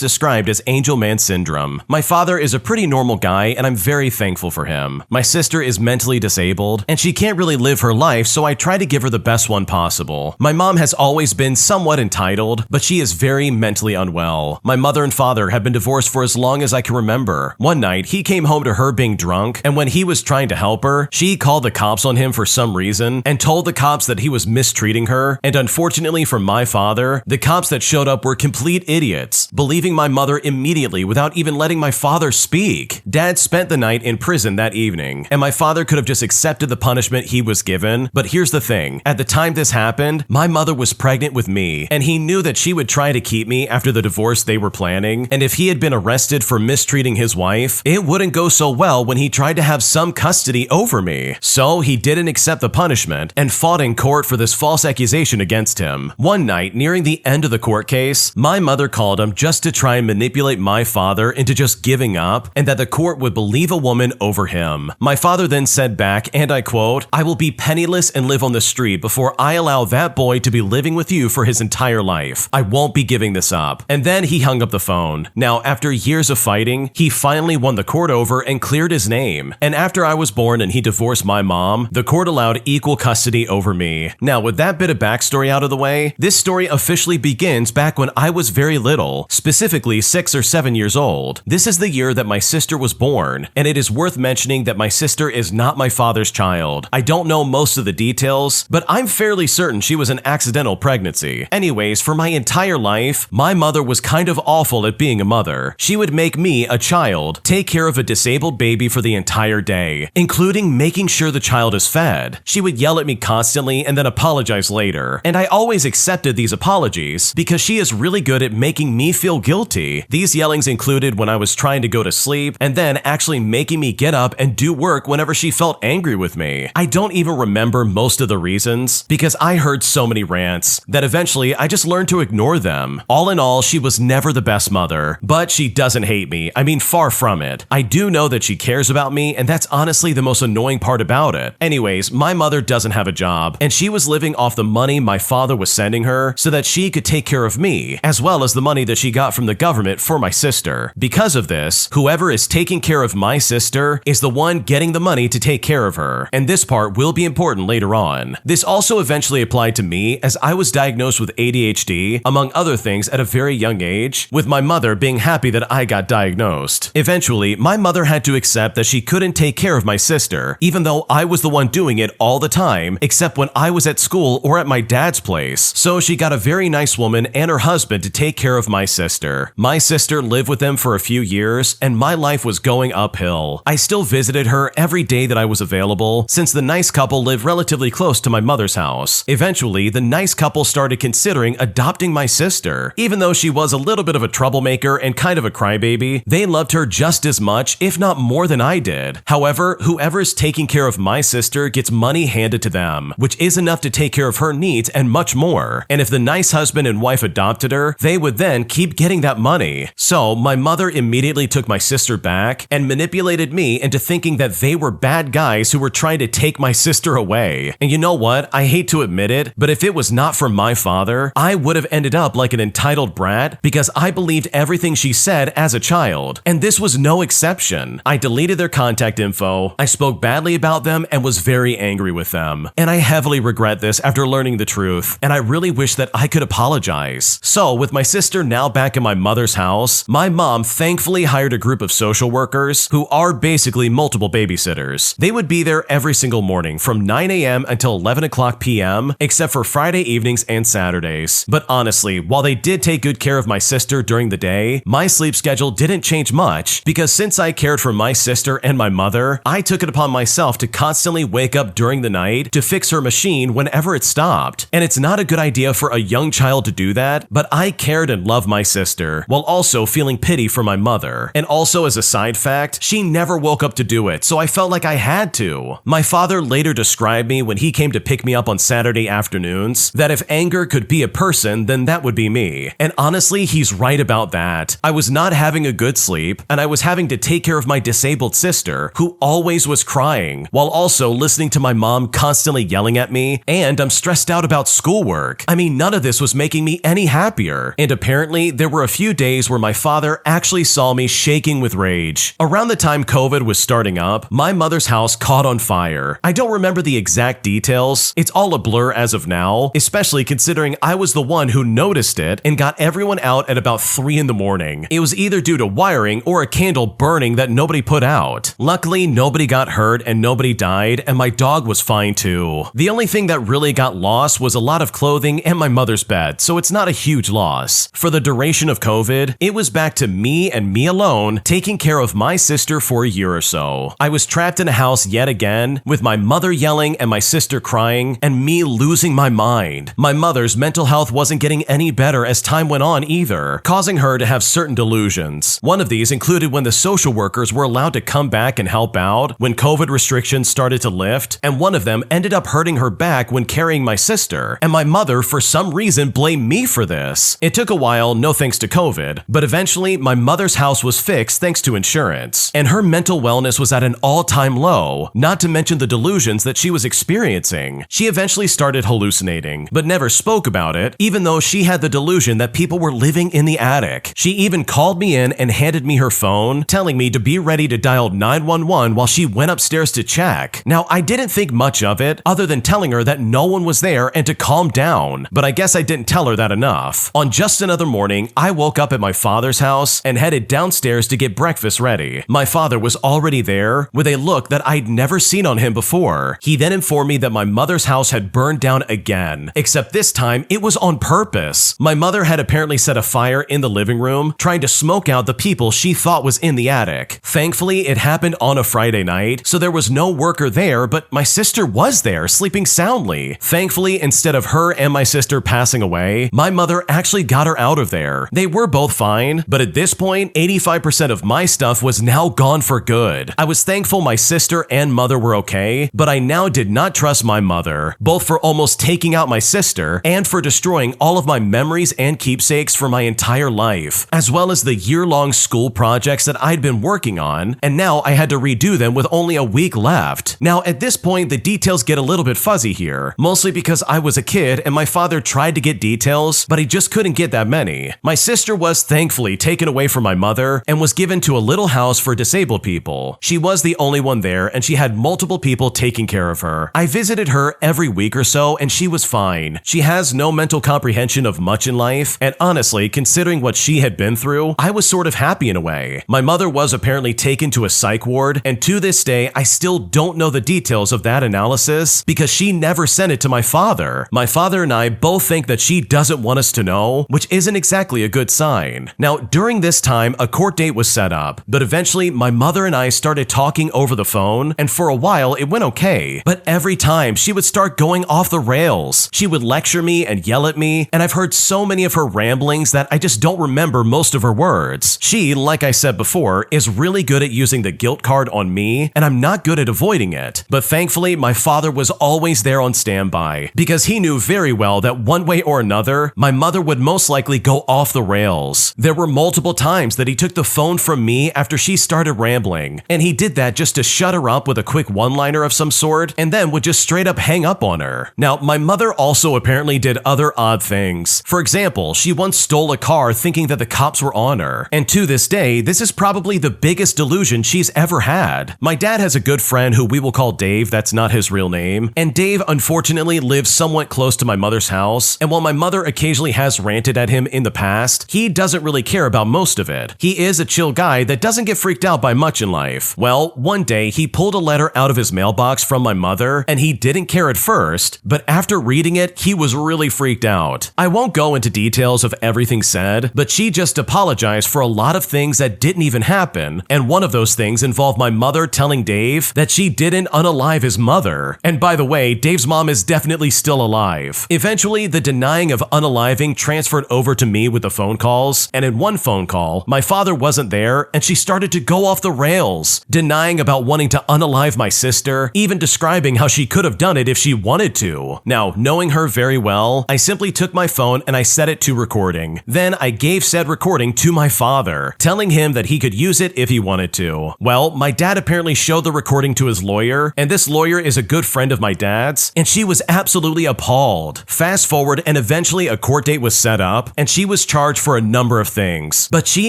described as Angel Man Syndrome. My father is a pretty normal guy, and I'm very thankful for him. My sister is mentally disabled, and she can't really live her life, so I try to give her the best one possible. My mom has always been somewhat entitled, but she is very mentally unwell. My mother and father have been divorced for as long as I can remember. One night, he came home to her being drunk, and when he was trying to help her, she called the cops on him for some reason and told the cops that he was mistreating her, and unfortunately for my father, the cops that showed up were complete idiots, believing my mother immediately without even letting my father speak. Dad spent the night in prison that evening, and my father could have just accepted the punishment he was given, but here's the thing. At the time this happened, my mother was pregnant with me, and he knew that she would try to keep me after the divorce they were planning, and if he had been arrested for mistreating his wife, it wouldn't go so well when he tried to have some custody over me. So he didn't accept the punishment and fought in court for this false accusation against him. One night, nearing the end of the court case, my mother called him just to try and manipulate my father into just giving up and that the court would believe a woman over him. My father then said back, and I quote, "I will be penniless and live on the street before I allow that boy to be living with you for his entire life. I won't be giving this up." And then he hung up the phone. Now, after years of fighting, he finally won the court over and cleared his name. And after I was born and he divorced my mom, the court allowed equal custody over me. Now, with that bit of backstory out of the way, this story officially begins back when I was very little, specifically 6 or 7 years old. This is the year that my sister was born, and it is worth mentioning that my sister is not my father's child. I don't know most of the details, but I'm fairly certain she was an accidental pregnancy. Anyways, for my entire life, my mother was kind of awful at being a mother. She would make me, a child, take care of a disabled baby for the entire day, including making sure the child is fed. She would yell at me constantly and then apologize later, and I always accepted these apologies because she is really good at making me feel guilty. These yellings included when I was trying to go to sleep and then actually making me get up and do work whenever she felt angry with me. I don't even remember most of the reasons because I heard so many rants that eventually I just learned to ignore them. All in all, she was never the best mother, but she doesn't hate me. I mean, far from it. I do know that she cares about me, and that's honestly the most annoying part about it. Anyways, my mother doesn't have a job, and she was living off the money my father was sending her so that she could take care of me, as well as the money that she got from the government for my sister. Because of this, whoever is taking care of my sister is the one getting the money to take care of her, and this part will be important later on. This also eventually applied to me as I was diagnosed with ADHD, among other things, at a very young age, with my mother being happy that I got diagnosed. Eventually, my mother had to accept that she couldn't take care of my sister, even though I was the one doing it all the time, except when I was at school or at my dad's place. So she got a very nice woman and her husband to take care of my sister. My sister lived with them for a few years, and my life was going uphill. I still visited her every day that I was available, since the nice couple lived relatively close to my mother's house. Eventually, the nice couple started considering adopting my sister, even though she was a little bit of a troublemaker and kind kind of a crybaby, they loved her just as much, if not more than I did. However, whoever's taking care of my sister gets money handed to them, which is enough to take care of her needs and much more. And if the nice husband and wife adopted her, they would then keep getting that money. So my mother immediately took my sister back and manipulated me into thinking that they were bad guys who were trying to take my sister away. And you know what? I hate to admit it, but if it was not for my father, I would have ended up like an entitled brat because I believed everything she said as a child. And this was no exception. I deleted their contact info, I spoke badly about them, and was very angry with them. And I heavily regret this after learning the truth, and I really wish that I could apologize. So with my sister now back in my mother's house, my mom thankfully hired a group of social workers who are basically multiple babysitters. They would be there every single morning from 9 a.m. until 11 o'clock p.m., except for Friday evenings and Saturdays. But honestly, while they did take good care of my sister during the day, my sleep schedule didn't change much because since I cared for my sister and my mother, I took it upon myself to constantly wake up during the night to fix her machine whenever it stopped. And it's not a good idea for a young child to do that, but I cared and loved my sister while also feeling pity for my mother. And also as a side fact, she never woke up to do it, so I felt like I had to. My father later described me when he came to pick me up on Saturday afternoons that if anger could be a person, then that would be me. And honestly, he's right about that. I was not having a good sleep, and I was having to take care of my disabled sister, who always was crying, while also listening to my mom constantly yelling at me, and I'm stressed out about schoolwork. I mean, none of this was making me any happier. And apparently, there were a few days where my father actually saw me shaking with rage. Around the time COVID was starting up, my mother's house caught on fire. I don't remember the exact details. It's all a blur as of now, especially considering I was the one who noticed it and got everyone out at about 3 in the morning. It was either due to wiring or a candle burning that nobody put out. Luckily, nobody got hurt and nobody died, and my dog was fine too. The only thing that really got lost was a lot of clothing and my mother's bed, so it's not a huge loss. For the duration of COVID, it was back to me and me alone taking care of my sister for a year or so. I was trapped in a house yet again, with my mother yelling and my sister crying, and me losing my mind. My mother's mental health wasn't getting any better as time went on either, causing her to have certain delusions. One of these included when the social workers were allowed to come back and help out when COVID restrictions started to lift, and one of them ended up hurting her back when carrying my sister, and my mother for some reason blamed me for this. It took a while, no thanks to COVID, but eventually my mother's house was fixed thanks to insurance, and her mental wellness was at an all-time low, not to mention the delusions that she was experiencing. She eventually started hallucinating, but never spoke about it, even though she had the delusion that people were living in the attic. She even called me in and handed me her phone, telling me to be ready to dial 911 while she went upstairs to check. Now, I didn't think much of it, other than telling her that no one was there and to calm down, but I guess I didn't tell her that enough. On just another morning, I woke up at my father's house and headed downstairs to get breakfast ready. My father was already there with a look that I'd never seen on him before. He then informed me that my mother's house had burned down again, except this time it was on purpose. My mother had apparently set a fire in the living room, trying to smoke out the people she thought was in the attic. Thankfully, it happened on a Friday night, so there was no worker there, but my sister was there, sleeping soundly. Thankfully, instead of her and my sister passing away, my mother actually got her out of there. They were both fine, but at this point, 85% of my stuff was now gone for good. I was thankful my sister and mother were okay, but I now did not trust my mother, both for almost taking out my sister and for destroying all of my memories and keepsakes for my entire life, as well as the year-long school projects that I'd been working on, and now I had to redo them with only a week left. Now, at this point, the details get a little bit fuzzy here, mostly because I was a kid and my father tried to get details, but he just couldn't get that many. My sister was thankfully taken away from my mother and was given to a little house for disabled people. She was the only one there, and she had multiple people taking care of her. I visited her every week or so, and she was fine. She has no mental comprehension of much in life, and honestly, considering what she had been through, I was sort of happy in a way. My mother was apparently taken to a psych ward, and to this day, I still don't know the details of that analysis because she never sent it to my father. My father and I both think that she doesn't want us to know, which isn't exactly a good sign. Now, during this time, a court date was set up, but eventually my mother and I started talking over the phone, and for a while it went okay, but every time she would start going off the rails. She would lecture me and yell at me, and I've heard so many of her ramblings that I just don't remember most of of her words. She, like I said before, is really good at using the guilt card on me, and I'm not good at avoiding it. But thankfully, my father was always there on standby, because he knew very well that one way or another, my mother would most likely go off the rails. There were multiple times that he took the phone from me after she started rambling, and he did that just to shut her up with a quick one-liner of some sort, and then would just straight up hang up on her. Now, my mother also apparently did other odd things. For example, she once stole a car thinking that the cops were on her, and to this day, this is probably the biggest delusion she's ever had. My dad has a good friend who we will call Dave, that's not his real name, and Dave unfortunately lives somewhat close to my mother's house, and while my mother occasionally has ranted at him in the past, he doesn't really care about most of it. He is a chill guy that doesn't get freaked out by much in life. Well, one day he pulled a letter out of his mailbox from my mother, and he didn't care at first, but after reading it, he was really freaked out. I won't go into details of everything said, but she just apologized for a lot of things that didn't even happen, and one of those things involved my mother telling Dave that she didn't unalive his mother. And by the way, Dave's mom is definitely still alive. Eventually, the denying of unaliving transferred over to me with the phone calls, and in one phone call, my father wasn't there, and she started to go off the rails, denying about wanting to unalive my sister, even describing how she could have done it if she wanted to. Now, knowing her very well, I simply took my phone and I set it to recording. Then I gave said recording to my father, telling him that he could use it if he wanted to. Well, my dad apparently showed the recording to his lawyer, and this lawyer is a good friend of my dad's, and she was absolutely appalled. Fast forward, and eventually a court date was set up, and she was charged for a number of things. But she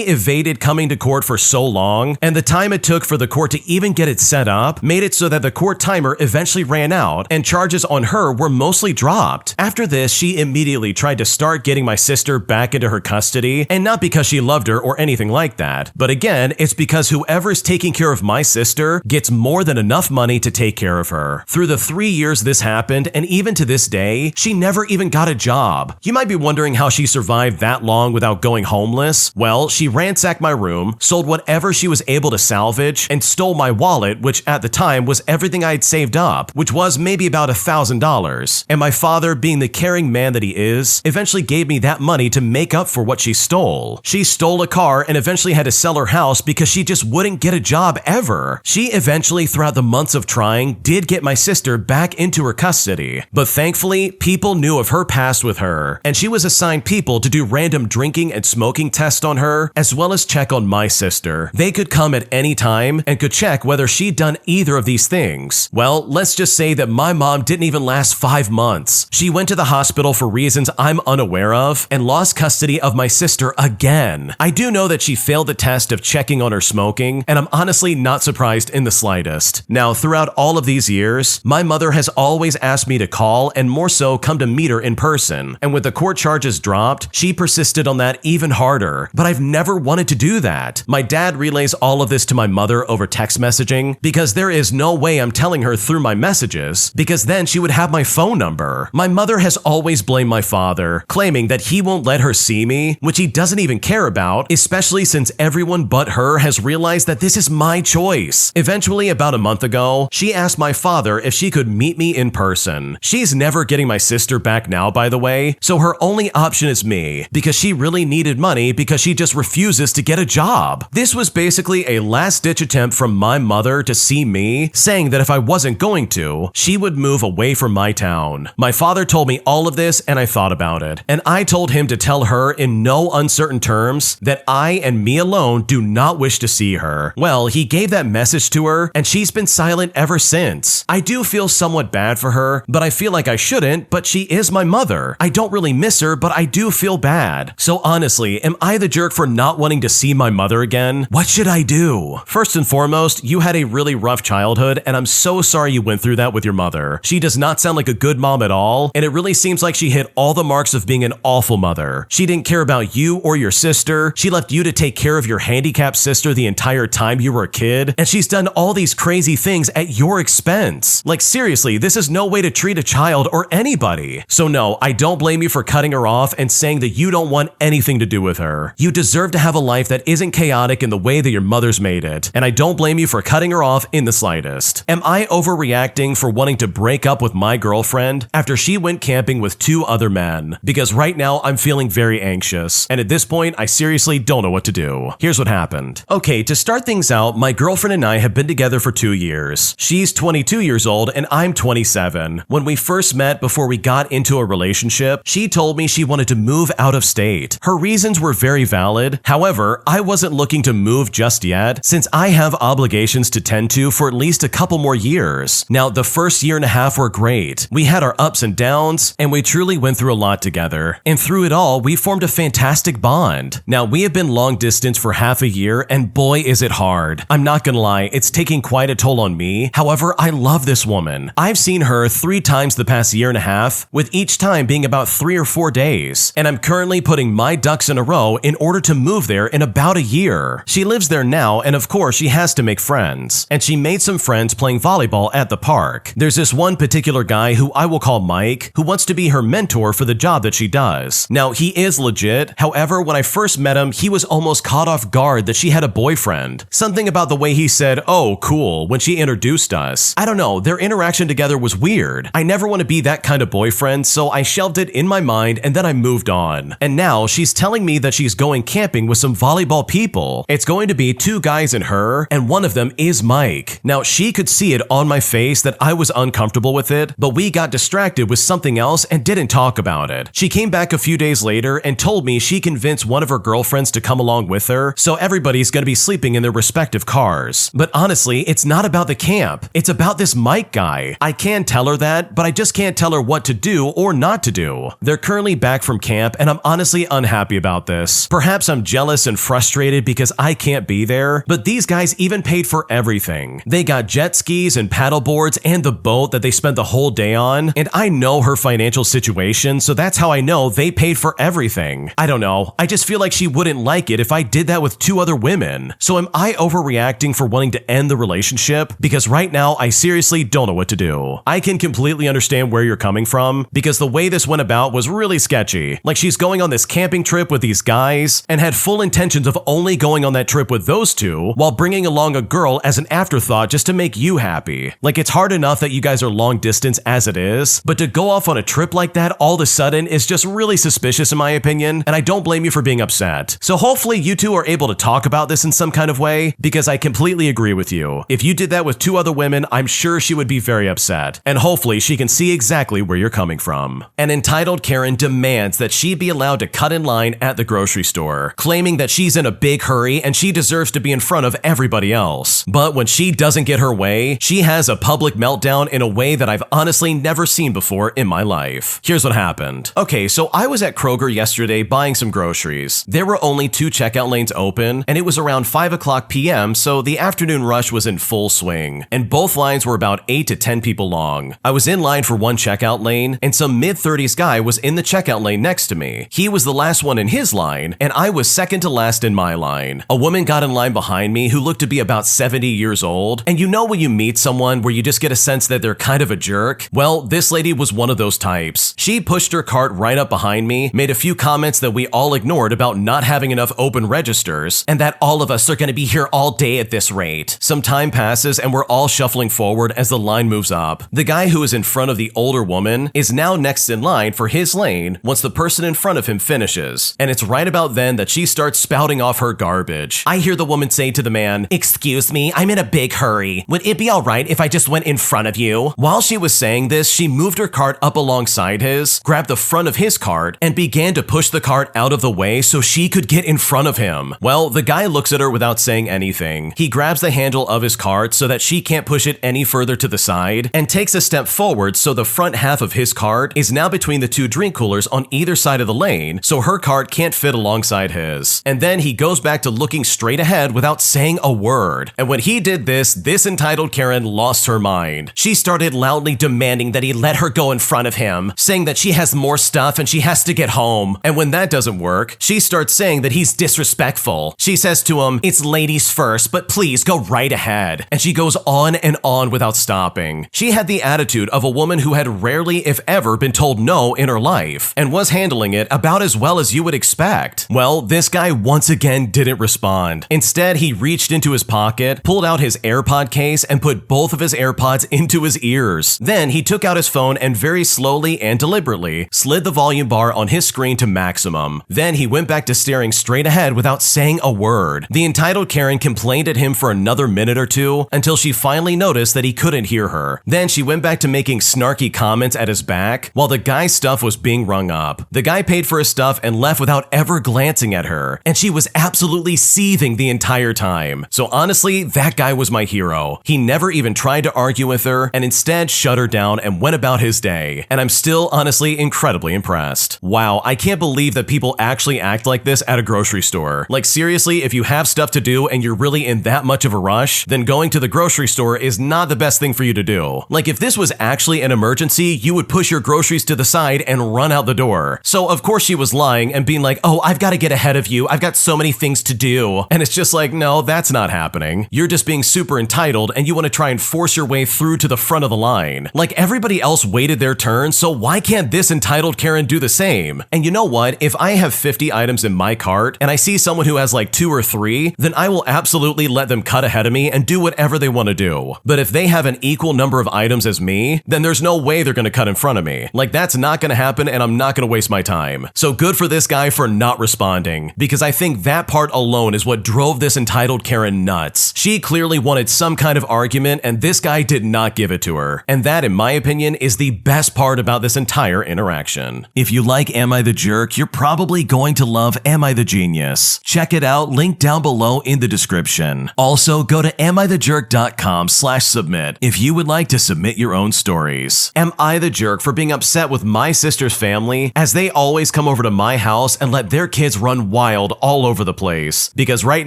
evaded coming to court for so long, and the time it took for the court to even get it set up made it so that the court timer eventually ran out, and charges on her were mostly dropped. After this, she immediately tried to start getting my sister back into her custody, and not because she loved her or anything like that, but again, it's because whoever is taking care of my sister gets more than enough money to take care of her. Through the 3 years this happened, and even to this day, she never even got a job. You might be wondering how she survived that long without going homeless. Well, she ransacked my room, sold whatever she was able to salvage, and stole my wallet, which at the time was everything I had saved up, which was maybe about $1,000. And my father, being the caring man that he is, eventually gave me that money to make up for what she stole. She stole a car and eventually had to sell her house because she just wouldn't get a job ever. She eventually, throughout the months of trying, did get my sister back into her custody. But thankfully, people knew of her past with her, and she was assigned people to do random drinking and smoking tests on her, as well as check on my sister. They could come at any time and could check whether she'd done either of these things. Well, let's just say that my mom didn't even last 5 months. She went to the hospital for reasons I'm unaware of and lost custody of my sister again. I do know that she failed the test of checking on her smoking, and I'm honestly not surprised in the slightest. Now, throughout all of these years, my mother has always asked me to call and more so come to meet her in person, and with the court charges dropped, she persisted on that even harder, but I've never wanted to do that. My dad relays all of this to my mother over text messaging because there is no way I'm telling her through my messages, because then she would have my phone number. My mother has always blamed my father, claiming that he won't let her see me, which he doesn't even care about, especially since everyone but her has realized that this is my choice. Eventually, about a month ago, she asked my father if she could meet me in person. She's never getting my sister back now, by the way, so her only option is me, because she really needed money because she just refuses to get a job. This was basically a last-ditch attempt from my mother to see me, saying that if I wasn't going to, she would move away from my town. My father told me all of this, and I thought about it, and I told him to tell her in no uncertain terms that I and me alone do not wish to see her. Well, he gave that message to her, and she's been silent ever since. I do feel somewhat bad for her, but I feel like I shouldn't, but she is my mother. I don't really miss her, but I do feel bad. So honestly, am I the jerk for not wanting to see my mother again? What should I do? First and foremost, you had a really rough childhood, and I'm so sorry you went through that with your mother. She does not sound like a good mom at all, and it really seems like she hit all the marks of being an awful mother. She didn't care about you or your sister. She left you to take care of your handicapped sister the entire time you were a kid, and she's done all these crazy things at your expense. Like seriously, this is no way to treat a child or anybody. So no, I don't blame you for cutting her off and saying that you don't want anything to do with her. You deserve to have a life that isn't chaotic in the way that your mother's made it, and I don't blame you for cutting her off in the slightest. Am I overreacting for wanting to break up with my girlfriend after she went camping with 2 other men? Because right now I'm feeling very anxious, and at this point I seriously don't know what to do. Here's what happened. Okay, to start things out, my girlfriend and I have been together for 2 years. She's 22 years old and I'm 27. When we first met before we got into a relationship, she told me she wanted to move out of state. Her reasons were very valid. However, I wasn't looking to move just yet since I have obligations to tend to for at least a couple more years. Now, the first year and a half were great. We had our ups and downs, and we truly went through a lot together. And through it all, we formed a fantastic bond. Now, we have been long distance for half a year, and boy, is it hard. I'm not gonna lie, it's taking quite a toll on me. However, I love this woman. I've seen her 3 times the past year and a half, with each time being about 3 or 4 days. And I'm currently putting my ducks in a row in order to move there in about a year. She lives there now, and of course, she has to make friends. And she made some friends playing volleyball at the park. There's this one particular guy who I will call Mike, who wants to be her mentor for the job that she does. Now, he is legit. However, when I first met him, he was almost caught off guard that she had a boyfriend. Something about the way he said, "Oh, cool," when she introduced us. I don't know, their interaction together was weird. I never want to be that kind of boyfriend, so I shelved it in my mind and then I moved on. And now she's telling me that she's going camping with some volleyball people. It's going to be 2 guys and her, and one of them is Mike. Now, she could see it on my face that I was uncomfortable with it, but we got distracted with something else and didn't talk about it. She came back a few days later and told me she convinced one of her girlfriends to come along with her, so everybody's gonna be sleeping in their respective cars. But honestly, it's not about the camp. It's about this Mike guy. I can tell her that, but I just can't tell her what to do or not to do. They're currently back from camp, and I'm honestly unhappy about this. Perhaps I'm jealous and frustrated because I can't be there, but these guys even paid for everything. They got jet skis and paddle boards and the boat that they spent the whole day on, and I know her financial situation, so that's how I know they paid for everything. I don't know, I just feel like she wouldn't like it if I did that with 2 other women. So am I overreacting for wanting to end the relationship? Because right now, I seriously don't know what to do. I can completely understand where you're coming from, because the way this went about was really sketchy. Like, she's going on this camping trip with these guys, and had full intentions of only going on that trip with those 2, while bringing along a girl as an afterthought just to make you happy. Like, it's hard enough that you guys are long distance as it is, but to go off on a trip like that all of a sudden is just really suspicious in my opinion, and I don't blame you for being upset. So hopefully you 2 are able to talk about this in some kind of way, because I completely agree with you. If you did that with 2 other women, I'm sure she would be very upset, and hopefully she can see exactly where you're coming from. An entitled Karen demands that she be allowed to cut in line at the grocery store, claiming that she's in a big hurry and she deserves to be in front of everybody else. But when she doesn't get her way, she has a public meltdown in a way that I've honestly never seen before in my life. Here's what happened. Okay, so I was at Kroger yesterday buying some groceries. There were only 2 checkout lanes open, and it was around 5:00 p.m., so the afternoon rush was in full swing, and both lines were about 8 to 10 people long. I was in line for one checkout lane, and some mid-30s guy was in the checkout lane next to me. He was the last one in his line, and I was second to last in my line. A woman got in line behind me who looked to be about 70 years old, and you know when you meet someone where you just get a sense that they're kind of a jerk? Well, this lady was one of those types. She pushed her cart right up behind me, made a few comments that we all ignored about not having enough open registers, and that all of us are going to be here all day at this rate. Some time passes and we're all shuffling forward as the line moves up. The guy who is in front of the older woman is now next in line for his lane once the person in front of him finishes, and it's right about then that she starts spouting off her garbage. I hear the woman say to the man, "Excuse me, I'm in a big hurry. Would it be alright if I just went in front of you?" While she was saying this, she moved her cart up alongside his, grabbed the front of his cart, and began to push the cart out of the way so she could get in front of him. Well, the guy looks at her without saying anything. He grabs the handle of his cart so that she can't push it any further to the side, and takes a step forward so the front half of his cart is now between the 2 drink coolers on either side of the lane, so her cart can't fit alongside his. And then he goes back to looking straight ahead without saying a word. And when he did this entitled Karen lost her mind. She started loudly demanding that he let her go in front of him, saying that she has more stuff and she has to get home. And when that doesn't work, she starts saying that he's disrespectful. She says to him, "It's ladies first, but please go right ahead." And she goes on and on without stopping. She had the attitude of a woman who had rarely, if ever, been told no in her life, and was handling it about as well as you would expect. Well, this guy once again didn't respond. Instead, he reached into his pocket, pulled out his AirPod case, and put both of his AirPods into his ears. Then he took out his phone and very slowly and deliberately slid the volume bar on his screen to maximum. Then he went back to staring straight ahead without saying a word. The entitled Karen complained at him for another minute or two until she finally noticed that he couldn't hear her. Then she went back to making snarky comments at his back while the guy's stuff was being rung up. The guy paid for his stuff and left without ever glancing at her, and she was absolutely seething the entire time. So honestly, that guy was my hero. He never even tried to argue with her and instead shut her down and went about his day. And I'm still honestly incredibly impressed. Wow, I can't believe that people actually act like this at a grocery store. Like seriously, if you have stuff to do and you're really in that much of a rush, then going to the grocery store is not the best thing for you to do. Like if this was actually an emergency, you would push your groceries to the side and run out the door. So of course she was lying and being like, oh, I've got to get ahead of you. I've got so many things to do. And it's just like, no, that's not happening. You're just being super entitled and you want to try and force your way through to the front of the line. Like everybody else waited their turn, so why can't this entitled Karen do the same? And you know what? If I have 50 items in my cart and I see someone who has like 2 or 3, then I will absolutely let them cut ahead of me and do whatever they want to do. But if they have an equal number of items as me, then there's no way they're going to cut in front of me. Like that's not going to happen and I'm not going to waste my time. So good for this guy for not responding, because I think that part alone is what drove this entitled Karen nuts. She clearly wanted some kind of argument and this guy did not give it to her. And that, in my opinion, is the best part about this entire interaction. If you like Am I the Jerk, you're probably going to love Am I the Genius. Check it out, link down below in the description. Also, go to amithejerk.com/submit if you would like to submit your own stories. Am I the jerk for being upset with my sister's family as they always come over to my house and let their kids run wild all over the place? Because right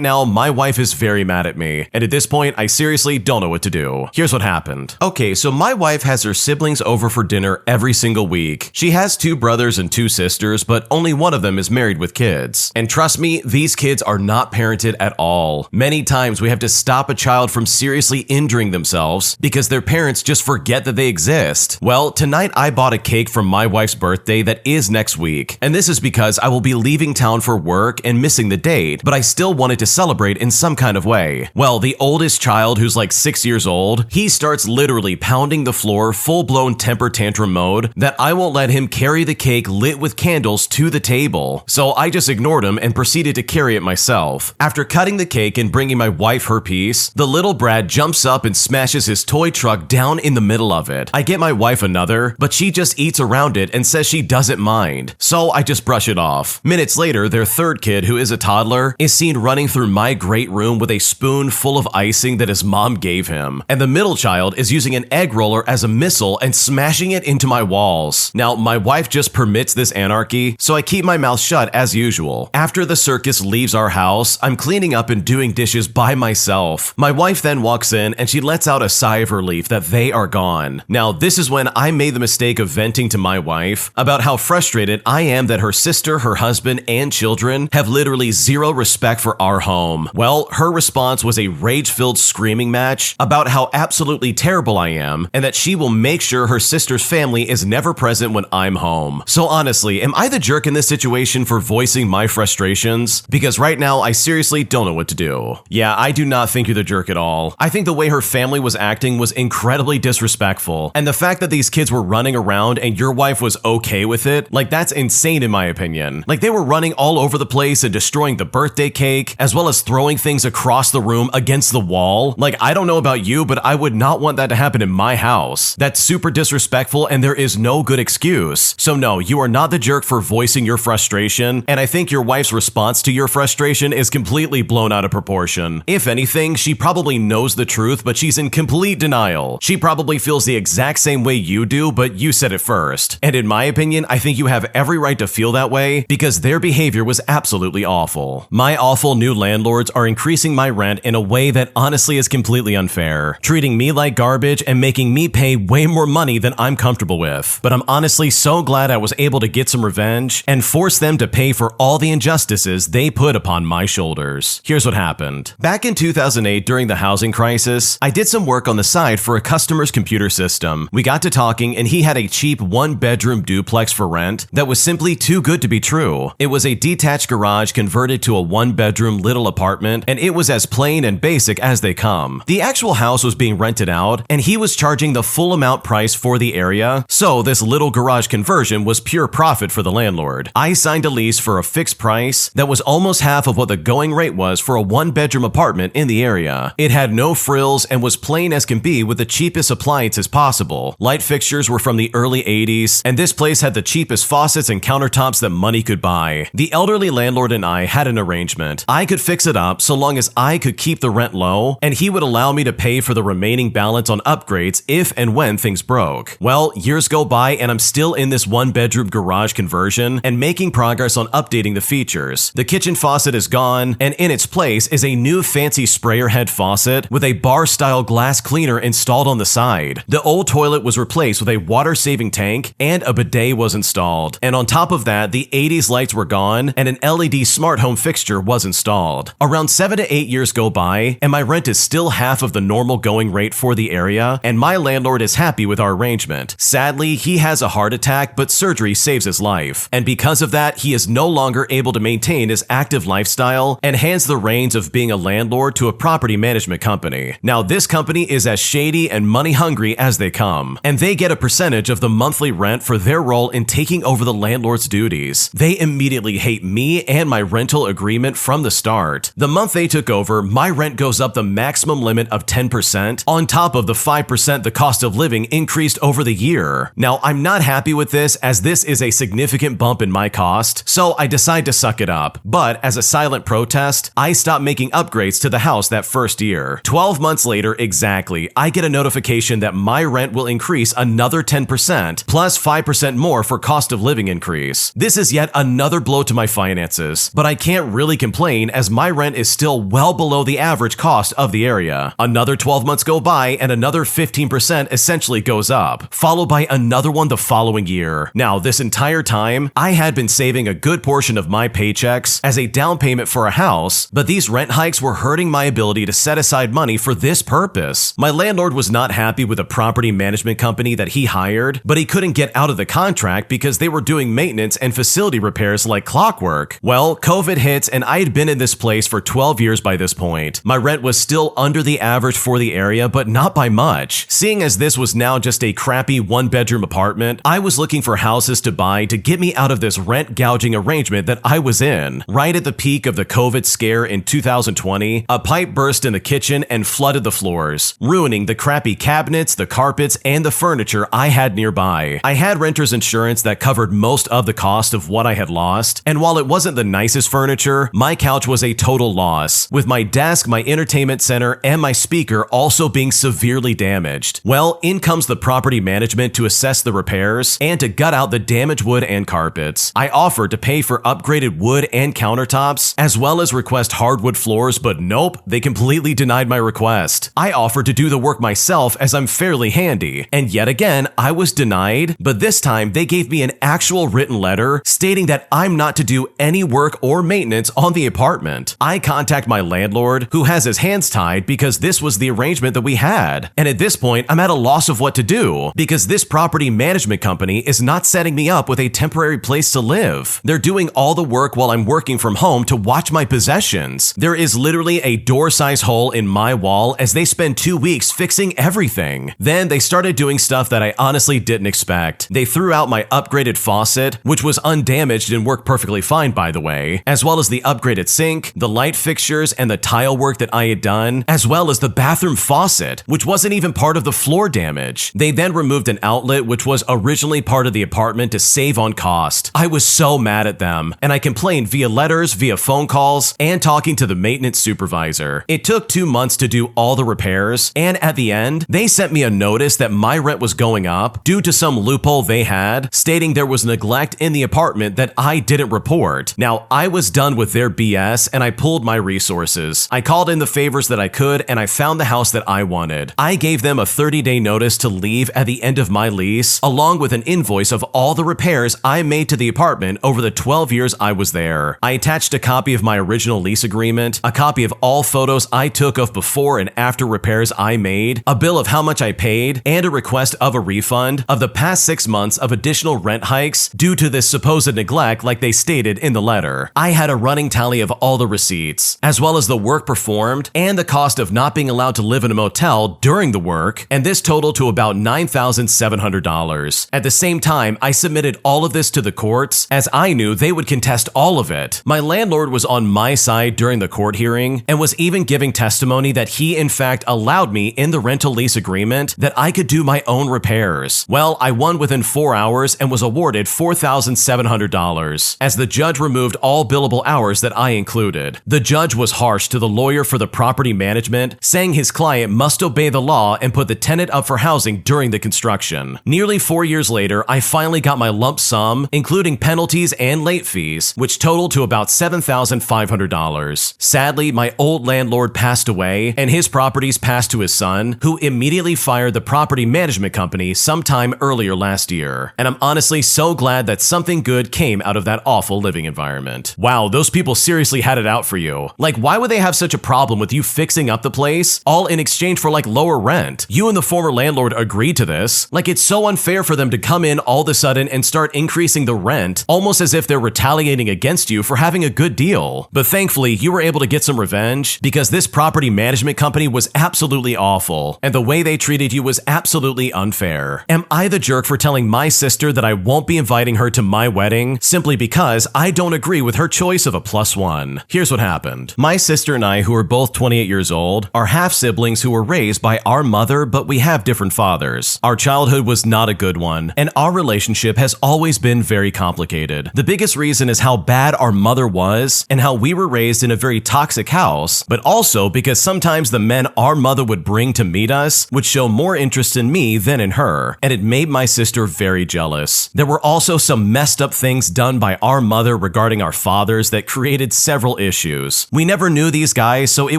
now, my wife is very mad at me, and at this point, I seriously don't know what to do. Here's what happened. Okay, so my wife has her siblings over for dinner every single week. She has 2 brothers and 2 sisters, but only one of them is married with kids. And trust me, these kids are not parented at all. Many times we have to stop a child from seriously injuring themselves because their parents just forget that they exist. Well, tonight I bought a cake for my wife's birthday that is next week. And this is because I will be leaving town for work and missing the date, but I still wanted to celebrate in some kind of way. Well, the oldest child, who's like 6 years old, he starts literally pounding the floor full-blown temper tantrum mode that I won't let him carry the cake lit with candles to the table. So I just ignored him and proceeded to carry it myself. After cutting the cake and bringing my wife her piece, the little brat jumps up and smashes his toy truck down in the middle of it. I get my wife another, but she just eats around it and says she doesn't mind. So I just brush it off. Minutes later, their third kid, who is a toddler, is seen running through my great room with a spoon full of icing that his mom gave him. And the middle child is using an egg roller as a missile and smashing it into my walls. Now, my wife just permits this anarchy, so I keep my mouth shut as usual. After the circus leaves our house, I'm cleaning up and doing dishes by myself. My wife then walks in and she lets out a sigh of relief that they are gone. Now, this is when I made the mistake of venting to my wife about how frustrated I am that her sister, her husband, and children have literally zero respect for our home. Well, her response was a rage-filled screaming match about how absolutely terrible I am and that she will make sure her sister's family is never present when I'm home. So honestly, am I the jerk in this situation for voicing my frustrations? Because right now, I seriously don't know what to do. Yeah, I do not think you're the jerk at all. I think the way her family was acting was incredibly disrespectful. And the fact that these kids were running around and your wife was okay with it, like that's insane in my opinion. Like they were running all over the place and destroying the birthday cake, as well as throwing things across the room against the wall. Like I don't know about you, but I would not want that to happen in my house. That's super disrespectful and there is no good excuse. So no, you are not the jerk for voicing your frustration, and I think your wife's response to your frustration is completely blown out of proportion. If anything, she probably knows the truth, but she's in complete denial. She probably feels the exact same way you do, but you said it first. And in my opinion, I think you have every right to feel that way because their behavior was absolutely awful. My awful new landlords are increasing my rent in a way that honestly is completely unfair, treating me like garbage and making me pay way more money than I'm comfortable with. But I'm honestly so glad I was able to get some revenge and force them to pay for all the injustices they put upon my shoulders. Here's what happened. Back in 2008, during the housing crisis, I did some work on the side for a customer's computer system. We got to talking and he had a cheap 1-bedroom duplex for rent that was simply too good to be true. It was a detached garage converted to a 1-bedroom little apartment, and it was as plain and basic as they come. The actual house was being rented out and he was charging the full amount price for the area, so this little garage conversion was pure profit for the landlord. I signed a lease for for a fixed price that was almost half of what the going rate was for a one-bedroom apartment in the area. It had no frills and was plain as can be with the cheapest appliances possible. Light fixtures were from the early 80s, and this place had the cheapest faucets and countertops that money could buy. The elderly landlord and I had an arrangement. I could fix it up so long as I could keep the rent low, and he would allow me to pay for the remaining balance on upgrades if and when things broke. Well, years go by and I'm still in this one-bedroom garage conversion and making progress on updating the features. The kitchen faucet is gone, and in its place is a new fancy sprayer head faucet with a bar-style glass cleaner installed on the side. The old toilet was replaced with a water-saving tank, and a bidet was installed. And on top of that, the 80s lights were gone, and an LED smart home fixture was installed. Around 7 to 8 years go by, and my rent is still half of the normal going rate for the area, and my landlord is happy with our arrangement. Sadly, he has a heart attack, but surgery saves his life. And because of that, he is no longer able to maintain his active lifestyle and hands the reins of being a landlord to a property management company. Now, this company is as shady and money hungry as they come, and they get a percentage of the monthly rent for their role in taking over the landlord's duties. They immediately hate me and my rental agreement from the start. The month they took over, my rent goes up the maximum limit of 10% on top of the 5% the cost of living increased over the year. Now, I'm not happy with this, as this is a significant bump in my cost, so I decide to suck it up. But as a silent protest, I stop making upgrades to the house that first year. 12 months later exactly, I get a notification that my rent will increase another 10% plus 5% more for cost of living increase. This is yet another blow to my finances, but I can't really complain as my rent is still well below the average cost of the area. Another 12 months go by and another 15% essentially goes up, followed by another one the following year. Now, this entire time, I had been saving a good portion of my paychecks as a down payment for a house, but these rent hikes were hurting my ability to set aside money for this purpose. My landlord was not happy with the property management company that he hired, but he couldn't get out of the contract because they were doing maintenance and facility repairs like clockwork. Well, COVID hits and I had been in this place for 12 years by this point. My rent was still under the average for the area, but not by much. Seeing as this was now just a crappy one-bedroom apartment, I was looking for houses to buy to get me out of this rent gouging arrangement that I was in. Right at the peak of the COVID scare in 2020, a pipe burst in the kitchen and flooded the floors, ruining the crappy cabinets, the carpets, and the furniture I had nearby. I had renter's insurance that covered most of the cost of what I had lost, and while it wasn't the nicest furniture, my couch was a total loss, with my desk, my entertainment center, and my speaker also being severely damaged. Well, in comes the property management to assess the repairs and to gut out the damaged wood and carpets. I offered to pay for upgraded wood and countertops, as well as request hardwood floors, but nope, they completely denied my request. I offered to do the work myself as I'm fairly handy, and yet again, I was denied, but this time they gave me an actual written letter stating that I'm not to do any work or maintenance on the apartment. I contact my landlord, who has his hands tied because this was the arrangement that we had, and at this point, I'm at a loss of what to do because this property management company is not setting me up with a temporary place to live. They're doing all the work while I'm working from home to watch my possessions. There is literally a door-sized hole in my wall as they spend 2 weeks fixing everything. Then they started doing stuff that I honestly didn't expect. They threw out my upgraded faucet, which was undamaged and worked perfectly fine by the way, as well as the upgraded sink, the light fixtures, and the tile work that I had done, as well as the bathroom faucet, which wasn't even part of the floor damage. They then removed an outlet which was originally part of the apartment to save on cost. I was so mad at them, and I complained via letters, via phone calls, and talking to the maintenance supervisor. It took 2 months to do all the repairs, and at the end, they sent me a notice that my rent was going up due to some loophole they had, stating there was neglect in the apartment that I didn't report. Now, I was done with their BS, and I pulled my resources. I called in the favors that I could, and I found the house that I wanted. I gave them a 30-day notice to leave at the end of my lease, along with an invoice of all the repairs I made to the apartment over the 12 years I was there. I attached a copy of my original lease agreement, a copy of all photos I took of before and after repairs I made, a bill of how much I paid, and a request of a refund of the past 6 months of additional rent hikes due to this supposed neglect like they stated in the letter. I had a running tally of all the receipts, as well as the work performed and the cost of not being allowed to live in a motel during the work, and this totaled to about $9,700. At the same time, I submitted all of this to the courts as I knew they would contest all of it. My landlord was on my side during the court hearing and was even giving testimony that he in fact allowed me in the rental lease agreement that I could do my own repairs. Well, I won within 4 hours and was awarded $4,700 as the judge removed all billable hours that I included. The judge was harsh to the lawyer for the property management, saying his client must obey the law and put the tenant up for housing during the construction. Nearly 4 years later, I finally got my lump sum, including penalties and late fees, which totaled to about $7,500. Sadly, my old landlord passed away and his properties passed to his son, who immediately fired the property management company sometime earlier last year. And I'm honestly so glad that something good came out of that awful living environment. Wow, those people seriously had it out for you. Like, why would they have such a problem with you fixing up the place, all in exchange for like lower rent? You and the former landlord agreed to this. Like, it's so unfair for them to come in all of a sudden and start increasing the rent, almost as if they're retaliating against you for having a good deal. But thankfully, you were able to get some revenge because this property management company was absolutely awful, and the way they treated you was absolutely unfair. Am I the jerk for telling my sister that I won't be inviting her to my wedding simply because I don't agree with her choice of a +1? Here's what happened. My sister and I, who are both 28 years old, are half siblings who were raised by our mother, but we have different fathers. Our childhood was not a good one, and our relationship has always been very complicated. The biggest reason is how bad our mother was and how we were raised in a very toxic house, but also because sometimes the men our mother would bring to meet us would show more interest in me than in her, and it made my sister very jealous. There were also some messed up things done by our mother regarding our fathers that created several issues. We never knew these guys, so it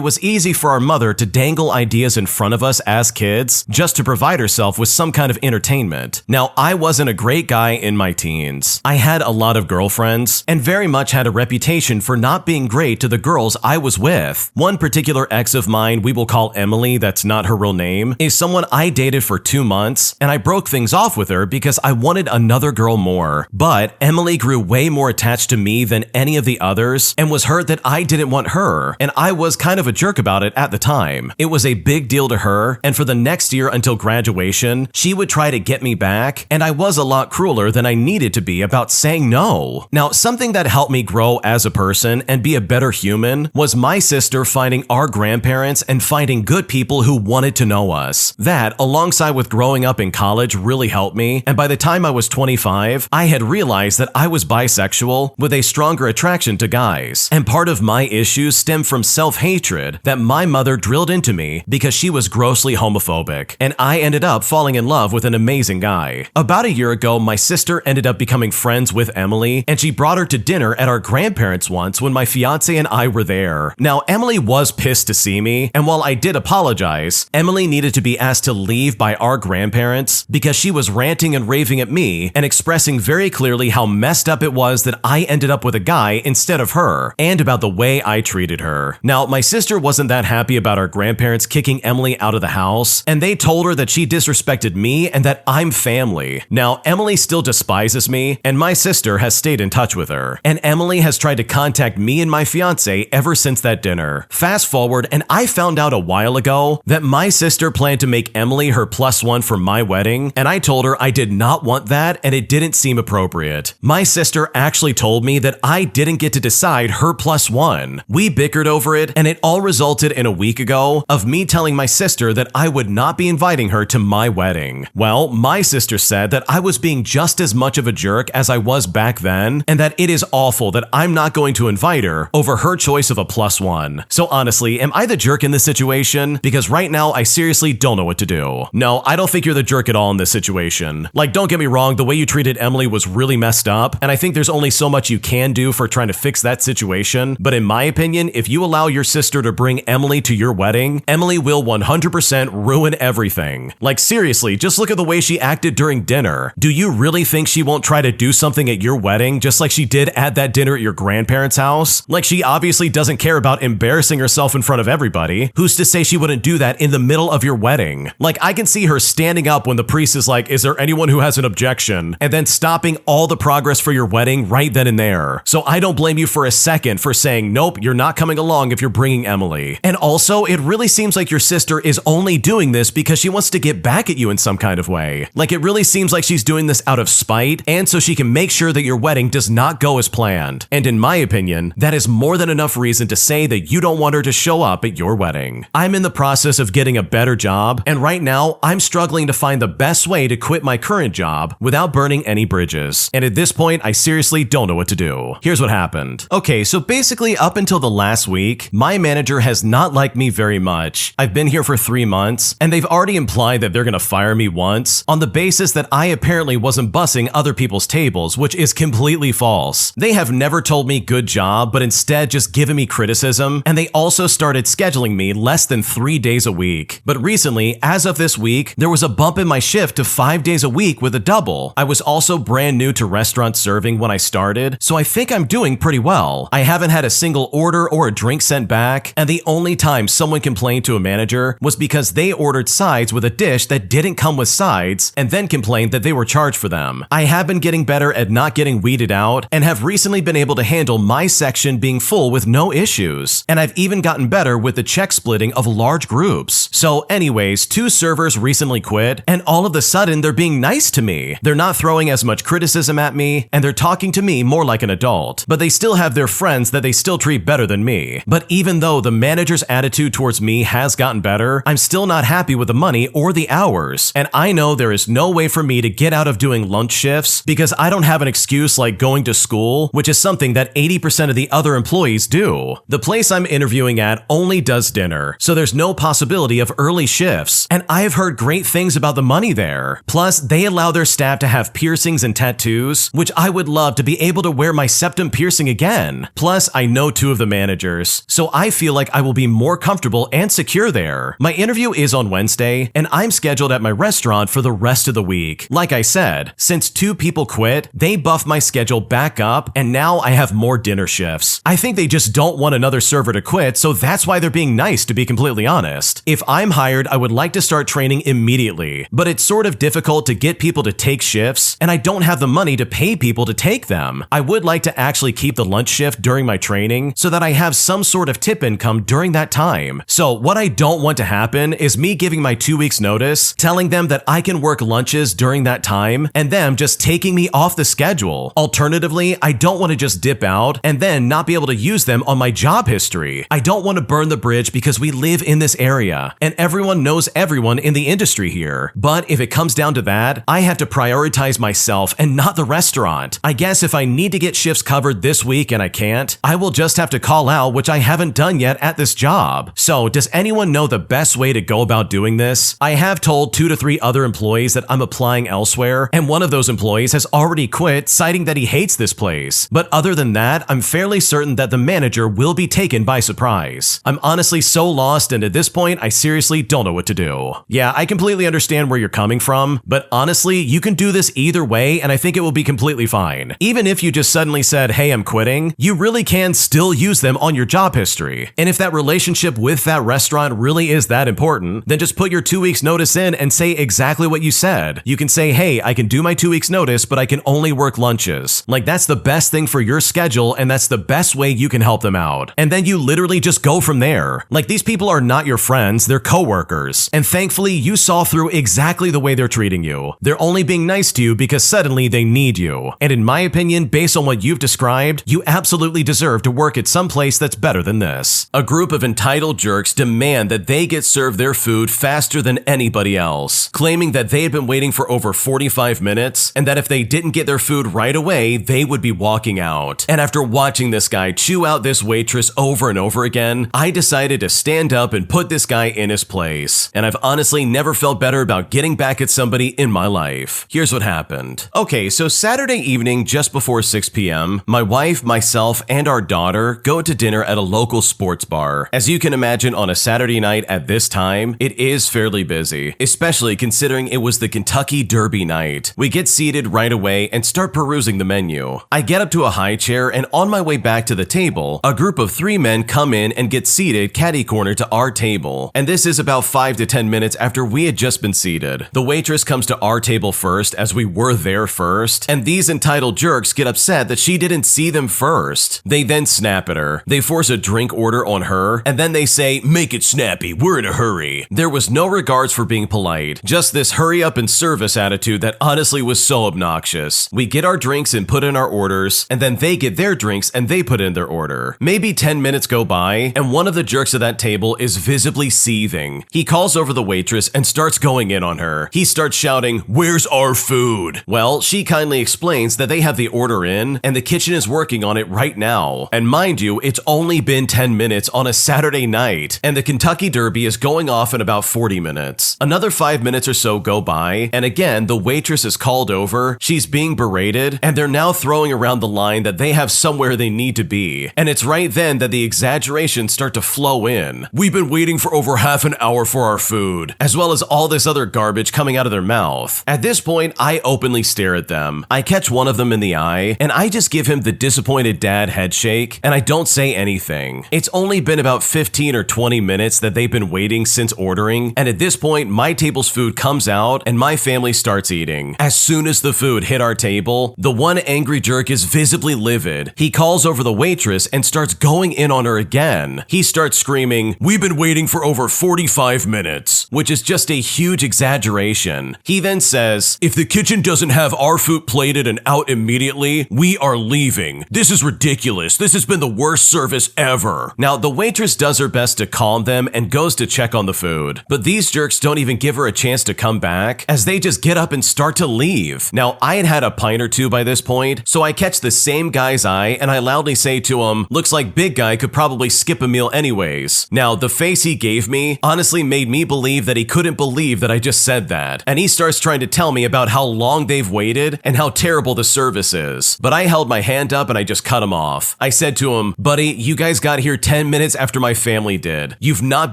was easy for our mother to dangle ideas in front of us as kids just to provide herself with some kind of entertainment. Now, I wasn't a great guy in my teens. I had a lot of girlfriends and very much had a reputation for not being great to the girls I was with. One particular ex of mine, we will call Emily, that's not her real name, is someone I dated for 2 months, and I broke things off with her because I wanted another girl more. But Emily grew way more attached to me than any of the others and was hurt that I didn't want her, and I was kind of a jerk about it at the time. It was a big deal to her, and for the next year until graduation, she would try to get me back, and I was a lot crueler than I needed to be about saying no. Now, something that helped me grow as a person and be a better human was my sister finding our grandparents and finding good people who wanted to know us. That, alongside with growing up in college, really helped me, and by the time I was 25, I had realized that I was bisexual with a stronger attraction to guys, and part of my issues stemmed from self-hatred that my mother drilled into me because she was grossly homophobic, and I ended up falling in love with an amazing guy. About a year ago, my sister ended up becoming friends with Emily, and she brought her to dinner at our grandparents once when my fiance and I were there. Now, Emily was pissed to see me, and while I did apologize, Emily needed to be asked to leave by our grandparents because she was ranting and raving at me and expressing very clearly how messed up it was that I ended up with a guy instead of her, and about the way I treated her. Now, my sister wasn't that happy about our grandparents kicking Emily out of the house, and they told her that she disrespected me and that I'm family. Now, Emily still despises me, and my sister has stayed in touch with her, and Emily has tried to contact me and my fiance ever since that dinner. Fast forward, and I found out a while ago that my sister planned to make Emily her +1 for my wedding, and I told her I did not want that and it didn't seem appropriate. My sister actually told me that I didn't get to decide her +1. We bickered over it, and it all resulted in a week ago of me telling my sister that I would not be inviting her to my wedding. Well, my sister said that I was being just as much of a jerk as I was back then, and that it is awful that I'm not going to invite her over her choice of a +1. So honestly, am I the jerk in this situation? Because right now, I seriously don't know what to do. No, I don't think you're the jerk at all in this situation. Like, don't get me wrong, the way you treated Emily was really messed up, and I think there's only so much you can do for trying to fix that situation, but in my opinion, if you allow your sister to bring Emily to your wedding, Emily will 100% ruin everything. Like, seriously, just look at the way she acted during dinner. Do you really think she won't try to do something at your wedding just like she did at that dinner at your grandparents' house? Like, she obviously doesn't care about embarrassing herself in front of everybody. Who's to say she wouldn't do that in the middle of your wedding? Like, I can see her standing up when the priest is like, "Is there anyone who has an objection?" and then stopping all the progress for your wedding right then and there. So I don't blame you for a second for saying, nope, you're not coming along if you're bringing Emily. And also, it really seems like your sister is only doing this because she wants to get back at you in some kind of way. Like, it really seems like she's doing this out of spite and so she can make sure that your wedding does not go as planned. And in my opinion, that is more than enough reason to say that you don't want her to show up at your wedding. I'm in the process of getting a better job, and right now, I'm struggling to find the best way to quit my current job without burning any bridges. And at this point, I seriously don't know what to do. Here's what happened. Okay, so basically up until the last week, my manager has not liked me very much. I've been here for 3 months, and they've already implied that they're gonna fire me once on the basis that I apparently wasn't bussing other people's tables, which is completely false. They have never told me good job, but instead just given me criticism, and they also started scheduling me less than 3 days a week. But recently, as of this week, there was a bump in my shift to 5 days a week with a double. I was also brand new to restaurant serving when I started, so I think I'm doing pretty well. I haven't had a single order or a drink sent back, and the only time someone complained to a manager was because they ordered sides with a dish that didn't come with sides and then complained that they were charged for them. I have been getting better at not getting weeded out and have recently been able to handle my section being full with no issues. And I've even gotten better with the check splitting of large groups. So anyways, 2 servers recently quit, and all of a sudden they're being nice to me. They're not throwing as much criticism at me, and they're talking to me more like an adult. But they still have their friends that they still treat better than me. But even though the manager's attitude towards me has gotten better, I'm still not happy with the money or the hours. And I know there is no way for me to get out of doing lunch shifts because I don't have an excuse like going to school, which is something that 80% of the other employees do. The place I'm interviewing at only does dinner, so there's no possibility of early shifts, and I've heard great things about the money there. Plus, they allow their staff to have piercings and tattoos, which I would love to be able to wear my septum piercing again. Plus, I know 2 of the managers, so I feel like I will be more comfortable and secure there. My interview is on Wednesday, and I'm scheduled at my restaurant for the rest of the week. Like I said, since 2 people quit, they buffed my schedule back up, and now I have more dinner shifts. I think they just don't want another server to quit, so that's why they're being nice, to be completely honest. If I'm hired, I would like to start training immediately, but it's sort of difficult to get people to take shifts, and I don't have the money to pay people to take them. I would like to actually keep the lunch shift during my training so that I have some sort of tip income during that time. So what I don't want to happen is me giving my 2 weeks notice, telling them that I can work lunches during that time, and them just taking me off the schedule. Alternatively, I don't want to just dip out and then not be able to use them on my job history. I don't want to burn the bridge because we live in this area and everyone knows everyone in the industry here. But if it comes down to that, I have to prioritize myself and not the restaurant. I guess if I need to get shifts covered this week and I can't, I will just have to call out, which I haven't done yet at this job. So does anyone know the best way to go about doing this? I have told 2 to 3 other employees that I'm applying elsewhere, and one of those employees has already quit, citing that he hates this place. But other than that, I'm fairly certain that the manager will be taken by surprise. I'm honestly so lost, and at this point, I seriously don't know what to do. Yeah, I completely understand where you're coming from, but honestly, you can do this either way, and I think it will be completely fine. Even if you just suddenly said, hey, I'm quitting, you really can still use them on your job history. And if that relationship with that restaurant really is that important, then just put your 2 weeks notice in and say exactly what you said. You can say, hey, I can do my 2 weeks notice, but I can only work lunches. Like, that's the best thing for your schedule, and that's the best way you can help them out. And then you literally just go from there. Like, these people are not your friends, they're coworkers. And thankfully, you saw through exactly the way they're treating you. They're only being nice to you because suddenly they need you. And in my opinion, based on what you've described, you absolutely deserve to work at some place that's better than this. A group of entitled jerks demand that they get served their food faster than anybody else, claiming that they had been waiting for over 45 minutes and that if they didn't get their food right away, they would be walking out. And after watching this guy chew out this waitress over and over again, I decided to stand up and put this guy in his place. And I've honestly never felt better about getting back at somebody in my life. Here's what happened. Okay, so Saturday evening, just before 6 p.m., my wife, myself, and our daughter go to dinner at a local sports bar. As you can imagine, on a Saturday night at this time, it is fairly busy, especially considering it was the Kentucky Derby night. We get seated right away and start perusing the menu. I get up to a high chair, and on my way back to the table, a group of 3 men come in and get seated catty-corner to our table. And this This is about 5 to 10 minutes after we had just been seated. The waitress comes to our table first as we were there first, and these entitled jerks get upset that she didn't see them first. They then snap at her. They force a drink order on her, and then they say, "Make it snappy, we're in a hurry." There was no regards for being polite, just this hurry up and service attitude that honestly was so obnoxious. We get our drinks and put in our orders, and then they get their drinks and they put in their order. Maybe 10 minutes go by, and one of the jerks at that table is visibly seething. He calls over the waitress and starts going in on her. He starts shouting, "Where's our food?" Well, she kindly explains that they have the order in, and the kitchen is working on it right now. And mind you, it's only been 10 minutes on a Saturday night, and the Kentucky Derby is going off in about 40 minutes. Another 5 minutes or so go by, and again, the waitress is called over, she's being berated, and they're now throwing around the line that they have somewhere they need to be. And it's right then that the exaggerations start to flow in. "We've been waiting for over half an hour for our food," as well as all this other garbage coming out of their mouth. At this point, I openly stare at them. I catch one of them in the eye, and I just give him the disappointed dad head shake, and I don't say anything. It's only been about 15 or 20 minutes that they've been waiting since ordering, and at this point, my table's food comes out, and my family starts eating. As soon as the food hit our table, the one angry jerk is visibly livid. He calls over the waitress and starts going in on her again. He starts screaming, "We've been waiting for over 45 minutes, which is just a huge exaggeration. He then says, "If the kitchen doesn't have our food plated and out immediately, we are leaving. This is ridiculous. This has been the worst service ever." Now, the waitress does her best to calm them and goes to check on the food, but these jerks don't even give her a chance to come back, as they just get up and start to leave. Now, I had had a pint or two by this point, so I catch the same guy's eye and I loudly say to him, "Looks like big guy could probably skip a meal anyways." Now, the face he gave me honestly made me believe that he couldn't believe that I just said that, and he starts trying to tell me about how long they've waited and how terrible the service is. But I held my hand up and I just cut him off. I said to him, "Buddy, you guys got here 10 minutes after my family did. You've not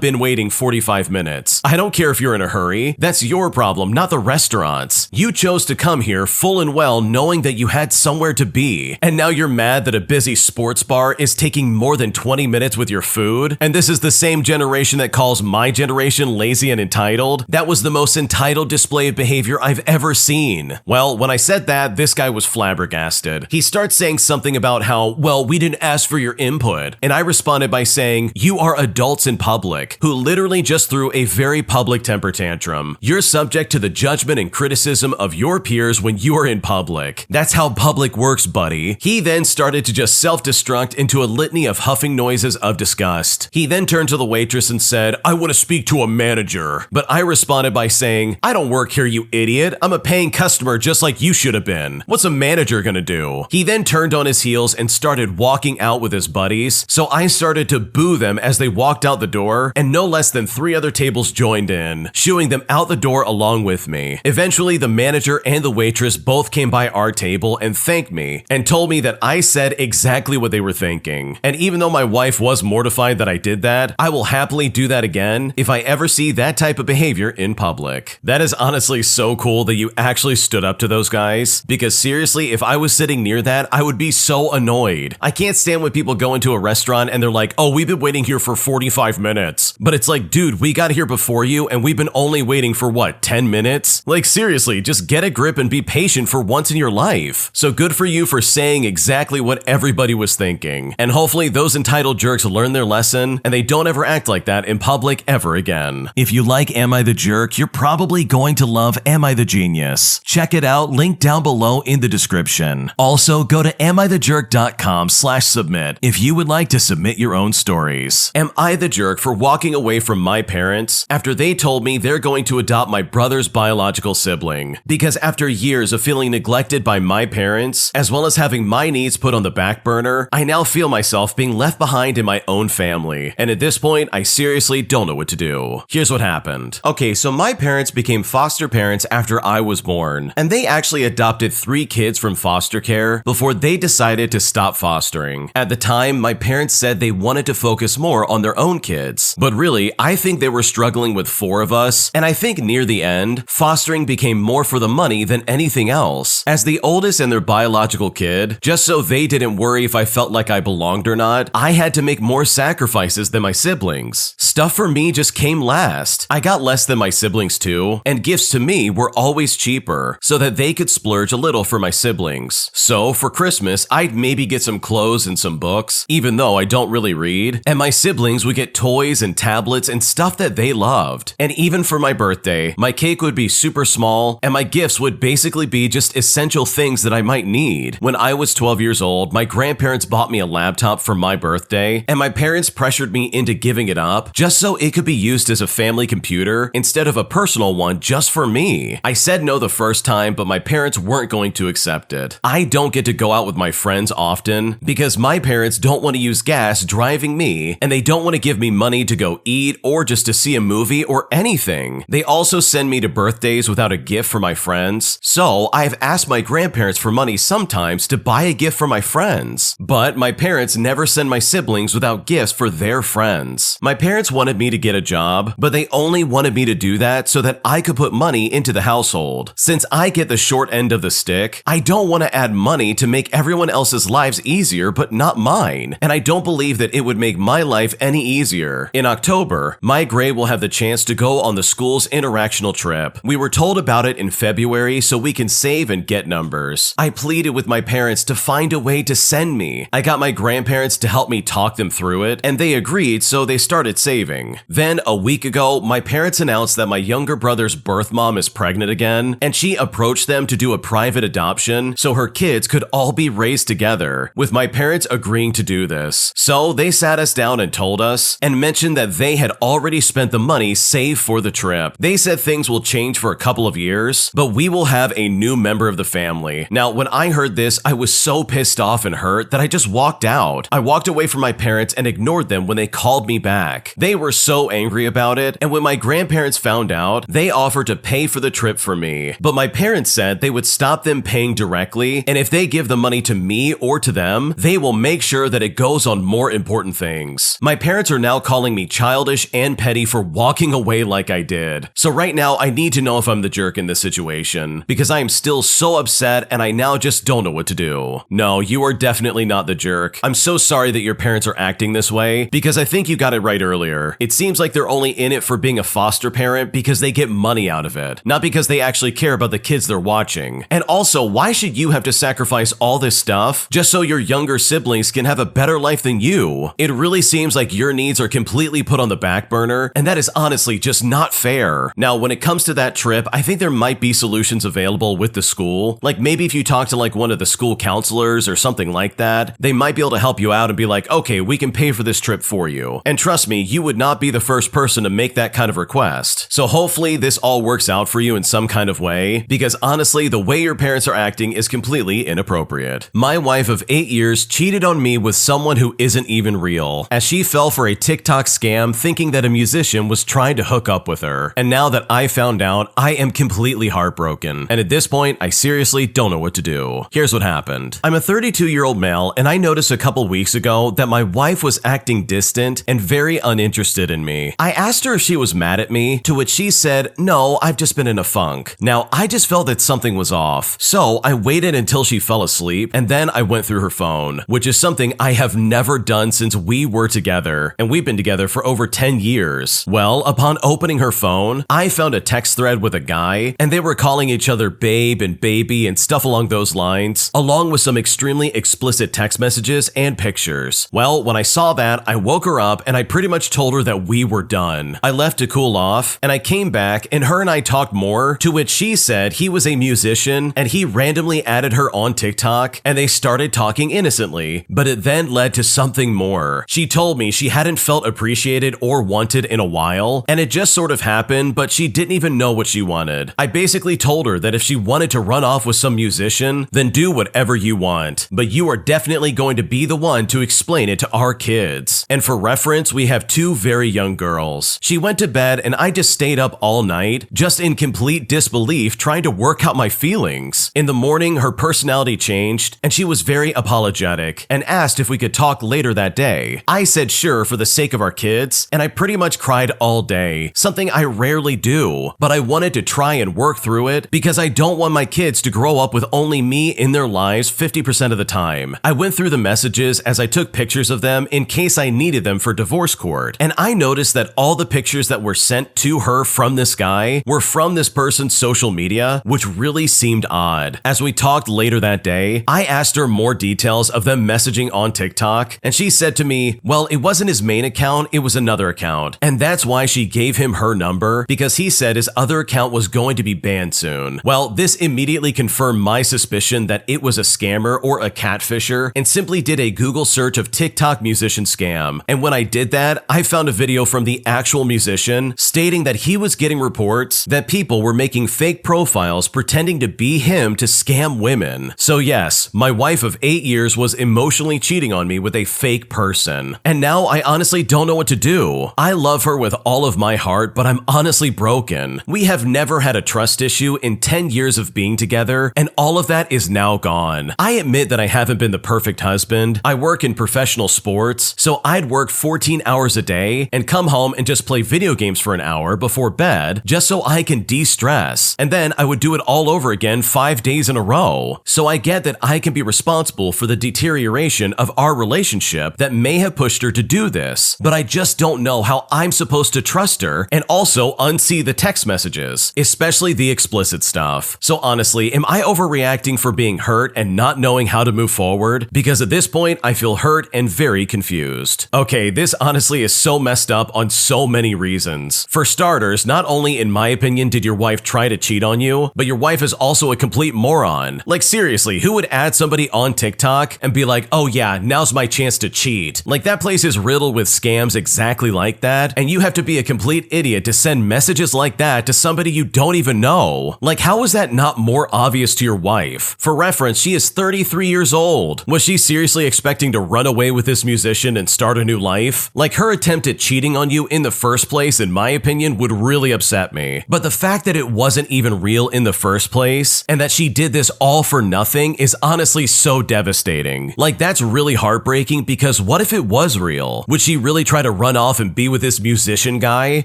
been waiting 45 minutes. I don't care if you're in a hurry. That's your problem, not the restaurant's. You chose to come here full and well knowing that you had somewhere to be, and now you're mad that a busy sports bar is taking more than 20 minutes with your food? And this is the same generation that calls my generation lazy and entitled? That was the most entitled display of behavior I've ever seen." Well, when I said that, this guy was flabbergasted. He starts saying something about how, "Well, we didn't ask for your input." And I responded by saying, "You are adults in public who literally just threw a very public temper tantrum. You're subject to the judgment and criticism of your peers when you are in public. That's how public works, buddy." He then started to just self-destruct into a litany of huffing noises of disgust. He then turned to the waitress and said, "I want to speak to a manager." But I responded by saying, "I don't work here, you idiot. I'm a paying customer just like you should have been. What's a manager gonna do?" He then turned on his heels and started walking out with his buddies, so I started to boo them as they walked out the door, and no less than 3 other tables joined in, shooing them out the door along with me. Eventually, the manager and the waitress both came by our table and thanked me, and told me that I said exactly what they were thinking. And even though my wife was mortified that I did that, I will happily do that again if I ever see that type of behavior in public. That is honestly so cool that you actually stood up to those guys, because seriously, if I was sitting near that, I would be so annoyed. I can't stand when people go into a restaurant and they're like, "Oh, we've been waiting here for 45 minutes. But it's like, dude, we got here before you and we've been only waiting for what, 10 minutes? Like seriously, just get a grip and be patient for once in your life. So good for you for saying exactly what everybody was thinking. And hopefully those entitled jerks learn their lesson and they don't ever act like that in public ever again. If you like Am I the Jerk, you're probably going to love Am I the Genius. Check it out, link down below in the description. Also, go to AmITheJerk.com/submit if you would like to submit your own stories. Am I the jerk for walking away from my parents after they told me they're going to adopt my brother's biological sibling? Because after years of feeling neglected by my parents, as well as having my needs put on the back burner, I now feel myself being left behind in my own family. And at this point, I seriously don't know what to do. Here's what happened. Okay, so my parents became foster parents after I was born, and they actually adopted 3 kids from foster care before they decided to stop fostering. At the time, my parents said they wanted to focus more on their own kids, but really, I think they were struggling with 4 of us, and I think near the end, fostering became more for the money than anything else. As the oldest and their biological kid, just so they didn't worry if I felt like I belonged or not, I had to make more sacrifices than my siblings. Stuff for for me just came last. I got less than my siblings too, and gifts to me were always cheaper so that they could splurge a little for my siblings. So for Christmas, I'd maybe get some clothes and some books, even though I don't really read, and my siblings would get toys and tablets and stuff that they loved. And even for my birthday, my cake would be super small, and my gifts would basically be just essential things that I might need. When I was 12 years old, my grandparents bought me a laptop for my birthday, and my parents pressured me into giving it up just so it could be used as a family computer instead of a personal one just for me. I said no the first time, but my parents weren't going to accept it. I don't get to go out with my friends often because my parents don't want to use gas driving me, and they don't want to give me money to go eat or just to see a movie or anything. They also send me to birthdays without a gift for my friends, so I've asked my grandparents for money sometimes to buy a gift for my friends. But my parents never send my siblings without gifts for their friends. My parents wanted me to get a job, but they only wanted me to do that so that I could put money into the household. Since I get the short end of the stick, I don't want to add money to make everyone else's lives easier but not mine, and I don't believe that it would make my life any easier. In October, my grade will have the chance to go on the school's interactional trip. We were told about it in February so we can save and get numbers. I pleaded with my parents to find a way to send me. I got my grandparents to help me talk them through it, and they agreed, so they started saving. Then, a week ago, my parents announced that my younger brother's birth mom is pregnant again, and she approached them to do a private adoption so her kids could all be raised together, with my parents agreeing to do this. So they sat us down and told us, and mentioned that they had already spent the money saved for the trip. They said things will change for a couple of years, but we will have a new member of the family. Now, when I heard this, I was so pissed off and hurt that I just walked out. I walked away from my parents and ignored them when they called me back. They were so angry about it, and when my grandparents found out, they offered to pay for the trip for me. But my parents said they would stop them paying directly, and if they give the money to me or to them, they will make sure that it goes on more important things. My parents are now calling me childish and petty for walking away like I did. So right now, I need to know if I'm the jerk in this situation, because I am still so upset and I now just don't know what to do. No, you are definitely not the jerk. I'm so sorry that your parents are acting this way, because I think you got it right earlier. It seems like they're only in it for being a foster parent because they get money out of it, not because they actually care about the kids they're watching. And also, why should you have to sacrifice all this stuff just so your younger siblings can have a better life than you? It really seems like your needs are completely put on the back burner, and that is honestly just not fair. Now, when it comes to that trip, I think there might be solutions available with the school. Like maybe if you talk to like one of the school counselors or something like that, they might be able to help you out and be like, okay, we can pay for this trip for you. And trust me, you would not be the first person to make that kind of request. So hopefully this all works out for you in some kind of way, because honestly, the way your parents are acting is completely inappropriate. My wife of 8 years cheated on me with someone who isn't even real, as she fell for a TikTok scam thinking that a musician was trying to hook up with her. And now that I found out, I am completely heartbroken. And at this point, I seriously don't know what to do. Here's what happened. I'm a 32-year-old male, and I noticed a couple weeks ago that my wife was acting distant and very uninterested in me. I asked her if she was mad at me, to which she said, "No, I've just been in a funk." Now, I just felt that something was off, so I waited until she fell asleep, and then I went through her phone, which is something I have never done since we were together, and we've been together for over 10 years. Well, upon opening her phone, I found a text thread with a guy, and they were calling each other babe and baby and stuff along those lines, along with some extremely explicit text messages and pictures. Well, when I saw that, I woke her up and I pretty much told her that we were done. I left to cool off, and I came back, and her and I talked more, to which she said he was a musician and he randomly added her on TikTok, and they started talking innocently, but it then led to something more. She told me she hadn't felt appreciated or wanted in a while, and it just sort of happened, but she didn't even know what she wanted. I basically told her that if she wanted to run off with some musician, then do whatever you want, but you are definitely going to be the one to explain it to our kids. And for reference, we have 2 very young girls. She went to bed and I just stayed up all night, just in complete disbelief, trying to work out my feelings. In the morning, her personality changed, and she was very apologetic and asked if we could talk later that day. I said sure for the sake of our kids, and I pretty much cried all day, something I rarely do, but I wanted to try and work through it because I don't want my kids to grow up with only me in their lives 50% of the time. I went through the messages as I took pictures of them in case I needed them for divorce court, and I noticed that all the pictures that were sent to her from this guy were from this person's social media, which really seemed odd. As we talked later that day, I asked her more details of them messaging on TikTok, and she said to me, well, it wasn't his main account, it was another account. And that's why she gave him her number, because he said his other account was going to be banned soon. Well, this immediately confirmed my suspicion that it was a scammer or a catfisher, and simply did a Google search of TikTok musician scam. And when I did that, I found a video from the actual musician stating that he was getting reports that people were making fake profiles pretending to be him to scam women. So yes, my wife of 8 years was emotionally cheating on me with a fake person. And now I honestly don't know what to do. I love her with all of my heart, but I'm honestly broken. We have never had a trust issue in 10 years of being together, and all of that is now gone. I admit that I haven't been the perfect husband. I work in professional sports, so I'd work 14 hours a day and come home and just play video games for an hour before bed just so I can de-stress. And then I would do it all over again 5 days in a row. So I get that I can be responsible for the deterioration of our relationship that may have pushed her to do this, but I just don't know how I'm supposed to trust her and also unsee the text messages, especially the explicit stuff. So honestly, am I overreacting for being hurt and not knowing how to move forward? Because at this point, I feel hurt and very confused. Okay, this honestly is so messed up on so many reasons. For starters, not only in my opinion did your wife try to cheat on you, but your wife is also a complete moron. Like seriously, who would add somebody on TikTok and be like, oh yeah, now's my chance to cheat? Like that place is riddled with scams exactly like that, and you have to be a complete idiot to send messages like that to somebody you don't even know. Like how is that not more obvious to your wife? For reference, she is 33 years old. Was she seriously expecting to run away with this musician and start a new life? Like her attempt at cheating on you in the first place, in my opinion, would really upset me. But the fact that it wasn't even real in the first place, and that she did this all for nothing, is honestly so devastating. Like that's really heartbreaking, because what if it was real? Would she really try to run off and be with this musician guy?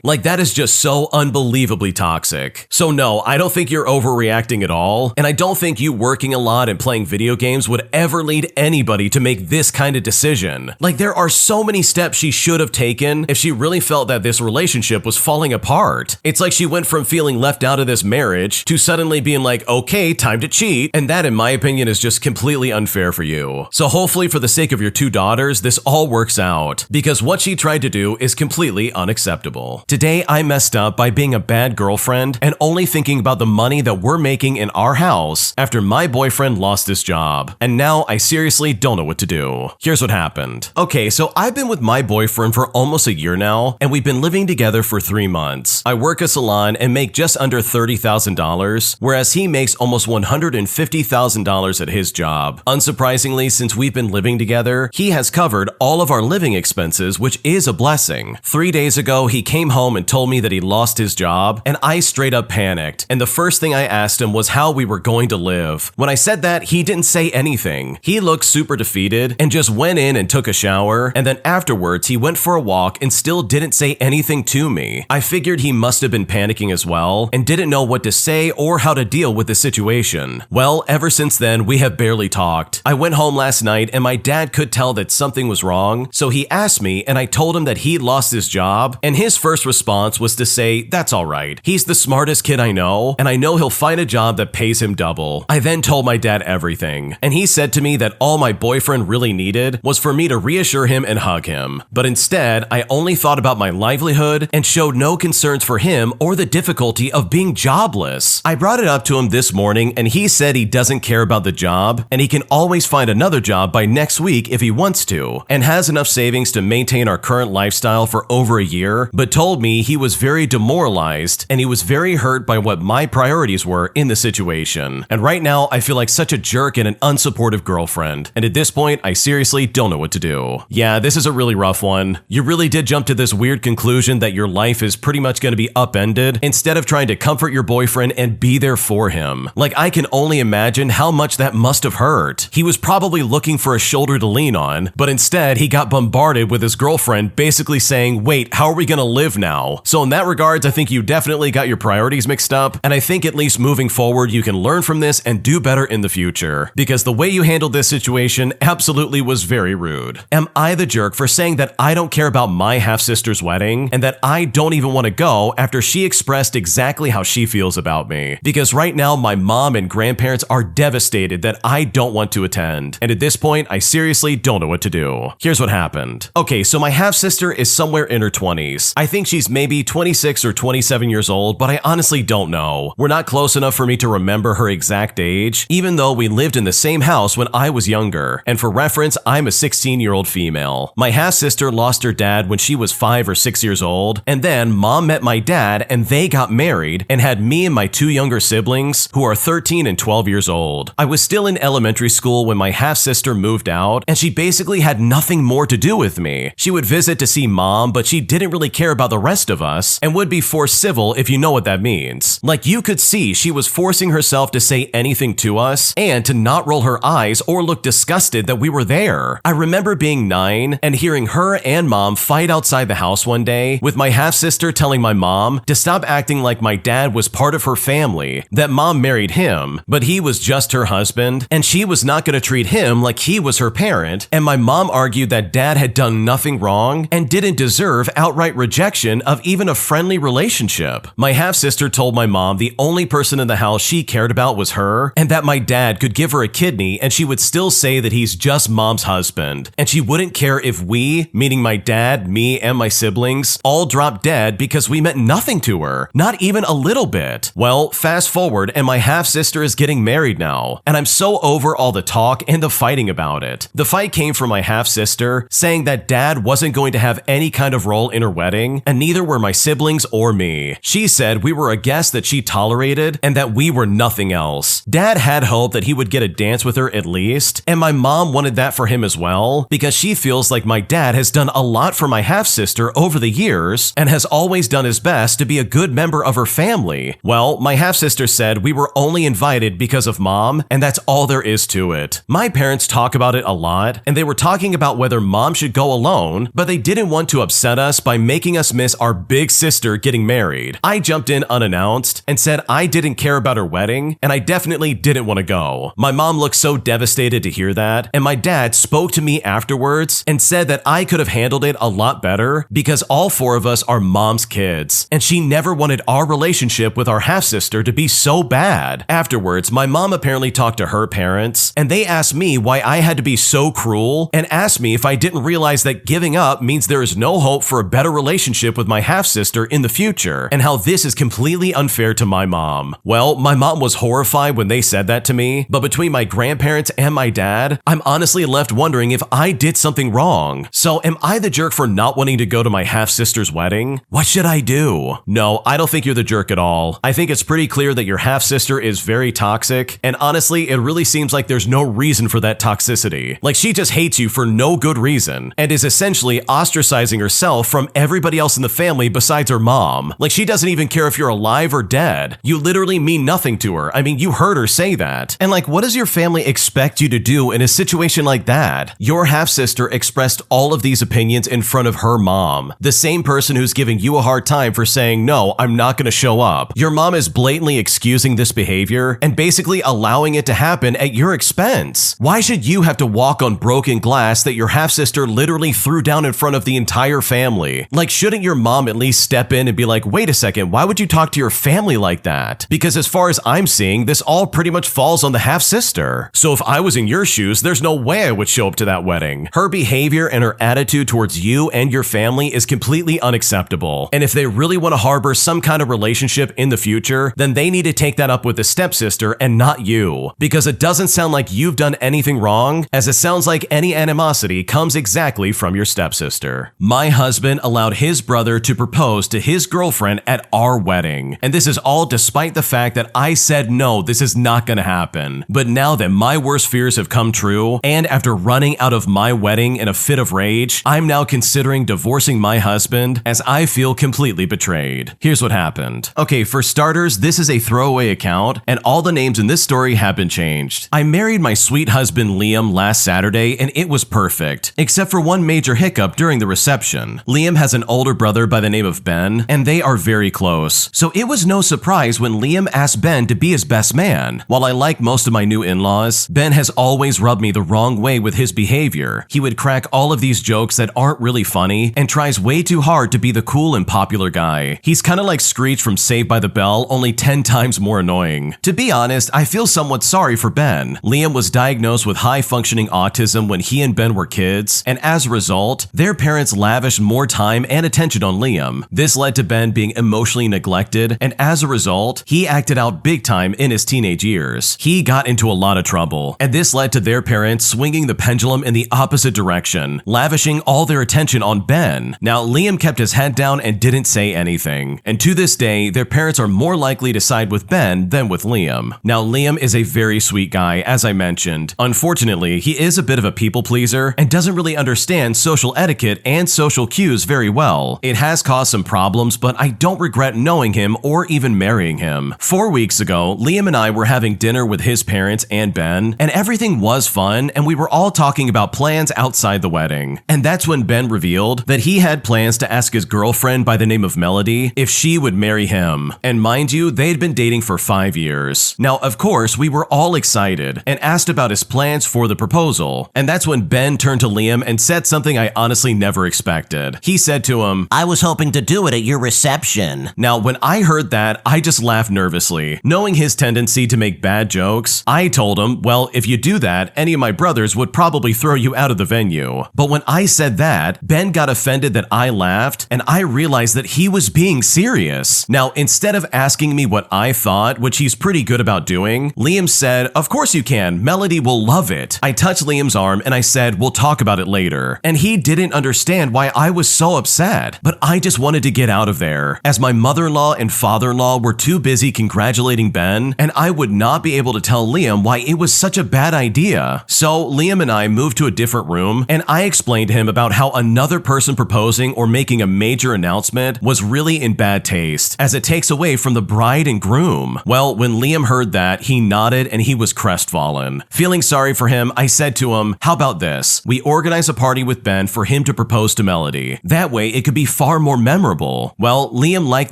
Like that is just so unbelievably toxic. So no, I don't think you're overreacting at all, and I don't think you working a lot and playing video games would ever lead anybody to make this kind of decision. Like there are so many steps she should have taken if she really felt that this relationship was falling apart. It's like she went from feeling left out of this marriage to suddenly being like, okay, time to cheat, and that in my opinion is just completely unfair for you. So hopefully for the sake of your 2 daughters, this all works out, because what she tried to do is completely unacceptable. Today I messed up by being a bad girlfriend and only thinking about the money that we're making in our house after my boyfriend lost his job, and now I seriously don't know what to do. Here's what happened. Okay, so I've been with my boyfriend for almost a year now, and we've been living together for 3 months. I work a salon and make just under $30,000, whereas he makes almost $150,000 at his job. Unsurprisingly, since we've been living together, he has covered all of our living expenses, which is a blessing. 3 days ago, he came home and told me that he lost his job, and I straight up panicked, and the first thing I asked him was how we were going to live. When I said that, he didn't say anything. He looked super defeated and just went in and took a shower, and then afterwards he went for a walk and still didn't say anything to me. I figured he must have been panicking as well and didn't know what to say or how to deal with the situation. Well, ever since then, we have barely talked. I went home last night and my dad could tell that something was wrong, so he asked me and I told him that he lost his job, and his first response was to say, that's alright. He's the smartest kid I know, and I know he'll find a job that pays him double. I then told my dad everything, and he said to me that all my boyfriend really needed was for me to reassure him and hug him. But instead, I only thought about my livelihood and showed no concerns for him or the difficulty of being jobless. I brought it up to him this morning and he said he doesn't care about the job and he can always find another job by next week if he wants to, and has enough savings to maintain our current lifestyle for over a year, but told me he was very demoralized and he was very hurt by what my priorities were in the situation. And right now, I feel like such a jerk and an unsupportive girlfriend, and at this point, I seriously don't know what to do. Yeah, this is a really rough one. You really did jump to this weird conclusion that your life is pretty much going to be upended instead of trying to comfort your boyfriend and be there for him. Like, I can only imagine how much that must have hurt. He was probably looking for a shoulder to lean on, but instead he got bombarded with his girlfriend basically saying, wait, how are we going to live now? So in that regards, I think you definitely got your priorities mixed up, and I think at least moving forward, you can learn from this and do better in the future, because the way you handled this situation absolutely was very rude. Am I the jerk for saying that I don't care about my half-sister's wedding and that I don't even want to go after she expressed exactly how she feels about me. Because right now, my mom and grandparents are devastated that I don't want to attend. And at this point, I seriously don't know what to do. Here's what happened. Okay, so my half-sister is somewhere in her 20s. I think she's maybe 26 or 27 years old, but I honestly don't know. We're not close enough for me to remember her exact age, even though we lived in the same house when I was younger. And for reference, I'm a 16-year-old female. My half-sister lost her dad when she was 5 or 6 years old, and then mom met my dad and they got married and had me and my 2 younger siblings who are 13 and 12 years old. I was still in elementary school when my half-sister moved out, and she basically had nothing more to do with me. She would visit to see mom, but she didn't really care about the rest of us and would be forced civil if you know what that means. Like, you could see she was forcing herself to say anything to us and to not roll her eyes or look disgusted that we were there. I remember being 9 and hearing her and mom fight outside the house one day, with my half-sister telling my mom to stop acting like my dad was part of her family, that mom married him, but he was just her husband, and she was not going to treat him like he was her parent, and my mom argued that dad had done nothing wrong and didn't deserve outright rejection of even a friendly relationship. My half-sister told my mom the only person in the house she cared about was her, and that my dad could give her a kidney and she would still say that he's just mom's husband, and she wouldn't care if we, meaning my dad, me, and my siblings, all dropped dead because we meant nothing to her, not even a little bit. Well, fast forward and my half-sister is getting married now, and I'm so over all the talk and the fighting about it. The fight came from my half-sister saying that dad wasn't going to have any kind of role in her wedding, and neither were my siblings or me. She said we were a guest that she tolerated and that we were nothing else. Dad had hoped that he would get a dance with her at least, and my mom wanted that for him as well, because she feels like my dad has done a lot for my half-sister over the years and has always done his best to be a good member of her family. Well, my half-sister said we were only invited because of mom, and that's all there is to it. My parents talk about it a lot, and they were talking about whether mom should go alone, but they didn't want to upset us by making us miss our big sister getting married. I jumped in unannounced and said I didn't care about her wedding, and I definitely didn't want to go. My mom looked so devastated to hear that, and my dad spoke to me afterwards and said that I could have handled it a lot better because all 4 of us are mom's kids, and she never wanted our relationship with our half-sister to be so bad. Afterwards, my mom apparently talked to her parents, and they asked me why I had to be so cruel and asked me if I didn't realize that giving up means there is no hope for a better relationship with my half-sister in the future, and how this is completely unfair to my mom. Well, my mom was horrified when they said that to me, but between my grandparents and my dad, I'm honestly left wondering if I did something wrong. So am I the jerk for not wanting to go to my half-sister's wedding? What should I do? No, I don't think you're the jerk at all. I think it's pretty clear that your half-sister is very toxic, and honestly, it really seems like there's no reason for that toxicity. Like, she just hates you for no good reason, and is essentially ostracizing herself from everybody else in the family besides her mom. Like, she doesn't even care if you're alive or dead. You literally mean nothing to her. I mean, you heard her say that. And like, what does your family expect you to do in a situation like that? Your half-sister expressed all of these opinions in front of her mom, the same person who's giving you a hard time for saying, no, I'm not going to show up. Your mom is blatantly excusing this behavior and basically allowing it to happen at your expense. Why should you have to walk on broken glass that your half-sister literally threw down in front of the entire family? Like, shouldn't your mom at least step in and be like, wait a second, why would you talk to your family like that? Because as far as I'm seeing, this all pretty much falls on the half-sister. So if I was in your shoes, there's no way I would show up to that wedding. Her behavior and her attitude towards you and your family is completely unacceptable. And if they really want to harbor some kind of relationship in the future, then they need to take that up with the stepsister and not you. Because it doesn't sound like you've done anything wrong, as it sounds like any animosity comes exactly from your stepsister. My husband allowed his brother to propose to his girlfriend at our wedding. And this is all despite the fact that I said no, this is not going to happen. But now that my worst fears have come true, and after running out of my wedding in a fit of rage, I'm now considering divorcing my husband as I feel completely betrayed. Here's what happened. Okay, for starters, this is a throwaway account, and all the names in this story have been changed. I married my sweet husband Liam last Saturday, and it was perfect, except for one major hiccup during the reception. Liam has an older brother by the name of Ben, and they are very close. So it was no surprise when Liam asked Ben to be his best man. While I like most of my new in-laws, Ben has always rubbed me the wrong way with his behavior. He would crack all of these jokes that aren't really funny funny and tries way too hard to be the cool and popular guy. He's kind of like Screech from Saved by the Bell, only 10 times more annoying. To be honest, I feel somewhat sorry for Ben. Liam was diagnosed with high-functioning autism when he and Ben were kids, and as a result, their parents lavished more time and attention on Liam. This led to Ben being emotionally neglected, and as a result, he acted out big time in his teenage years. He got into a lot of trouble, and this led to their parents swinging the pendulum in the opposite direction, lavishing all their attention on Ben. Now, Liam kept his head down and didn't say anything, and to this day, their parents are more likely to side with Ben than with Liam. Now, Liam is a very sweet guy, as I mentioned. Unfortunately, he is a bit of a people pleaser and doesn't really understand social etiquette and social cues very well. It has caused some problems, but I don't regret knowing him or even marrying him. 4 weeks ago, Liam and I were having dinner with his parents and Ben, and everything was fun, and we were all talking about plans outside the wedding. And that's when Ben revealed that he had plans to ask his girlfriend by the name of Melody if she would marry him. And mind you, they'd been dating for 5 years. Now, of course, we were all excited and asked about his plans for the proposal. And that's when Ben turned to Liam and said something I honestly never expected. He said to him, I was hoping to do it at your reception. Now, when I heard that, I just laughed nervously. Knowing his tendency to make bad jokes, I told him, well, if you do that, any of my brothers would probably throw you out of the venue. But when I said that, Ben got offended that I laughed, and I realized that he was being serious. Now, instead of asking me what I thought, which he's pretty good about doing, Liam said, of course you can, Melody will love it. I touched Liam's arm and I said, we'll talk about it later. And he didn't understand why I was so upset, but I just wanted to get out of there, as my mother-in-law and father-in-law were too busy congratulating Ben, and I would not be able to tell Liam why it was such a bad idea. So Liam and I moved to a different room, and I explained to him about how another person proposing or making a major announcement was really in bad taste, as it takes away from the bride and groom. Well, when Liam heard that, he nodded and he was crestfallen. Feeling sorry for him, I said to him, how about this? We organize a party with Ben for him to propose to Melody. That way, it could be far more memorable. Well, Liam liked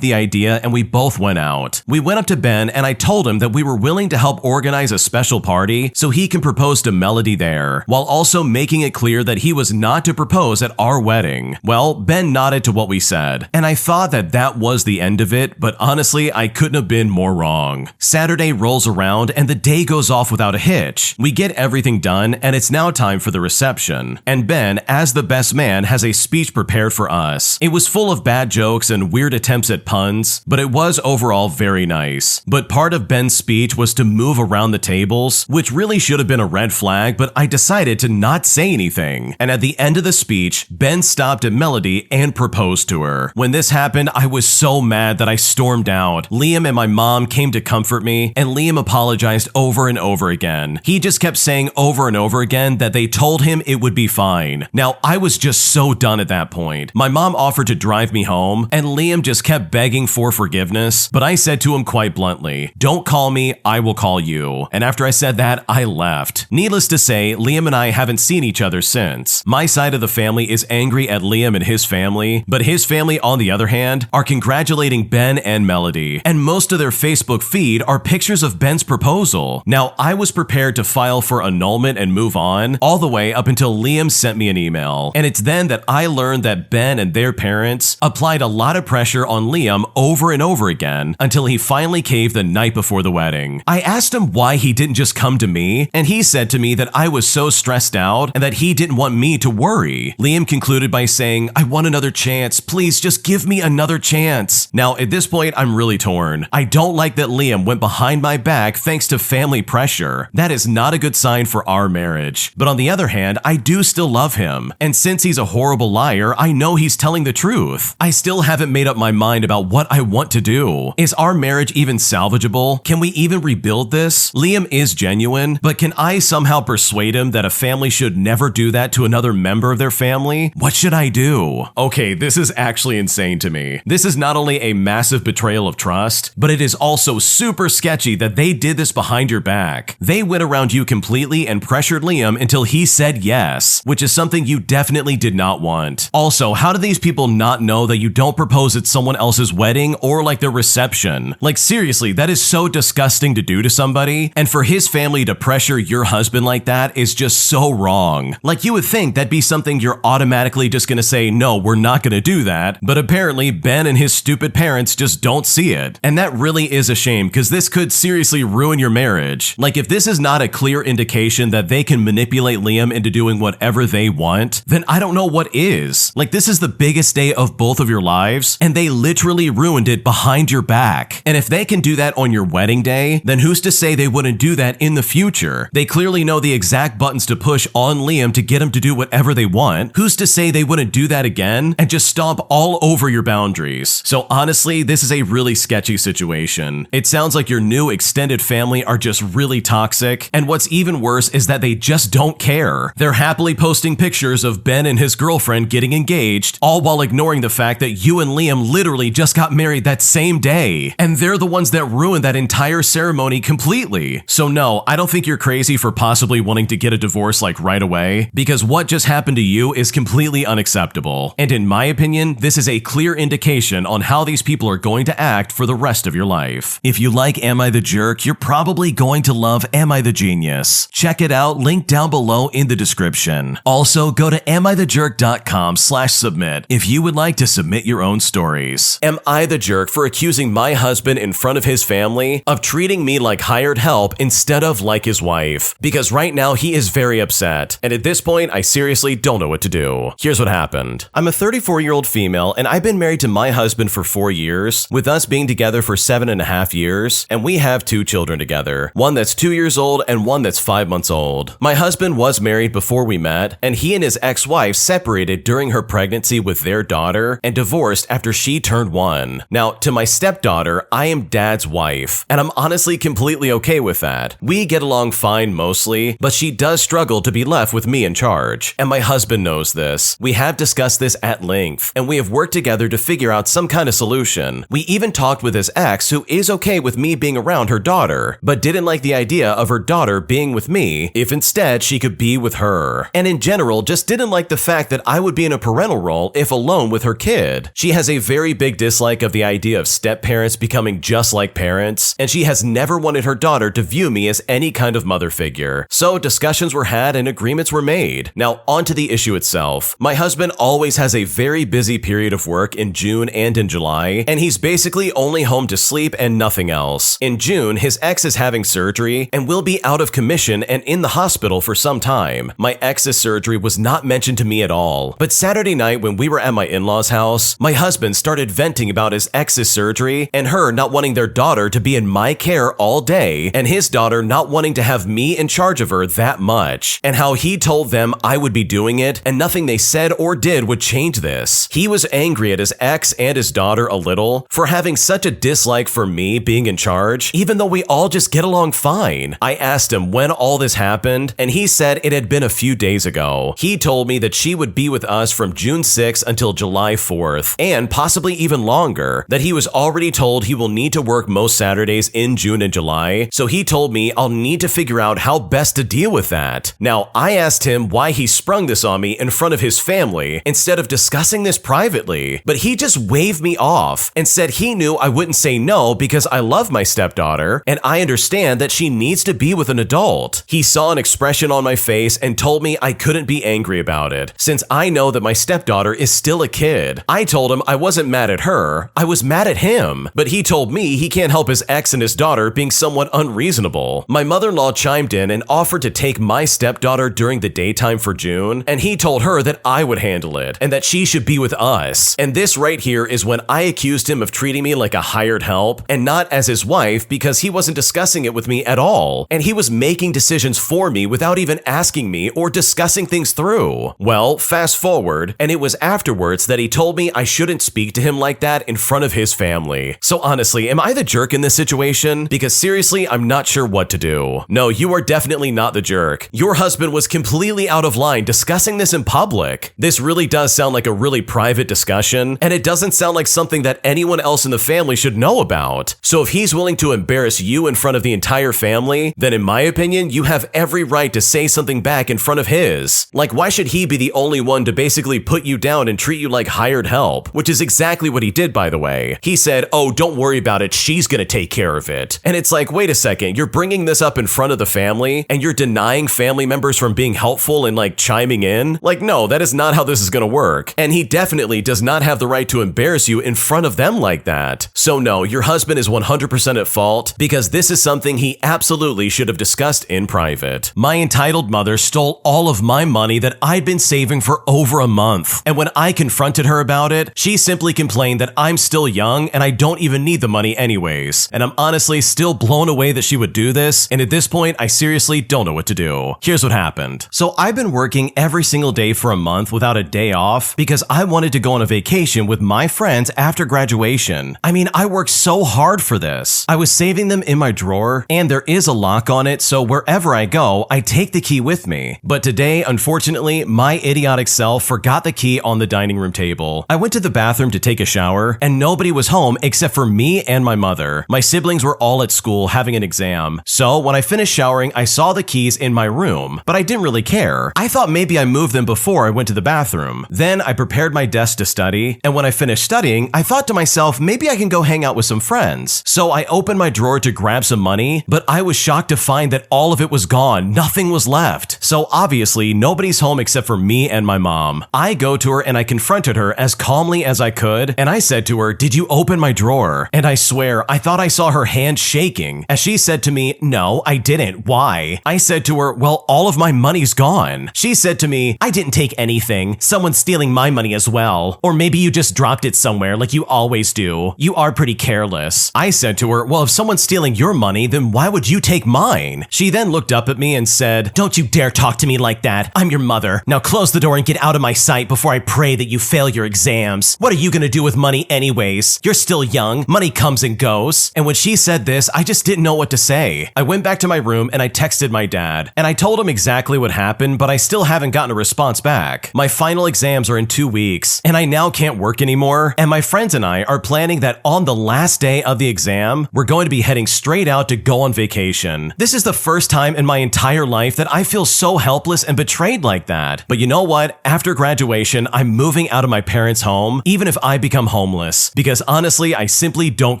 the idea and we both went out. We went up to Ben and I told him that we were willing to help organize a special party so he can propose to Melody there, while also making it clear that he was not to propose at our wedding. Well, Ben nodded to what we said, and I thought that that was the end of it, but honestly, I couldn't have been more wrong. Saturday rolls around and the day goes off without a hitch. We get everything done and it's now time for the reception. And Ben, as the best man, has a speech prepared for us. It was full of bad jokes and weird attempts at puns, but it was overall very nice. But part of Ben's speech was to move around the tables, which really should have been a red flag, but I decided to not say anything. And at the end of the speech, Ben stopped at Melody and proposed to her. When this happened, I was so mad that I stormed out. Liam and my mom came to comfort me, and Liam apologized over and over again. He just kept saying over and over again that they told him it would be fine. Now, I was just so done at that point. My mom offered to drive me home, and Liam just kept begging for forgiveness, but I said to him quite bluntly, don't call me, I will call you. And after I said that, I left. Needless to say, Liam and I haven't seen each other since. My side of the family is angry at Liam and his family, but his family, on the other hand, are congratulating Ben and Melody, and most of their Facebook feed are pictures of Ben's proposal. Now, I was prepared to file for annulment and move on, all the way up until Liam sent me an email, and it's then that I learned that Ben and their parents applied a lot of pressure on Liam over and over again until he finally caved the night before the wedding. I asked him why he didn't just come to me, and he said to me that I was so stressed out and that he didn't want me to worry. Liam concluded by saying, I want another chance, please just give me another chance. Now, at this point, I'm really torn. I don't like that Liam went behind my back thanks to family pressure. That is not a good sign for our marriage. But on the other hand, I do still love him. And since he's a horrible liar, I know he's telling the truth. I still haven't made up my mind about what I want to do. Is our marriage even salvageable? Can we even rebuild this? Liam is genuine, but can I somehow persuade him that a family should never do that to another member of their family? What should I do? Okay, this is actually insane to me. This is not only a massive betrayal of trust, but it is also super sketchy that they did this behind your back. They went around you completely and pressured Liam until he said yes, which is something you definitely did not want. Also, how do these people not know that you don't propose at someone else's wedding or like their reception? Like seriously, that is so disgusting to do to somebody, and for his family to pressure your husband like that is just so wrong. Like you would think that'd be something you're automatically just gonna say, no, we're not gonna do that, but apparently Ben and his stupid parents just don't see it. And that really is a shame, because this could seriously ruin your marriage. Like, if this is not a clear indication that they can manipulate Liam into doing whatever they want, then I don't know what is. Like, this is the biggest day of both of your lives, and they literally ruined it behind your back. And if they can do that on your wedding day, then who's to say they wouldn't do that in the future? They clearly know the exact buttons to push on Liam to get him to do whatever they want. Who's to say they wouldn't do that again and just stomp all over your boundaries? So honestly, this is a really sketchy situation. It sounds like your new extended family are just really toxic, and what's even worse is that they just don't care. They're happily posting pictures of Ben and his girlfriend getting engaged, all while ignoring the fact that you and Liam literally just got married that same day, and they're the ones that ruined that entire ceremony completely. So no, I don't think you're crazy for possibly wanting to get a divorce like right away, because what just happened to you is completely unacceptable. And in my opinion, this is a clear indication on how these people are going to act for the rest of your life. If you like Am I the Jerk, you're probably going to love Am I the Genius. Check it out, link down below in the description. Also, go to amithejerk.com/submit if you would like to submit your own stories. Am I the jerk for accusing my husband in front of his family of treating me like hired help instead of like his wife? Because right now he is very upset, and at this point I seriously don't know what to do. Here's what happened. I'm a 34-year-old female, and I've been married to my husband for 4 years, with us being together for 7.5 years, and we have 2 children together. One that's 2 years old and one that's 5 months old. My husband was married before we met, and he and his ex-wife separated during her pregnancy with their daughter and divorced after she turned 1. Now, to my stepdaughter, I am dad's wife, and I'm honestly completely okay with that. We get along fine mostly, but she does struggle to be left with me in charge, and my husband knows this. We have discussed this at length, and we have worked together to figure out some kind of solution. We even talked with his ex, who is okay with me being around her daughter, but didn't like the idea of her daughter being with me if instead she could be with her. And in general, just didn't like the fact that I would be in a parental role if alone with her kid. She has a very big dislike of the idea of step-parents becoming just like parents, and she has never wanted her daughter to view me as any kind of mother figure. So discussions were had and agreements were made. Now, on to the issue itself. My husband always has a very busy period of work in June and in July, and he's basically only home to sleep and nothing else. In June, his ex is having surgery and will be out of commission and in the hospital for some time. My ex's surgery was not mentioned to me at all, but Saturday night when we were at my in-laws' house, my husband started venting about his ex's surgery and her not wanting their daughter to be in my care all day, and his daughter not wanting to have me in charge of her that much, and how he told them I would be doing it and nothing they said or did would change this. He was angry at his ex and his daughter a little for having such a dislike for me being in charge, even though we all just get along fine. I asked him when all this happened, and he said it had been a few days ago. He told me that she would be with us from June 6th until July 4th, and possibly even longer, that he was already told he will need to work most Saturdays in June and July, so he told me I'll need to figure out how best to deal with that. Now, I asked him why he sprung this on me in front of his family instead of discussing this privately, but he just waved me off and said he knew I wouldn't say no because I love my stepdaughter and I understand that she needs to be with an adult. He saw an expression on my face and told me I couldn't be angry about it, since I know that my stepdaughter is still a kid. I told him I wasn't mad at her, I was mad at him, but he told me he can't help his ex and his daughter being somewhat unreasonable. My mother-in-law chimed in and offered to take my stepdaughter during the daytime for June, and he told her that I would handle it and that she should be with us. And this right here is when I accused him of treating me like a hired help and not as his wife, because he wasn't discussing it with me at all, and he was making decisions for me without even asking me or discussing things through. Well, fast forward, and it was afterwards that he told me I shouldn't speak to him like that in front of his family. So honestly, am I the jerk in this situation? Because seriously, I'm not sure what to do. No, you are definitely not the jerk. Your husband was completely out of line discussing this in public. This really does sound like a really private discussion, and it doesn't sound like something that anyone else in the family should know about. So if he's willing to embarrass you in front of the entire family, then in my opinion, you have every right to say something back in front of his. Like, why should he be the only one to basically put you down and treat you like hired help? Which is exactly what he did, by the way. He said, oh, don't worry about it, she's gonna take care of it. And it's like, wait a second, you're bringing this up in front of the family and you're denying family members from being helpful and like chiming in? Like, no, that is is not how this is gonna work. And he definitely does not have the right to embarrass you in front of them like that. So no, your husband is 100% at fault because this is something he absolutely should have discussed in private. My entitled mother stole all of my money that I'd been saving for over a month. And when I confronted her about it, she simply complained that I'm still young and I don't even need the money anyways. And I'm honestly still blown away that she would do this. And at this point, I seriously don't know what to do. Here's what happened. So I've been working every single day for a month without a day off because I wanted to go on a vacation with my friends after graduation. I mean, I worked so hard for this. I was saving them in my drawer and there is a lock on it, so wherever I go, I take the key with me. But today, unfortunately, my idiotic self forgot the key on the dining room table. I went to the bathroom to take a shower and nobody was home except for me and my mother. My siblings were all at school having an exam. So when I finished showering, I saw the keys in my room, but I didn't really care. I thought maybe I moved them before I went to the bathroom. Then I prepared my desk to study, and when I finished studying, I thought to myself, maybe I can go hang out with some friends. So I opened my drawer to grab some money, but I was shocked to find that all of it was gone. Nothing was left. So obviously, nobody's home except for me and my mom. I go to her and I confronted her as calmly as I could, and I said to her, "Did you open my drawer?" And I swear, I thought I saw her hand shaking as she said to me, "No, I didn't. Why?" I said to her, "Well, all of my money's gone." She said to me, "I didn't take anything. Someone's stealing my money as well. Or maybe you just dropped it somewhere like you always do. You are pretty careless." I said to her, "Well, if someone's stealing your money, then why would you take mine?" She then looked up at me and said, "Don't you dare talk to me like that. I'm your mother. Now close the door and get out of my sight before I pray that you fail your exams. What are you gonna do with money anyways? You're still young. Money comes and goes." And when she said this, I just didn't know what to say. I went back to my room and I texted my dad. And I told him exactly what happened, but I still haven't gotten a response back. My final exams are in 2 weeks, and I now can't work anymore. And my friends and I are planning that on the last day of the exam, we're going to be heading straight out to go on vacation. This is the first time in my entire life that I feel so helpless and betrayed like that. But you know what? After graduation, I'm moving out of my parents' home, even if I become homeless, because honestly, I simply don't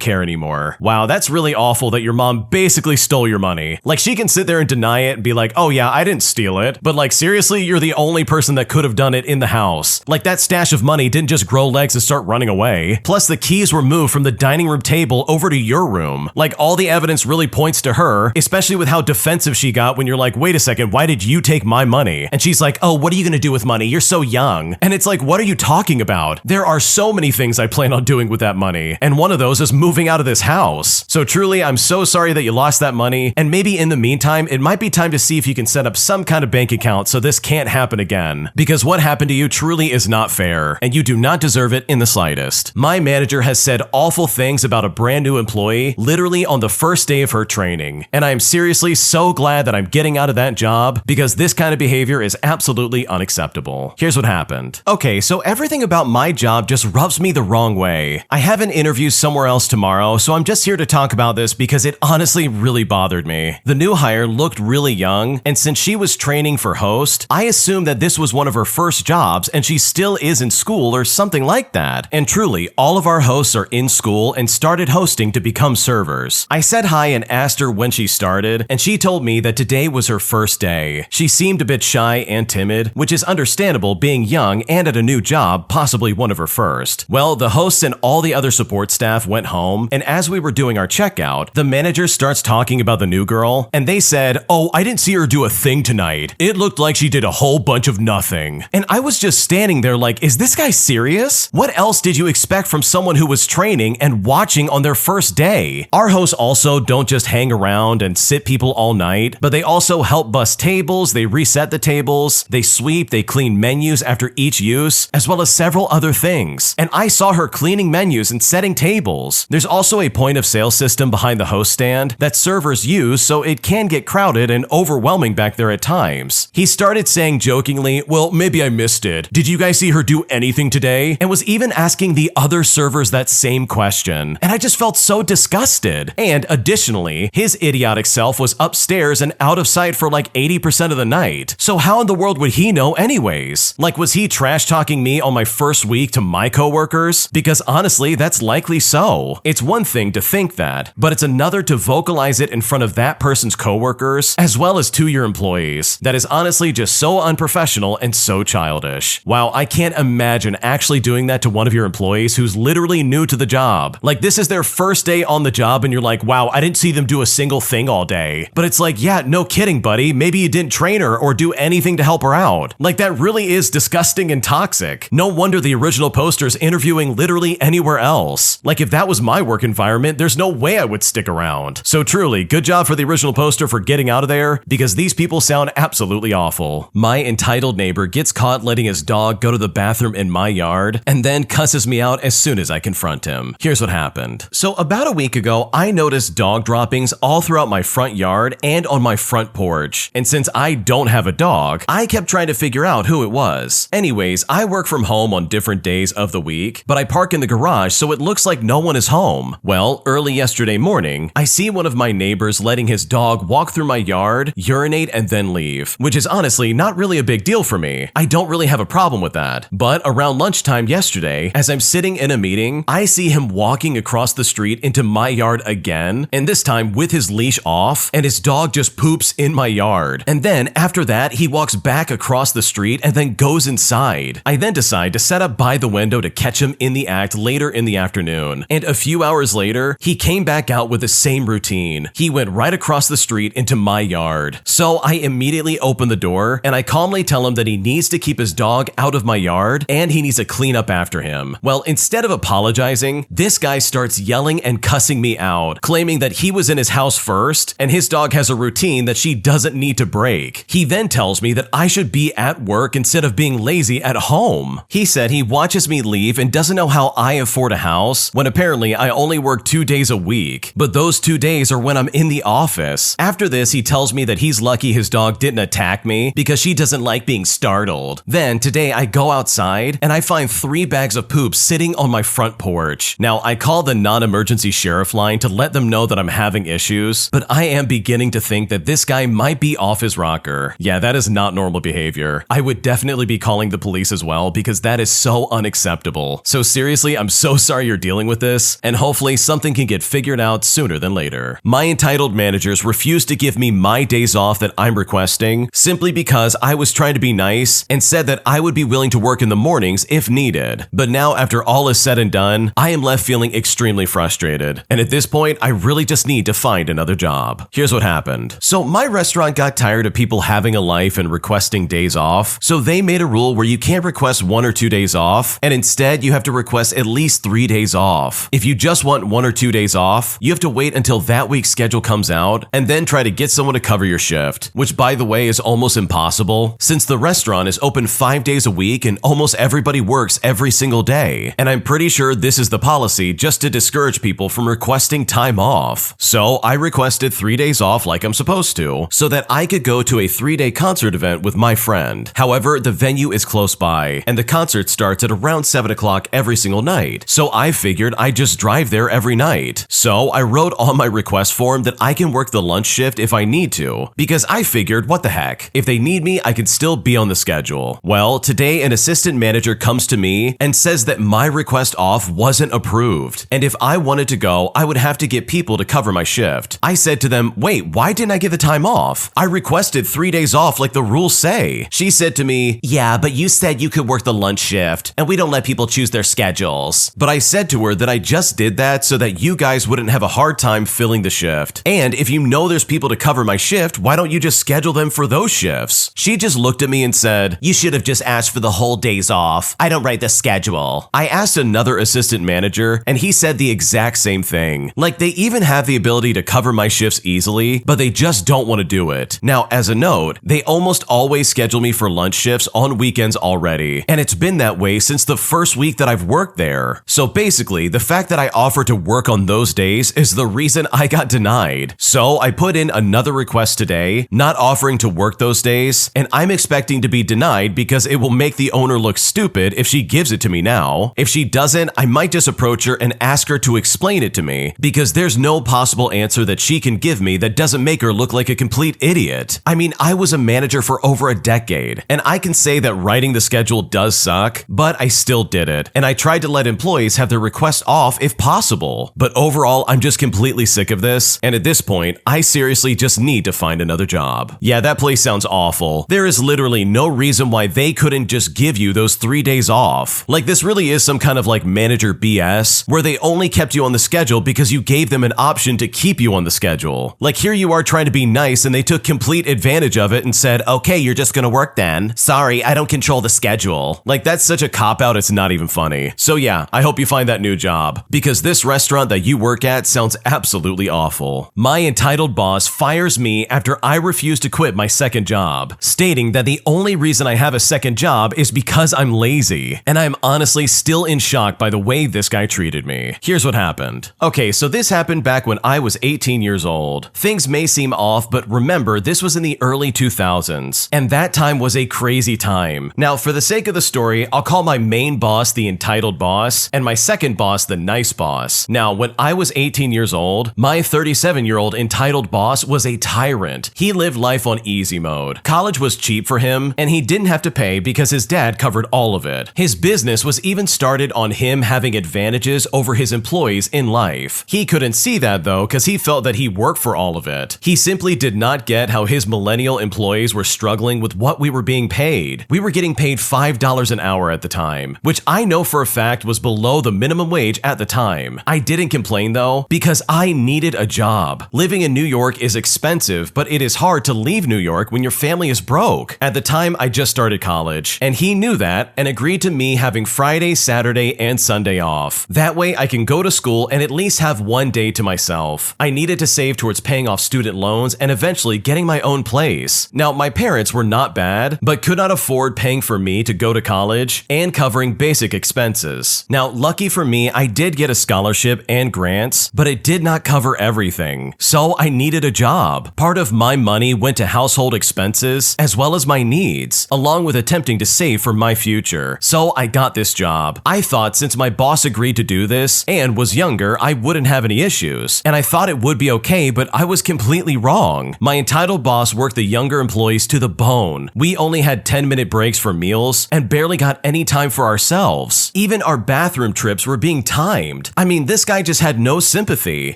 care anymore. Wow, that's really awful that your mom basically stole your money. Like, she can sit there and deny it and be like, "Oh yeah, I didn't steal it." But like, seriously, you're the only person that could have done it in the house. Like, that stash of money didn't just grow legs and start running away. Plus, the keys were moved from the dining room table over to your room. Like, all the evidence really points to her, especially with how defensive she got when you're like, "Wait a second, why did you take my money?" And she's like, "Oh, what are you gonna do with money? You're so young." And it's like, what are you talking about? There are so many things I plan on doing with that money, and one of those is moving out of this house. So truly, I'm so sorry that you lost that money, and maybe in the meantime, it might be time to see if you can set up some kind of bank account so this can't happen again. Because what happened to you truly is not fair, and you do not deserve it in the slightest. My manager has said awful things about a brand new employee literally on the first day of her training, and I am seriously so glad that I'm getting out of that job because this kind of behavior is absolutely unacceptable. Here's what happened. Okay, so everything about my job just rubs me the wrong way. I have an interview somewhere else tomorrow, so I'm just here to talk about this because it honestly really bothered me. The new hire looked really young, and since she was training for host, I assumed that this was one of her first jobs and she still is in school or something like that. And truly, all of our hosts are in school and started hosting to become servers. I said hi and asked her when she started, and she told me that today was her first day. She seemed a bit shy and timid, which is understandable being young and at a new job, possibly one of her first. Well, the hosts and all the other support staff went home, and as we were doing our checkout, the manager starts talking about the new girl, and they said, "Oh, I didn't see her do a thing tonight. It looked like she did a whole bunch of nothing." And I was just standing there like, is this guy serious? What else did you expect from someone who was training and watching on their first day? Our hosts also don't just hang around and sit people all night, but they also help bus tables, they reset the tables, they sweep, they clean menus after each use, as well as several other things. And I saw her cleaning menus and setting tables. There's also a point of sale system behind the host stand that servers use, so it can get crowded and overwhelming back there at times. He started saying jokingly, "Well, maybe I missed it. Did you guys see her do anything today?" And was even asking the other servers that same question. And I just felt so disgusted. And additionally, his idiotic self was upstairs and out of sight for like 80% of the night. So how in the world would he know anyways? Like, was he trash talking me on my first week to my coworkers? Because honestly, that's likely so. It's one thing to think that, but it's another to vocalize it in front of that person's coworkers, as well as to your employees. That is honestly just so unprofessional and so so childish. Wow, I can't imagine actually doing that to one of your employees who's literally new to the job. Like, this is their first day on the job and you're like, wow, I didn't see them do a single thing all day. But it's like, yeah, no kidding, buddy. Maybe you didn't train her or do anything to help her out. Like, that really is disgusting and toxic. No wonder the original poster's interviewing literally anywhere else. Like, if that was my work environment, there's no way I would stick around. So truly, good job for the original poster for getting out of there, because these people sound absolutely awful. My entitled neighbor gets caught letting his dog go to the bathroom in my yard and then cusses me out as soon as I confront him. Here's what happened. So about a week ago, I noticed dog droppings all throughout my front yard and on my front porch. And since I don't have a dog, I kept trying to figure out who it was. Anyways, I work from home on different days of the week, but I park in the garage so it looks like no one is home. Well, early yesterday morning, I see one of my neighbors letting his dog walk through my yard, urinate, and then leave, which is honestly not really a big deal for me. I don't really have a problem with that. But around lunchtime yesterday, as I'm sitting in a meeting, I see him walking across the street into my yard again, and this time with his leash off, and his dog just poops in my yard. And then after that, he walks back across the street and then goes inside. I then decide to set up by the window to catch him in the act later in the afternoon. And a few hours later, he came back out with the same routine. He went right across the street into my yard. So I immediately open the door and I calmly tell him that he needs to keep his dog out of my yard and he needs to clean up after him. Well, instead of apologizing, this guy starts yelling and cussing me out, claiming that he was in his house first and his dog has a routine that she doesn't need to break. He then tells me that I should be at work instead of being lazy at home. He said he watches me leave and doesn't know how I afford a house when apparently I only work 2 days a week, but those 2 days are when I'm in the office. After this, he tells me that he's lucky his dog didn't attack me because she doesn't like being startled. Then today I go outside and I find 3 bags of poop sitting on my front porch. Now I call the non-emergency sheriff line to let them know that I'm having issues, but I am beginning to think that this guy might be off his rocker. Yeah, that is not normal behavior. I would definitely be calling the police as well because that is so unacceptable. So seriously, I'm so sorry you're dealing with this, and hopefully something can get figured out sooner than later. My entitled managers refused to give me my days off that I'm requesting simply because I was trying to be nice and said that I would be willing to work in the mornings if needed. But now after all is said and done, I am left feeling extremely frustrated. And at this point, I really just need to find another job. Here's what happened. So my restaurant got tired of people having a life and requesting days off, so they made a rule where you can't request 1 or 2 days off, and instead you have to request at least 3 days off. If you just want 1 or 2 days off, you have to wait until that week's schedule comes out and then try to get someone to cover your shift, which by the way is almost impossible since the restaurant is open 5 days a week and almost everybody works every single day. And I'm pretty sure this is the policy just to discourage people from requesting time off. So I requested 3 days off like I'm supposed to, so that I could go to a 3-day concert event with my friend. However, the venue is close by, and the concert starts at around 7 o'clock every single night, so I figured I'd just drive there every night. So I wrote on my request form that I can work the lunch shift if I need to, because I figured, what the heck, if they need me, I can still be on the schedule. Well, today an assistant manager comes to me and says that my request off wasn't approved, and if I wanted to go, I would have to get people to cover my shift. I said to them, wait, why didn't I get the time off? I requested 3 days off like the rules say. She said to me, yeah, but you said you could work the lunch shift, and we don't let people choose their schedules. But I said to her that I just did that so that you guys wouldn't have a hard time filling the shift. And if you know there's people to cover my shift, why don't you just schedule them for those shifts? She just looked at me and said, you should have just asked for the whole days off. I don't write the schedule. I asked another assistant manager, and he said the exact same thing. Like, they even have the ability to cover my shifts easily, but they just don't want to do it. Now, as a note, they almost always schedule me for lunch shifts on weekends already, and it's been that way since the first week that I've worked there. So basically, the fact that I offered to work on those days is the reason I got denied. So I put in another request today, not offering to work those days, and I'm expecting to be denied because it will make the owner look stupid if she gives it to me now. If she doesn't, I might just approach her and ask her to explain it to me, because there's no possible answer that she can give me that doesn't make her look like a complete idiot. I mean, I was a manager for over a decade, and I can say that writing the schedule does suck, but I still did it, and I tried to let employees have their requests off if possible. But overall, I'm just completely sick of this, and at this point, I seriously just need to find another job. Yeah, that place sounds awful. There is literally no reason reason why they couldn't just give you those 3 days off. Like, this really is some kind of like manager BS where they only kept you on the schedule because you gave them an option to keep you on the schedule. Like, here you are trying to be nice and they took complete advantage of it and said, okay, you're just gonna work then. Sorry, I don't control the schedule. Like, that's such a cop-out, it's not even funny. So yeah, I hope you find that new job, because this restaurant that you work at sounds absolutely awful. My entitled boss fires me after I refuse to quit my second job, stating that the only reason I have a second job is because I'm lazy, and I'm honestly still in shock by the way this guy treated me. Here's what happened. Okay, so this happened back when I was 18 years old. Things may seem off, but remember, this was in the early 2000s, and that time was a crazy time. Now, for the sake of the story, I'll call my main boss the entitled boss, and my second boss the nice boss. Now, when I was 18 years old, my 37-year-old entitled boss was a tyrant. He lived life on easy mode. College was cheap for him, and he didn't have to pay because his dad covered all of it. His business was even started on him having advantages over his employees in life. He couldn't see that though, because he felt that he worked for all of it. He simply did not get how his millennial employees were struggling with what we were being paid. We were getting paid $5 an hour at the time, which I know for a fact was below the minimum wage at the time. I didn't complain though, because I needed a job. Living in New York is expensive, but it is hard to leave New York when your family is broke. At the time, I just started college, and he knew that and agreed to me having Friday, Saturday, and Sunday off. That way I can go to school and at least have one day to myself. I needed to save towards paying off student loans and eventually getting my own place. Now, my parents were not bad, but could not afford paying for me to go to college and covering basic expenses. Now, lucky for me, I did get a scholarship and grants, but it did not cover everything. So I needed a job. Part of my money went to household expenses as well as my needs, along with attempting to save for my future. So I got this job. I thought since my boss agreed to do this and was younger, I wouldn't have any issues. And I thought it would be okay, but I was completely wrong. My entitled boss worked the younger employees to the bone. We only had 10-minute breaks for meals and barely got any time for ourselves. Even our bathroom trips were being timed. I mean, this guy just had no sympathy.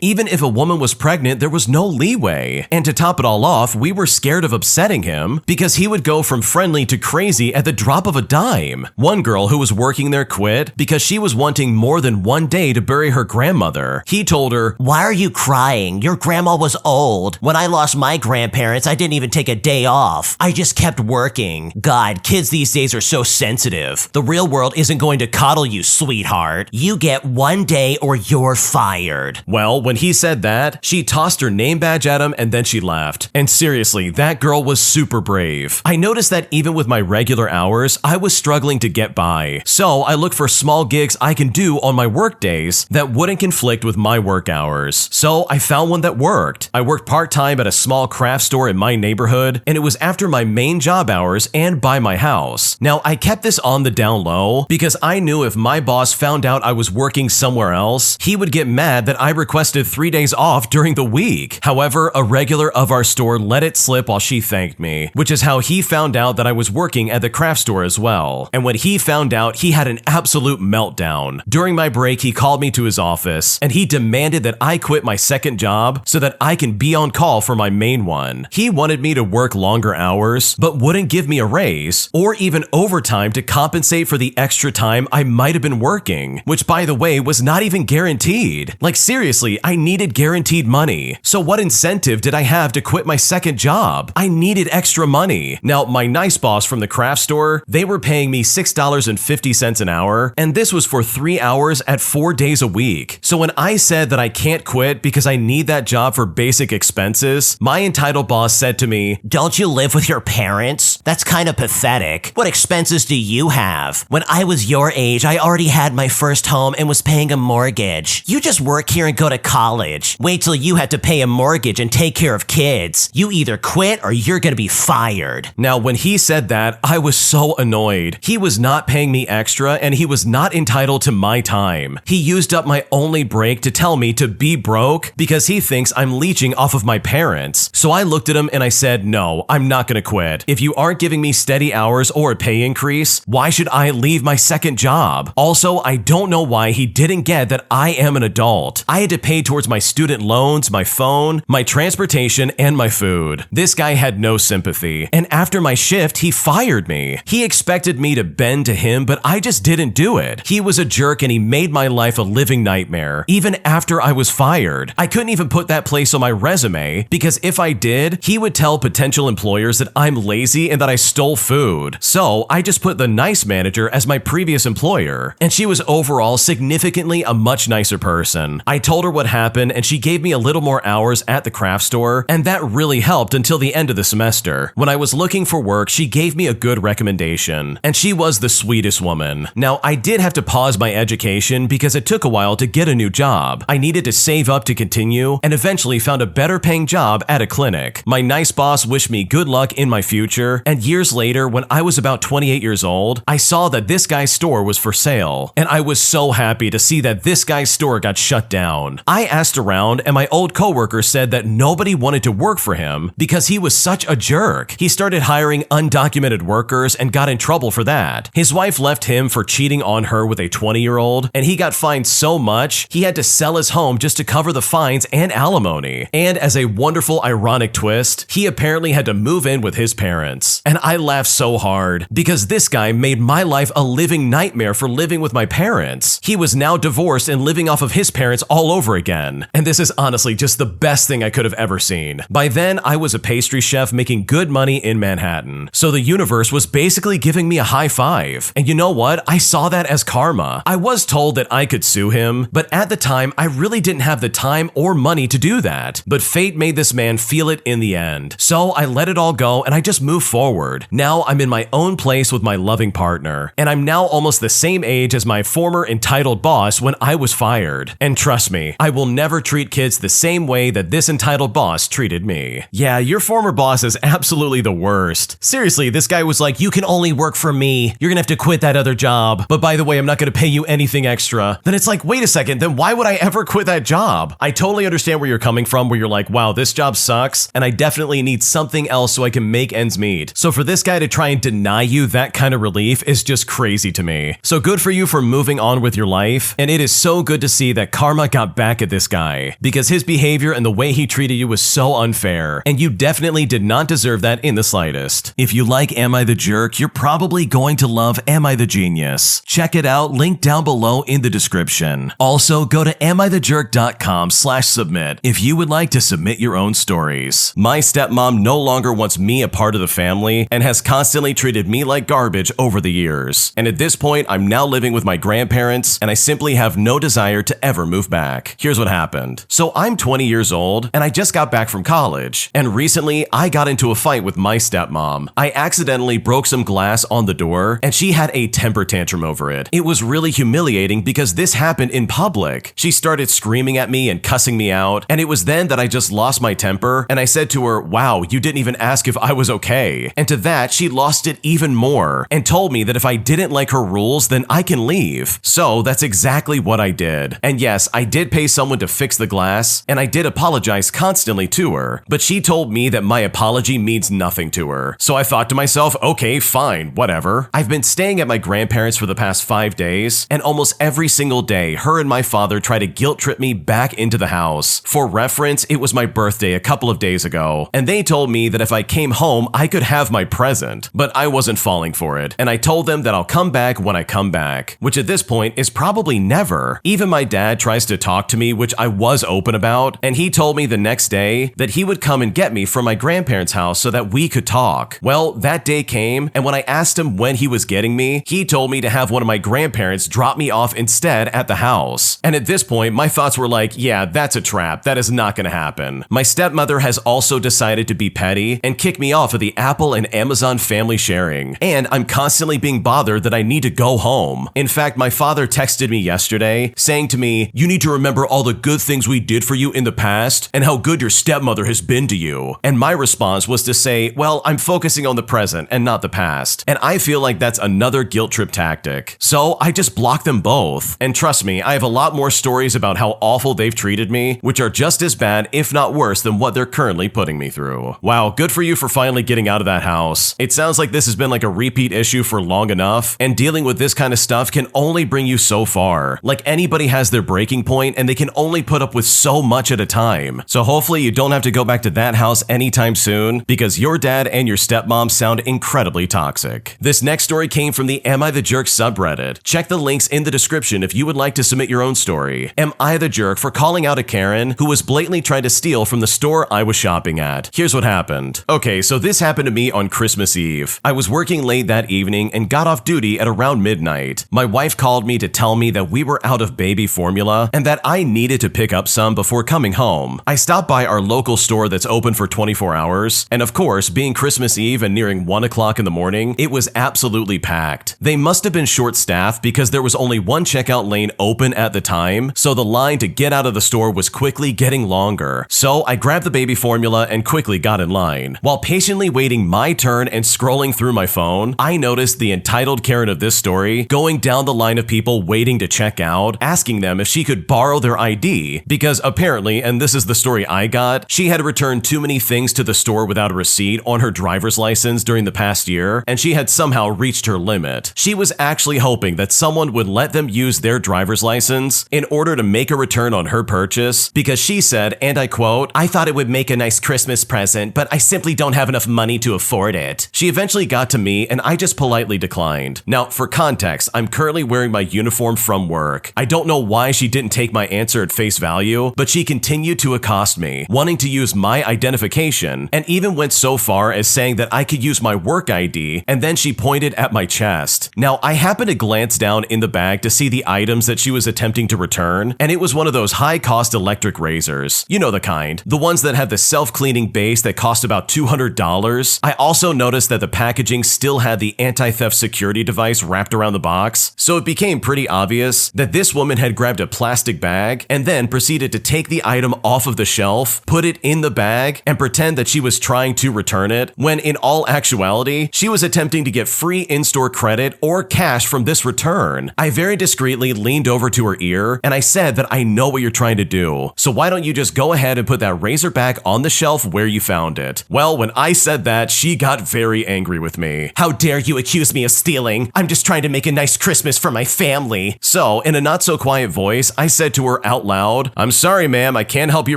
Even if a woman was pregnant, there was no leeway. And to top it all off, we were scared of upsetting him because he would go from friendly to crazy at the drop of a dime. One girl who was working there quit because she was wanting more than one day to bury her grandmother. He told her, Why are you crying? Your grandma was old. When I lost my grandparents, I didn't even take a day off. I just kept working. God, kids these days are so sensitive. The real world isn't going to coddle you, sweetheart. You get one day or you're fired. Well, when he said that, she tossed her name badge at him and then she left. And seriously, that girl was super brave. I noticed that even with my regular hours, I was struggling to get by. So I looked for small gigs I can do on my work days that wouldn't conflict with my work hours. So I found one that worked. I worked part-time at a small craft store in my neighborhood, and it was after my main job hours and by my house. Now, I kept this on the down low because I knew if my boss found out I was working somewhere else, he would get mad that I requested 3 days off during the week. However, a regular of our store let it slip while she thanked me, which is how he found out that I was working at the craft store as well. And when he found out, he had an absolute meltdown. During my break, he called me to his office, and he demanded that I quit my second job so that I can be on call for my main one. He wanted me to work longer hours, but wouldn't give me a raise or even overtime to compensate for the extra time I might have been working, which by the way was not even guaranteed. Like seriously, I needed guaranteed money. So what incentive did I have to quit my second job? I needed extra money. Now, my nice boss from the craft store, they were paying me $6.50 an hour, and this was for 3 hours at 4 days a week. So when I said that I can't quit because I need that job for basic expenses, my entitled boss said to me, Don't you live with your parents? That's kind of pathetic. What expenses do you have? When I was your age, I already had my first home and was paying a mortgage. You just work here and go to college. Wait till you have to pay a mortgage and take care of kids. You either quit or you're gonna be fired. Now, when he said that, I was so annoyed. He was not paying me extra and he was not entitled to my time. He used up my only break to tell me to be broke because he thinks I'm leeching off of my parents. So I looked at him and I said, no, I'm not gonna quit. If you aren't giving me steady hours or a pay increase, why should I leave my second job? Also, I don't know why he didn't get that I am an adult. I had to pay towards my student loans, my phone, my transportation, and my food. This guy had no sympathy. And after my shift, he fired me. He expected me to bend to him, but I just didn't do it. He was a jerk and he made my life a living nightmare, even after I was fired. I couldn't even put that place on my resume because if I did, he would tell potential employers that I'm lazy and that I stole food. So I just put the nice manager as my previous employer, and she was overall significantly a much nicer person. I told her what happened and she gave me a little more hours at the craft store, and that really helped until the end of the semester. When I was looking for work, she gave me a good recommendation, and she was the sweetest woman. Now, I did have to pause my education because it took a while to get a new job. I needed to save up to continue, and eventually found a better paying job at a clinic. My nice boss wished me good luck in my future, and years later, when I was about 28 years old, I saw that this guy's store was for sale, and I was so happy to see that this guy's store got shut down. I asked around, and my old coworker said that nobody wanted to work for him because he was such a jerk. He started hiring undocumented workers and got in trouble for that. His wife left him for cheating on her with a 20-year-old, and he got fined so much, he had to sell his home just to cover the fines and alimony. And as a wonderful ironic twist, he apparently had to move in with his parents. And I laughed so hard because this guy made my life a living nightmare for living with my parents. He was now divorced and living off of his parents all over again. And this is honestly just the best thing I could have ever seen. By then, I was a pastry chef making good money in Manhattan. So the universe was basically giving me a high five. And you know what? I saw that as karma. I was told that I could sue him, but at the time, I really didn't have the time or money to do that. But fate made this man feel it in the end. So I let it all go and I just moved forward. Now I'm in my own place with my loving partner. And I'm now almost the same age as my former entitled boss when I was fired. And trust me, I will never treat kids the same way that this entitled boss treated me. Yeah, your former boss is absolutely the worst. Seriously, this guy was like, you can only work for me. You're gonna have to quit that other job. But by the way, I'm not gonna pay you anything extra. Then it's like, wait a second, then why would I ever quit that job? I totally understand where you're coming from, where you're like, wow, this job sucks, and I definitely need something else so I can make ends meet. So for this guy to try and deny you that kind of relief is just crazy to me. So good for you for moving on with your life, and it is so good to see that karma got back at this guy, because his behavior and the way he treated you was so unfair, and you definitely did not deserve that in the slightest. If you like Am I the Jerk, you're probably going to love Am I the Genius. Check it out, link down below in the description. Also, go to amithejerk.com/submit if you would like to submit your own stories. My stepmom no longer wants me a part of the family and has constantly treated me like garbage over the years. And at this point, I'm now living with my grandparents and I simply have no desire to ever move back. Here's what happened. So I'm 20 years old and I just got back from college. And recently, I got into a fight with my stepmom. I accidentally broke some glass on the door and she had a temper tantrum over it. It was really humiliating because this happened in public. She started screaming at me and cussing me out, and it was then that I just lost my temper and I said to her, wow, you didn't even ask if I was okay. And to that, she lost it even more and told me that if I didn't like her rules, then I can leave. So that's exactly what I did. And yes, I did pay someone to fix the glass, and I did apologize constantly to her, but she told me that my apology means nothing to her. So I thought to myself, okay, fine, whatever. I've been staying at my grandparents for the past 5 days, and almost every single day, her and my father try to guilt trip me back into the house. For reference, it was my birthday a couple of days ago, and they told me that if I came home, I could have my present, but I wasn't falling for it, and I told them that I'll come back when I come back, which at this point is probably never. Even my dad tries to talk to me, which I was open about, and he told me the next day that he would come and get me from my grandparents' house so that we could talk. Well, that day came, and when I asked him when he was getting me, he told me to have one of my grandparents drop me off instead at the house. And at this point, my thoughts were like, yeah, that's a trap. That is not gonna happen. My stepmother has also decided to be petty and kick me off of the Apple and Amazon family sharing. And I'm constantly being bothered that I need to go home. In fact, my father texted me yesterday saying to me, you need to remember all the good things we did for you in the past and how good your stepmother has been to you. And my response was to say, well, I'm focusing on the present and not the past. And I feel like that's another guilt trip tactic. So I just blocked them both. And trust me, I have a lot more stories about how awful they've treated me, which are just as bad, if not worse, than what they're currently putting me through. Wow, good for you for finally getting out of that house. It sounds like this has been like a repeat issue for long enough, and dealing with this kind of stuff can only bring you so far. Like anybody has their breaking point, and they can only put up with so much at a time. So hopefully you don't have to go back to that house anytime soon, because your dad and your stepmom sound incredibly toxic. This next story came from the Am I the Jerk subreddit. Check the links in the description if you would like to submit your own story. Am I the jerk for calling out a Karen who was blatantly trying to steal from the store I was shopping at? Here's what happened. Okay, so this happened to me on Christmas Eve. I was working late that evening and got off duty at around midnight. My wife called me to tell me that we were out of baby formula and that I needed to pick up some before coming home. I stopped by our local store that's open for 24 hours, and of course, being Christmas Eve and nearing 1 o'clock in the morning, it was absolutely packed. They must have been short-staffed because there was only one checkout lane open at the time, so the line to get out of the store was quickly getting longer. So I grabbed the baby formula and quickly got in line. While patiently waiting my turn and scrolling through my phone, I noticed the entitled Karen of this story going down the line of people waiting to check out, asking them if she could borrow their ID, because apparently, and this is the story I got, she had returned too many things to the store without a receipt on her driver's license during the past year, and she had somehow reached her limit. She was actually hoping that someone would let them use their driver's license in order to make a return on her purchase, because she said, and I quote, "I thought it would make a nice Christmas present, but I simply don't have enough money to afford it." She eventually got to me, and I just politely declined. Now, for context, I'm currently wearing my uniform from work. I don't know why she didn't take my answer at face value, but she continued to accost me, wanting to use my identification, and even went so far as saying that I could use my work ID, and then she pointed at my chest. Now, I happened to glance down in the bag to see the items that she was attempting to return, and it was one of those high-cost electric razors. You know the kind. The ones that have the self-cleaning base that cost about $200. I also noticed that the packaging still had the anti-theft security device wrapped around the box, so it became pretty obvious that this woman had grabbed a plastic bag and then proceeded to take the item off of the shelf, put it in the bag, and pretend that she was trying to return it, when in all actuality, she was attempting to get free in-store credit or cash from this return. I very discreetly leaned over to her ear, and I said that I know what you're trying to do, so why don't you just go ahead and put that razor back on the shelf where you found it? Well, when I said that, she got very angry with me. "How dare you accuse me of stealing? I'm just trying to make a nice Christmas for my family." So, in a not-so-quiet voice, I said to her out loud, "I'm sorry, ma'am, I can't help you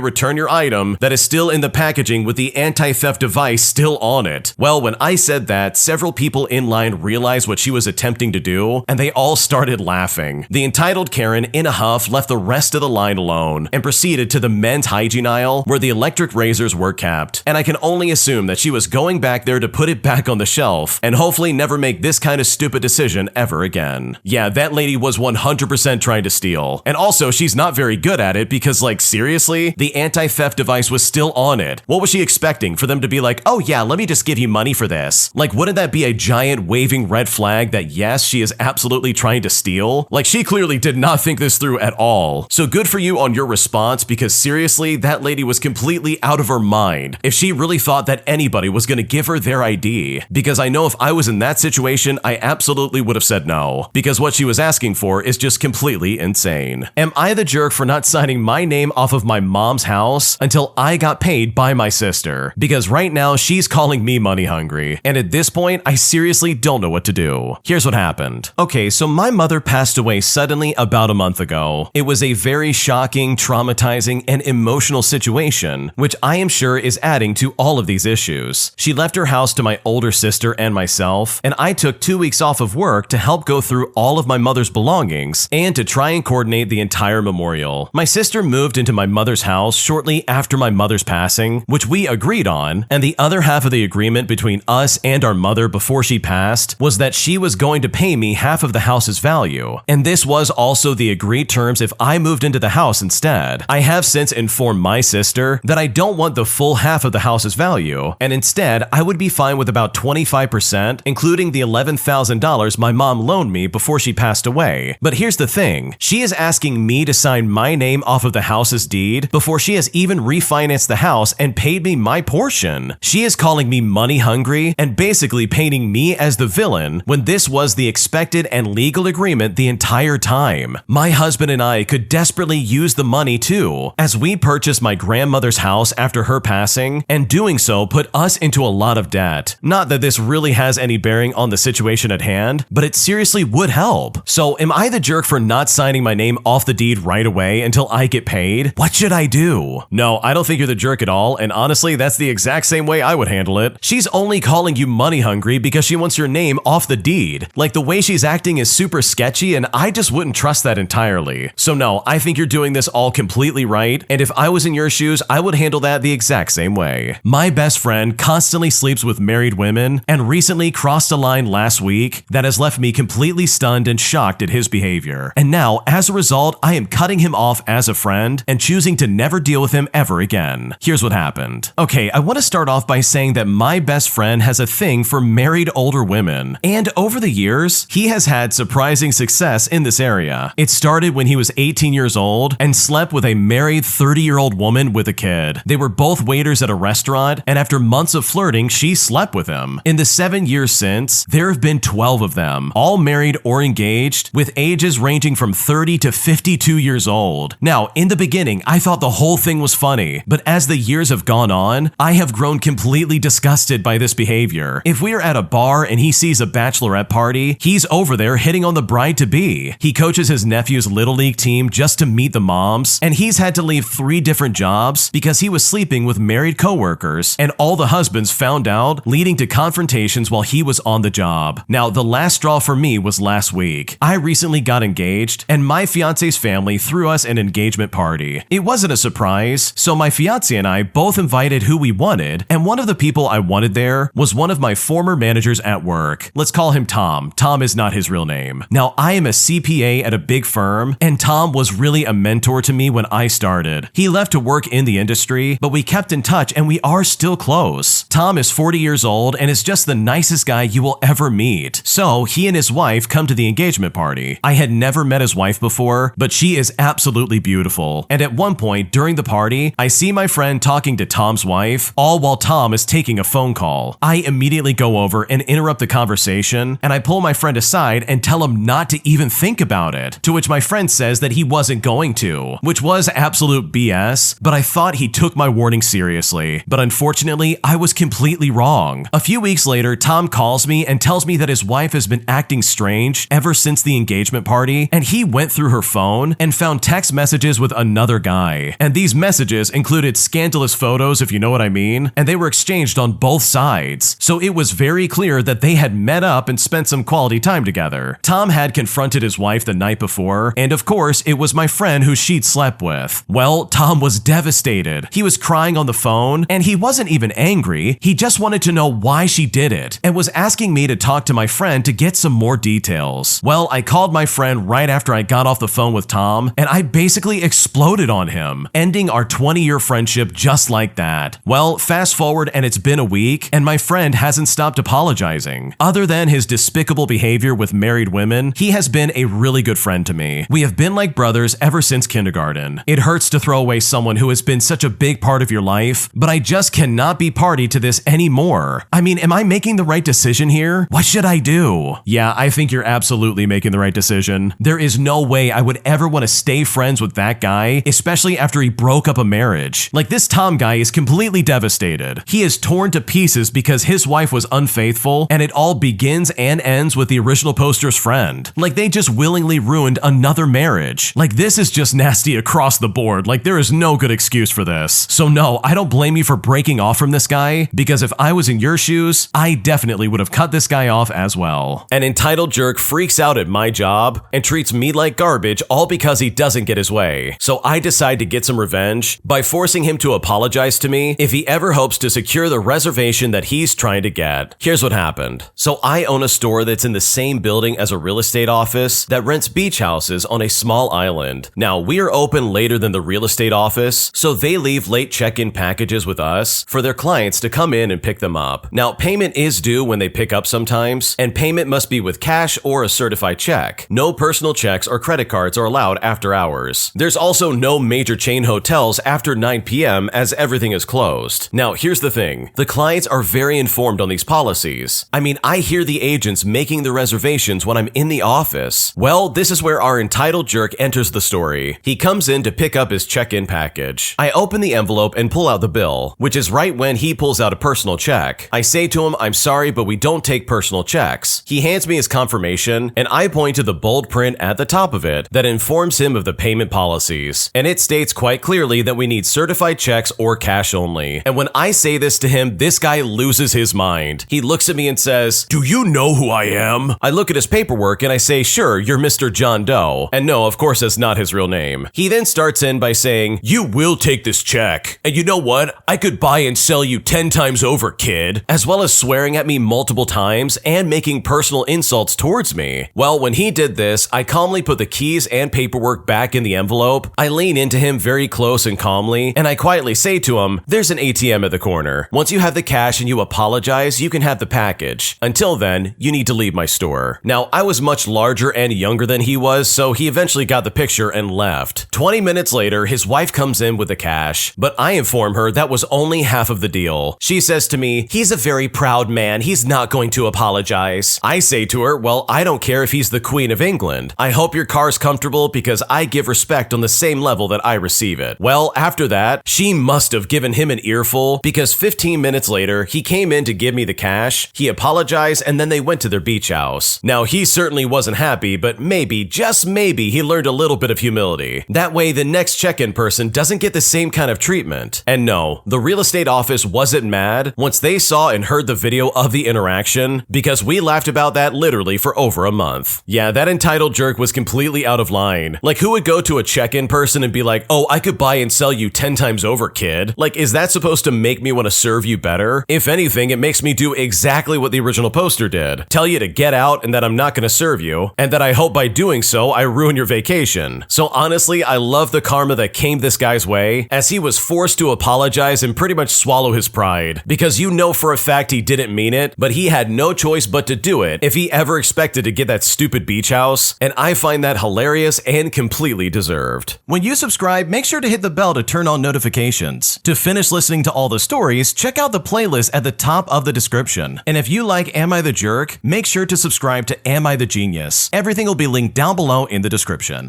return your item that is still in the packaging with the anti-theft device still on it." Well, when I said that, several people in line realized what she was attempting to do, and they all started laughing. The entitled Karen, in a huff, left the rest of the line alone and proceeded to the men's hygiene aisle where the electric razors were kept. And I can only assume that she was going back there to put it back on the shelf and hopefully never make this kind of stupid decision ever again. Yeah, that lady was 100% trying to steal. And also, she's not very good at it because, like, seriously, the anti-theft device was still on it. What was she expecting? For them to be like, "Oh yeah, let me just give you money for this"? Like, wouldn't that be a giant waving red flag that yes, she is absolutely trying to steal? Like, she clearly did not think this through at all. So good for you on your response, because seriously, that lady was completely out of her mind if she really thought that anybody was going to give her their ID. Because I know if I was in that situation, I absolutely would have said no, because what she was asking for is just completely insane. Am I the jerk for not signing my name off of my mom's house until I got paid by my sister? Because right now she's calling me money hungry, and at this point, I seriously don't know what to do. Here's what happened. Okay, so my mother passed away suddenly about a month ago. It was a very shocking, traumatizing, and emotional situation, which I am sure is adding to all of these issues. She left her house to my older sister and myself, and I took 2 weeks off of work to help go through all of my mother's belongings and to try and coordinate the entire memorial. My sister moved into my mother's house shortly after my mother's passing, which we agreed on, and the other half of the agreement between us and our mother before she passed was that she was going to pay me half of the house's value, and this was also the agreed terms if I moved into the house instead. I have since informed my sister that I don't want the full half of the house's value, and instead I would be fine with about 25%, including the $11,000 my mom loaned me before she passed away. But here's the thing, she is asking me to sign my name off of the house's deed before she has even refinanced the house and paid me my portion. She is calling me money hungry and basically painting me as the villain when this was the expected and legal agreement the entire time. My husband and I could desperately use the money too, as we purchased my grandmother's house after her passing, and doing so put us into a lot of debt. Not that this really has any bearing on the situation at hand, but it seriously would help. So am I the jerk for not signing my name off the deed right away until I get paid? What should I do? No, I don't think you're the jerk at all, and honestly, that's the exact same way I would handle it. She's only calling you money hungry because she wants your name off the deed. Like, the way she's acting is super sketchy, and I just wouldn't trust that entirely. So no, I think you're doing this all completely right, and if I was in your shoes, I would handle that the exact same way. My best friend constantly sleeps with married women and recently crossed a line last week that has left me completely stunned and shocked at his behavior. And now, as a result, I am cutting him off as a friend and choosing to never deal with him ever again. Here's what happened. Okay, I want to start off by saying that my best friend has a thing for married older women, and over the years, he has had surprising success in this area. It started when he was 18 years old and slept with a married 30-year-old woman with a kid. They were both waiters at a restaurant, and after months of flirting, she slept with him. In the 7 years since, there have been 12 of them, all married or engaged, with ages ranging from 30 to 52 years old. Now, in the beginning, I thought the whole thing was funny, but as the years have gone on, I have grown completely disgusted by this behavior. If we are at a bar and he sees a bachelorette party, he's over there hitting on the bride-to-be. He coaches his nephew's Little League team just to meet the moms, and he's had to leave 3 different jobs because he was sleeping with married coworkers, and all the husbands found out, leading to confrontations while he was on the job. Now, the last straw for me was last week. I recently got engaged, and my fiance's family threw us an engagement party. It wasn't a surprise, so my fiance and I both invited who we wanted, and one of the people I wanted there was one of my former managers at work. Let's call him Tom. Tom is not his real name. Now, I am a CPA at a big firm, and Tom was really a mentor to me when I started. He left to work in the industry, but we kept in touch and we are still close. Tom is 40 years old and is just the nicest guy you will ever meet. So he and his wife come to the engagement party. I had never met his wife before, but she is absolutely beautiful. And at one point during the party, I see my friend talking to Tom's wife, all while Tom is taking a phone call. I immediately go over and interrupt the conversation, and I pull my friend aside and tell him not to even think about it, to which my friend says that he wasn't going to, which was absolute BS, but I thought he took my warning seriously. But unfortunately, I was completely wrong. A few weeks later, Tom calls me and tells me that his wife has been acting strange ever since the engagement party, and he went through her phone and found text messages with another guy. And these messages included scandalous photos, if you know what I mean, and they were exchanged on both sides. So it was very clear that they had met up and spent some quality time together. Tom had confronted his wife the night before, and of course, it was my friend who she'd slept with. Well, Tom was devastated. He was crying on the phone, and he wasn't even angry. He just wanted to know why she did it, and was asking me to talk to my friend to get some more details. Well, I called my friend right after I got off the phone with Tom, and I basically exploded on him, ending our 20-year friendship just like that. Well, fast forward and it's been a week, and my friend hasn't stopped apologizing. Other than his despicable behavior with married women, he has been a really good friend to me. We have been like brothers ever since kindergarten. It hurts to throw away someone who has been such a big part of your life, but I just cannot be party to this anymore. I mean, am I making the right decision here? What should I do? Yeah, I think you're absolutely making the right decision. There is no way I would ever want to stay friends with that guy, especially after he broke up a marriage. Like, this Tom guy is completely devastated. He is torn to pieces because his wife was unfaithful, and it all begins and ends with the original poster's friend. Like, they just willingly ruined another marriage. Like, this is just nasty across the board. Like, there is no good excuse for this. So no, I don't blame you for breaking off from this guy, because if I was in your shoes, I definitely would have cut this guy off as well. An entitled jerk freaks out at my job and treats me like garbage, all because he doesn't get his way. So I decide to get some revenge by forcing him to apologize to me if he ever hopes to secure the reservation that he's trying to get. Here's what happened. So I own a store that's in the same building as a real estate office that rents beach houses on a small island. Now, we are open later than the real estate office, so they leave late check-in packages with us for their clients to come in and pick them up. Now, payment is due when they pick up sometimes, and payment must be with cash or a certified check. No personal checks or credit cards are allowed after hours. There's also no major chain hotels after 9 p.m. as everything is closed. Now, here's the thing. The clients are very informed on these policies. I mean, I hear the agents making the reservations when I'm in the office. Well, this is where our entitled jerk enters the story. He comes in to pick up his check-in package. I open the envelope and pull out the bill, which is right when he pulls out a personal check. I say to him, "I'm sorry, but we don't take personal checks." He hands me his confirmation, and I point to the bold print at the top of it that informs him of the payment policies. And it states quite clearly that we need certified checks or cash only. And when I say this to him, this guy loses his mind. He looks at me and says, "Do you know who I am?" I look at his paperwork and I say, "Sure, you're Mr. John Doe." And no, of course that's not his real name. He then starts in by saying, "You will take this check. And you know what? I could buy and sell you 10 times over, kid," as well as swearing at me multiple times and making personal insults towards me. Well, when he did this, I calmly put the keys and paperwork back in the envelope. I lean into him very close and calmly, and I quietly say to him, "There's an ATM at the corner. Once you have the cash and you apologize, you can have the package. Until then, you need to leave my store." Now, I was much larger and younger than he was, so he eventually got the picture and left. 20 minutes later, his wife comes in with the cash, but I inform her that was only half of the deal. She says to me, "He's a very proud man. He's not going to apologize." I say to her, "Well, I don't care if he's the Queen of England. I hope your car's comfortable because I give respect on the same level that I receive it." Well, after that, she must have given him an earful because 15 minutes later, he came in to give me the cash, he apologized, and then they went to their beach house. Now, he certainly wasn't happy, but maybe, just maybe, he learned a little bit of humility. That way, the next check-in person doesn't get the same kind of treatment. And no, the real estate office wasn't mad once they saw and heard the video of the interaction because we laughed about that literally for over a month. Yeah, that entitled jerk was completely out of line. Like, who would go to a check-in person and be like, "Oh, I could buy and sell you 10 times over, kid"? Like, is that supposed to make me want to serve you better? If anything, it makes me do exactly what the original poster did. Tell you to get out and that I'm not going to serve you, and that I hope by doing so, I ruin your vacation. So honestly, I love the karma that came this guy's way, as he was forced to apologize and pretty much swallow his pride. Because you know for a fact he didn't mean it, but he had no choice but to do it if he ever expected to get that stupid beach house, and I find that hilarious and completely deserved. When you subscribe, make sure to hit the bell to turn on notifications. To finish listening to all the stories, check out the playlist at the top of the description. And if you like Am I the Jerk, make sure to subscribe to Am I the Genius. Everything will be linked down below in the description.